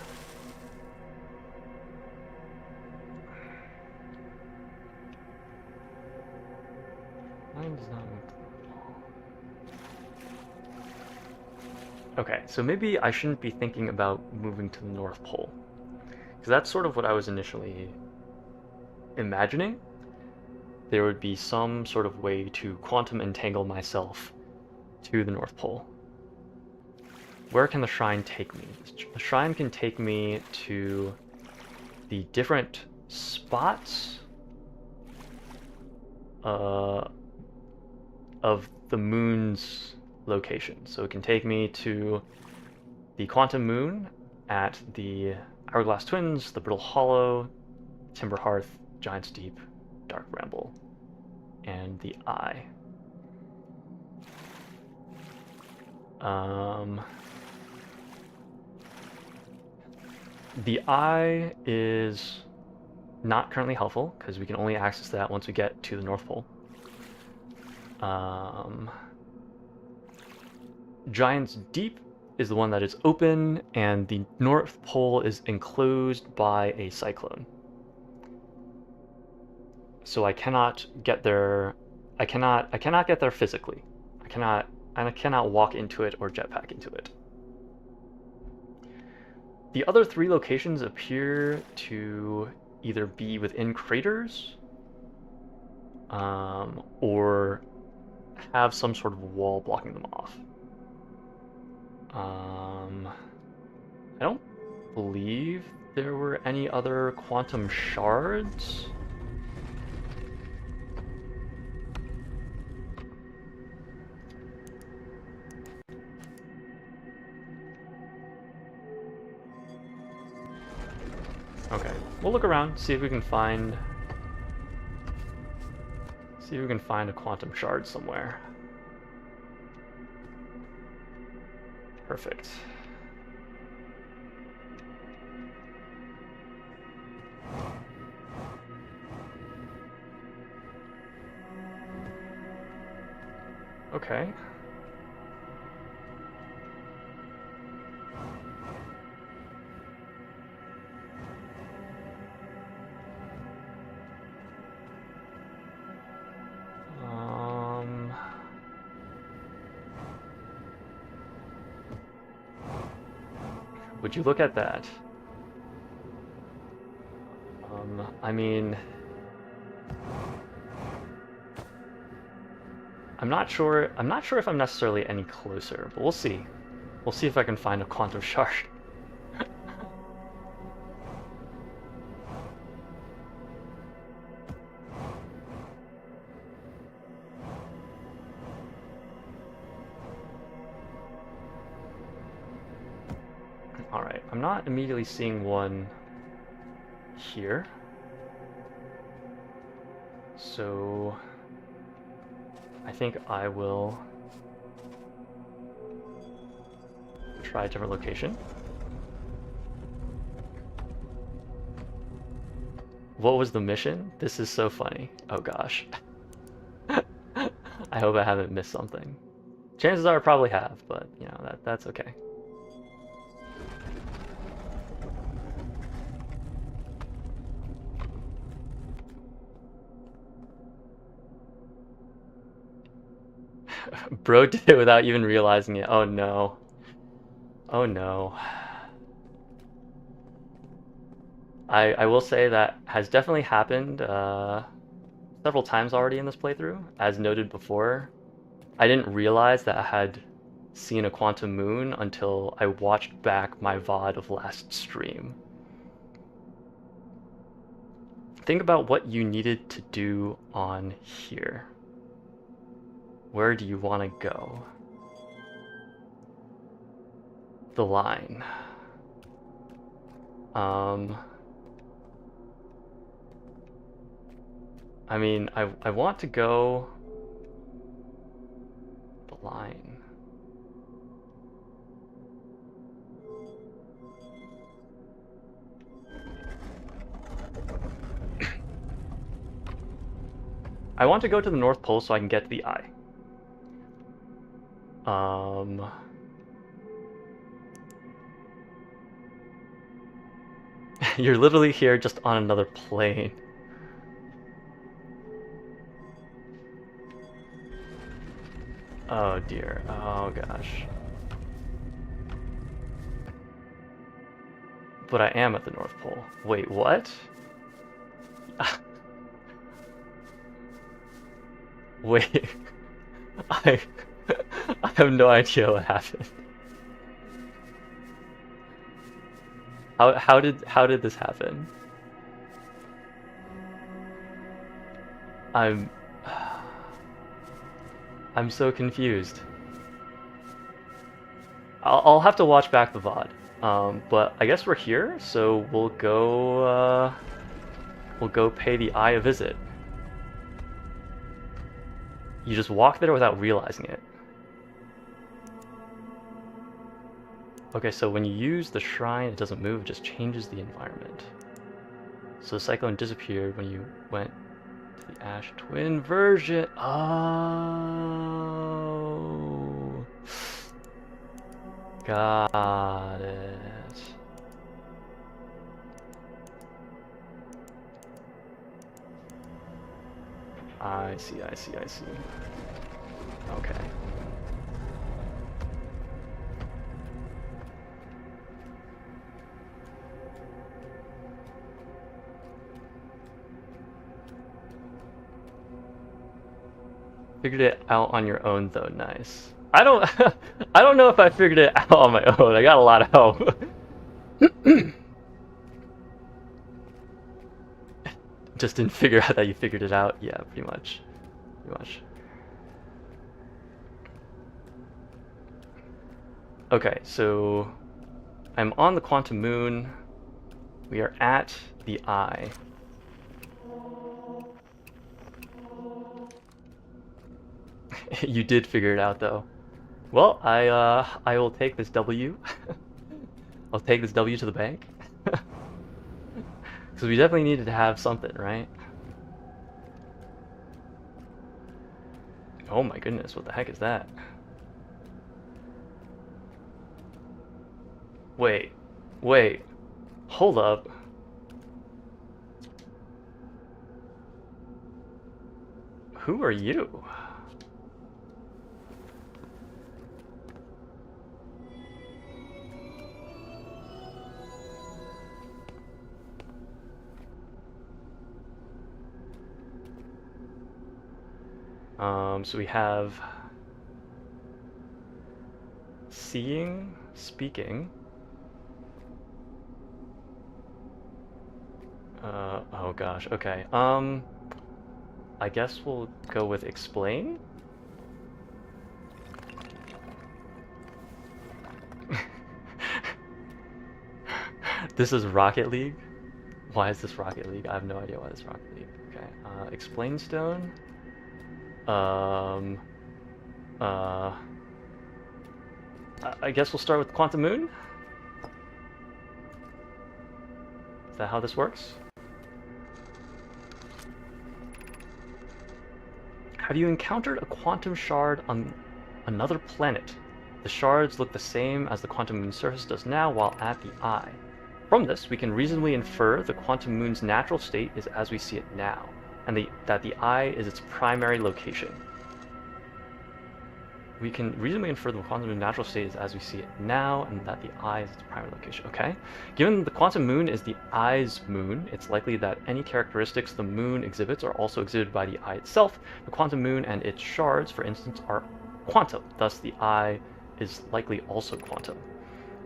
Shrine does not move to the North Pole. Okay, so maybe I shouldn't be thinking about moving to the North Pole. Because that's sort of what I was initially imagining. There would be some sort of way to quantum entangle myself to the North Pole. Where can the shrine take me? The shrine can take me to the different spots of the moon's location. So it can take me to the quantum moon at the Hourglass Twins, the Brittle Hollow, Timber Hearth, Giant's Deep, Dark Bramble, and the Eye. The Eye is not currently helpful, because we can only access that once we get to the North Pole. Giant's Deep is the one that is open, and the North Pole is enclosed by a cyclone. So I cannot get there. I cannot get there physically. I cannot walk into it or jetpack into it. The other three locations appear to either be within craters, or have some sort of wall blocking them off. I don't believe there were any other quantum shards. Okay, we'll look around, see if we can find a quantum shard somewhere. Perfect. Okay. Would you look at that? I mean, I'm not sure if I'm necessarily any closer, but we'll see. We'll see if I can find a quantum shard. Alright, I'm not immediately seeing one here. So I think I will try a different location. What was the mission? This is so funny. Oh gosh. I hope I haven't missed something. Chances are I probably have, but you know, that's okay. Bro did it without even realizing it. Oh no. Oh no. I will say that has definitely happened several times already in this playthrough. As noted before, I didn't realize that I had seen a quantum moon until I watched back my VOD of last stream. Think about what you needed to do on here. Where do you want to go? The line. I mean, I want to go the line. I want to go to the North Pole so I can get to the eye. You're literally here just on another plane. Oh dear. Oh gosh. But I am at the North Pole. Wait, what? Wait. I I have no idea what happened. How did this happen? I'm so confused. I'll have to watch back the VOD. But I guess we're here, so we'll go pay the eye a visit. You just walk there without realizing it. Okay, so when you use the shrine, it doesn't move, it just changes the environment. So the cyclone disappeared when you went to the Ash Twin version. Oh. Got it. I see. Okay. Figured it out on your own though, nice. I don't I don't know if I figured it out on my own. I got a lot of help. Just didn't figure out that you figured it out. Yeah, pretty much. Okay, so I'm on the quantum moon. We are at the eye. You did figure it out though. Well, I will take this W. I'll take this W to the bank. Because we definitely needed to have something, right? Oh my goodness, what the heck is that? Wait, hold up. Who are you? So we have seeing, speaking. Oh gosh, okay. I guess we'll go with explain. This is Rocket League? Why is this Rocket League? I have no idea why this is Rocket League. Okay, explain stone. I guess we'll start with Quantum Moon. Is that how this works? Have you encountered a quantum shard on another planet? The shards look the same as the quantum moon's surface does now while at the eye. From this, we can reasonably infer the quantum moon's natural state is as we see it now, and that the eye is its primary location. We can reasonably infer the quantum moon's natural state is as we see it now, and that the eye is its primary location. Okay? Given the quantum moon is the eye's moon, it's likely that any characteristics the moon exhibits are also exhibited by the eye itself. The quantum moon and its shards, for instance, are quantum, thus the eye is likely also quantum.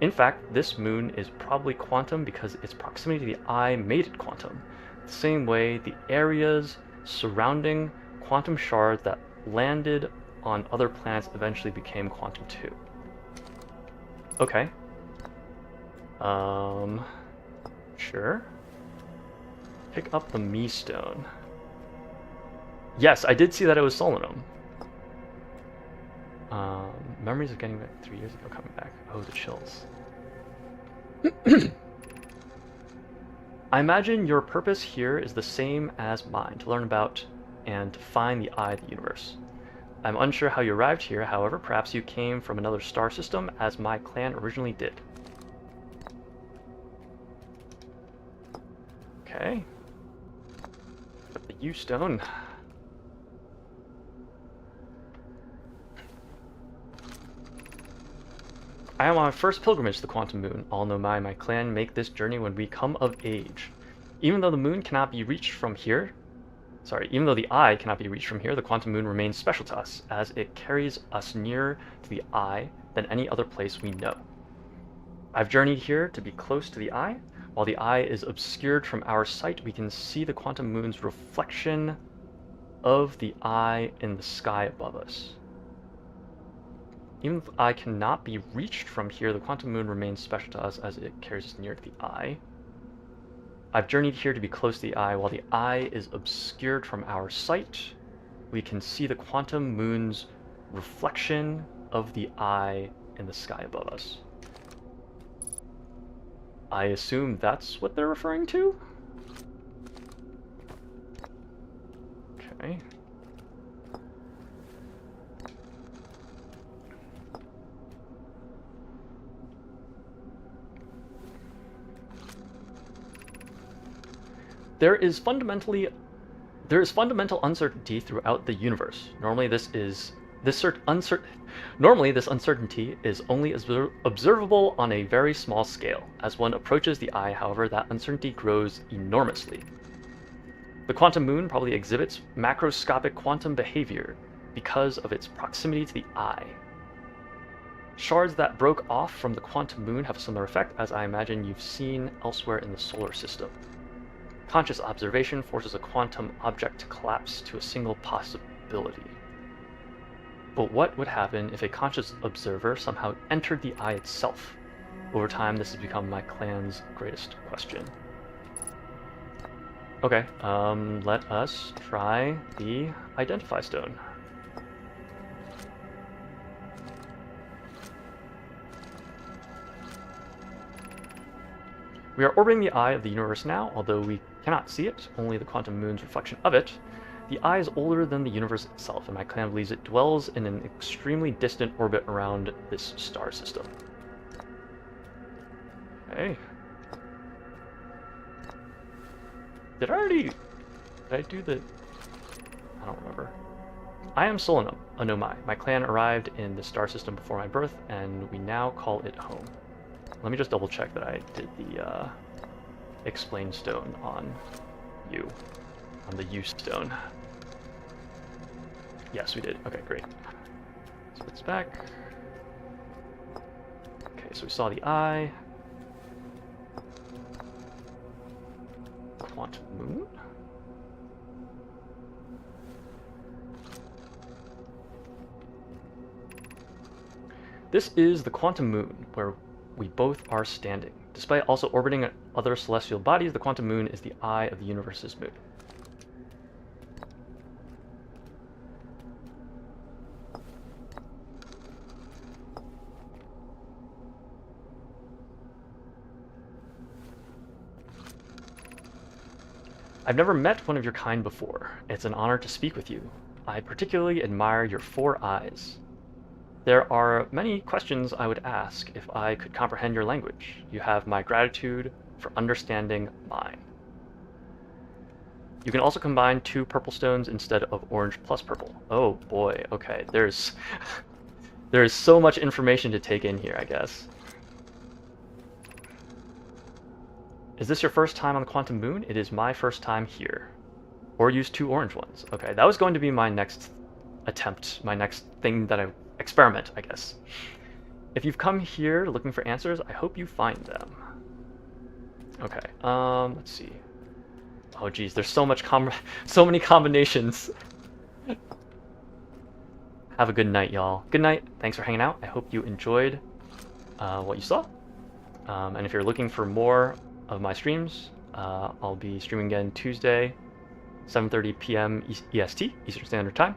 In fact, this moon is probably quantum because its proximity to the eye made it quantum. The same way, the areas surrounding quantum shards that landed on other planets eventually became quantum too. Okay. Sure. Pick up the Me Stone. Yes, I did see that it was Solanum. Memories of getting back 3 years ago coming back. Oh, the chills. I imagine your purpose here is the same as mine, to learn about and to find the eye of the universe. I'm unsure how you arrived here, however, perhaps you came from another star system, as my clan originally did. Okay. Got the U stone. I am on my first pilgrimage to the Quantum Moon. All Nomai and my clan make this journey when we come of age. Even though the moon cannot be reached from here, even though the eye cannot be reached from here, the Quantum Moon remains special to us, as it carries us nearer to the eye than any other place we know. I've journeyed here to be close to the eye. While the eye is obscured from our sight, we can see the Quantum Moon's reflection of the eye in the sky above us. Even if the eye cannot be reached from here, the Quantum Moon remains special to us as it carries us near to the eye. I've journeyed here to be close to the eye. While the eye is obscured from our sight, we can see the Quantum Moon's reflection of the eye in the sky above us. I assume that's what they're referring to? Okay. There is fundamental uncertainty throughout the universe. Normally this uncertainty is only observable on a very small scale. As one approaches the eye, however, that uncertainty grows enormously. The Quantum Moon probably exhibits macroscopic quantum behavior because of its proximity to the eye. Shards that broke off from the Quantum Moon have a similar effect, as I imagine you've seen elsewhere in the solar system. Conscious observation forces a quantum object to collapse to a single possibility. But what would happen if a conscious observer somehow entered the eye itself? Over time, this has become my clan's greatest question. Okay, let us try the Identify Stone. We are orbiting the eye of the universe now, although we cannot see it, only the Quantum Moon's reflection of it. The eye is older than the universe itself, and my clan believes it dwells in an extremely distant orbit around this star system. Okay. Did I do the... I don't remember. I am Solanum, a Nomai. My clan arrived in the star system before my birth, and we now call it home. Let me just double check that I did the Explain Stone on the U Stone. Yes, we did. Okay, great. So it's back. Okay, so we saw the eye. Quantum Moon? This is the Quantum Moon, where we both are standing. Despite also orbiting other celestial bodies, the Quantum Moon is the eye of the universe's moon. I've never met one of your kind before. It's an honor to speak with you. I particularly admire your 4 eyes. There are many questions I would ask if I could comprehend your language. You have my gratitude for understanding mine. You can also combine 2 purple stones instead of orange plus purple. Oh boy, okay. There's so much information to take in here, I guess. Is this your first time on the Quantum Moon? It is my first time here. Or use 2 orange ones. Okay, that was going to be my next attempt, my next thing that I experiment, I guess. If you've come here looking for answers, I hope you find them. Okay, let's see. Oh geez, there's so many combinations. Have a good night, y'all. Good night. Thanks for hanging out. I hope you enjoyed what you saw. And if you're looking for more of my streams, I'll be streaming again Tuesday, 7:30 p.m. EST, Eastern Standard Time.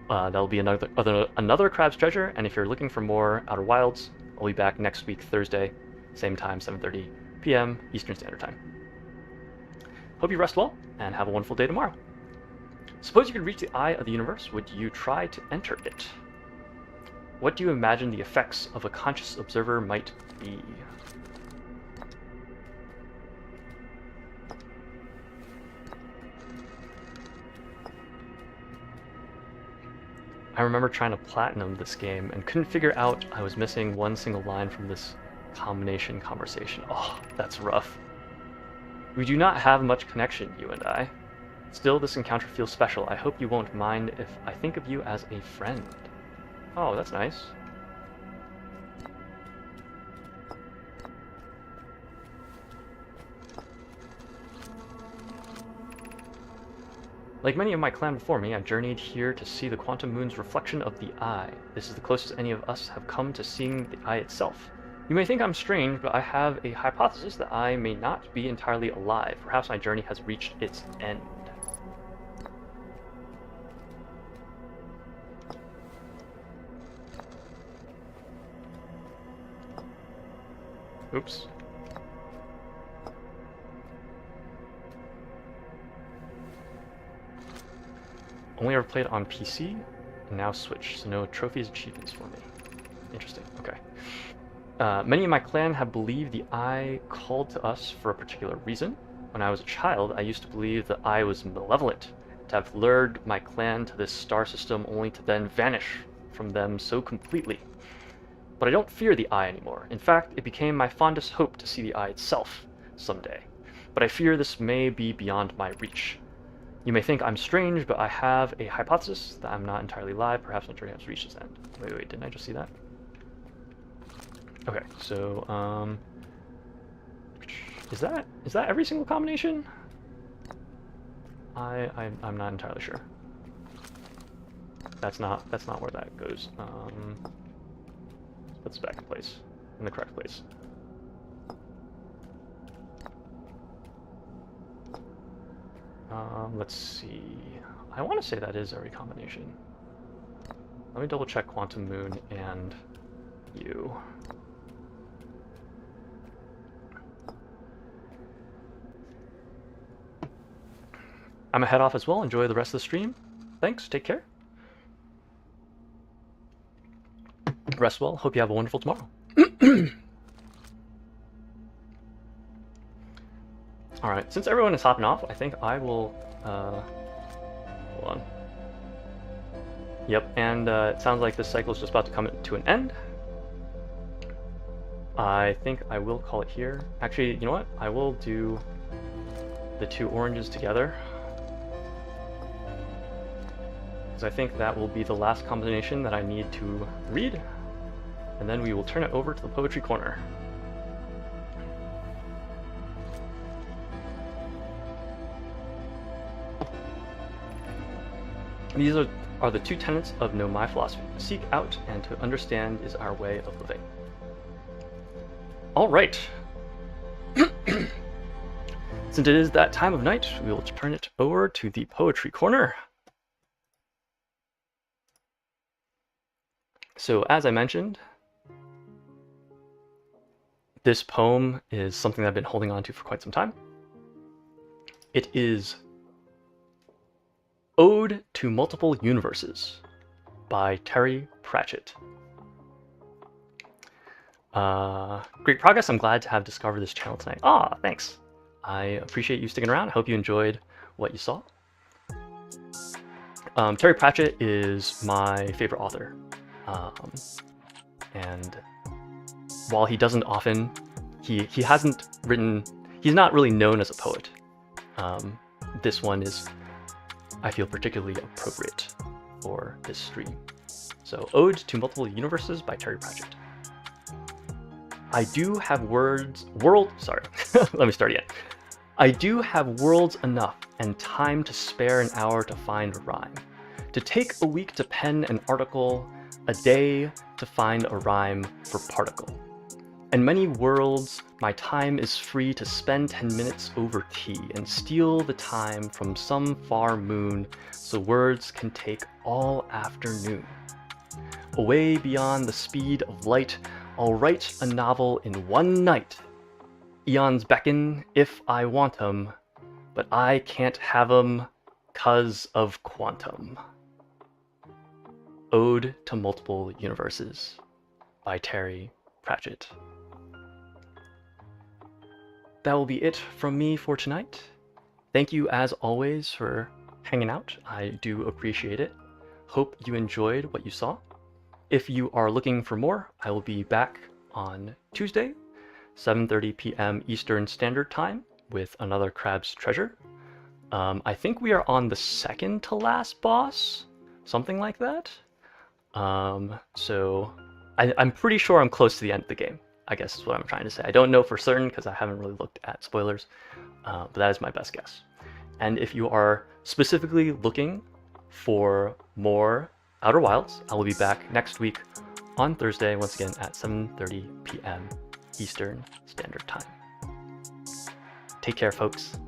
That'll be another Crab's Treasure, and if you're looking for more Outer Wilds, I'll be back next week, Thursday, same time, 7:30 p.m. Eastern Standard Time. Hope you rest well, and have a wonderful day tomorrow. Suppose you could reach the eye of the universe, would you try to enter it? What do you imagine the effects of a conscious observer might be? I remember trying to platinum this game and couldn't figure out I was missing one single line from this combination conversation. Oh, that's rough. We do not have much connection, you and I. Still, this encounter feels special. I hope you won't mind if I think of you as a friend. Oh, that's nice. Like many of my clan before me, I journeyed here to see the quantum moon's reflection of the eye. This is the closest any of us have come to seeing the eye itself. You may think I'm strange, but I have a hypothesis that I may not be entirely alive. Perhaps my journey has reached its end. Oops. Only ever played on PC, and now Switch, so no trophies, achievements for me. Interesting, okay. Many in my clan have believed the eye called to us for a particular reason. When I was a child, I used to believe the eye was malevolent, to have lured my clan to this star system only to then vanish from them so completely. But I don't fear the eye anymore. In fact, it became my fondest hope to see the eye itself someday. But I fear this may be beyond my reach. You may think I'm strange, but I have a hypothesis that I'm not entirely alive. Perhaps my journey has reached its end. Wait, didn't I just see that? Okay, so, is that every single combination? I'm not entirely sure. That's not where that goes. Let's put this back in place, in the correct place. Let's see. I want to say that is every combination. Let me double check Quantum Moon and you. I'm gonna head off as well. Enjoy the rest of the stream. Thanks. Take care. Rest well. Hope you have a wonderful tomorrow. Alright, since everyone is hopping off, I think I will, hold on. Yep, and it sounds like this cycle is just about to come to an end. I think I will call it here. Actually, you know what? I will do the two oranges together, because I think that will be the last combination that I need to read, and then we will turn it over to the Poetry Corner. These are the two tenets of Know My Philosophy. Seek out and to understand is our way of living. All right. Since it is that time of night, we will turn it over to the Poetry Corner. So, as I mentioned, this poem is something that I've been holding on to for quite some time. It is Ode to Multiple Universes by Terry Pratchett. Great progress. I'm glad to have discovered this channel tonight. Ah, thanks. I appreciate you sticking around. I hope you enjoyed what you saw. Terry Pratchett is my favorite author. And while he doesn't often, he hasn't written, he's not really known as a poet. This one is, I feel, particularly appropriate for this stream. So, Ode to Multiple Universes by Terry Pratchett. I do have let me start again. I do have worlds enough and time to spare an hour to find a rhyme. To take a week to pen an article, a day to find a rhyme for particle. In many worlds, my time is free to spend 10 minutes over tea and steal the time from some far moon so words can take all afternoon. Away beyond the speed of light, I'll write a novel in one night. Eons beckon if I want 'em, but I can't have 'em 'Cause of Quantum. Ode to Multiple Universes by Terry Pratchett. That will be it from me for tonight. Thank you as always for hanging out. I do appreciate it. Hope you enjoyed what you saw. If you are looking for more, I will be back on Tuesday, 7:30 p.m. Eastern Standard Time with another Crab's Treasure. I think we are on the second to last boss, something like that. So I'm pretty sure I'm close to the end of the game, I guess is what I'm trying to say. I don't know for certain because I haven't really looked at spoilers, but that is my best guess. And if you are specifically looking for more Outer Wilds, I will be back next week on Thursday, once again at 7:30 p.m. Eastern Standard Time. Take care, folks.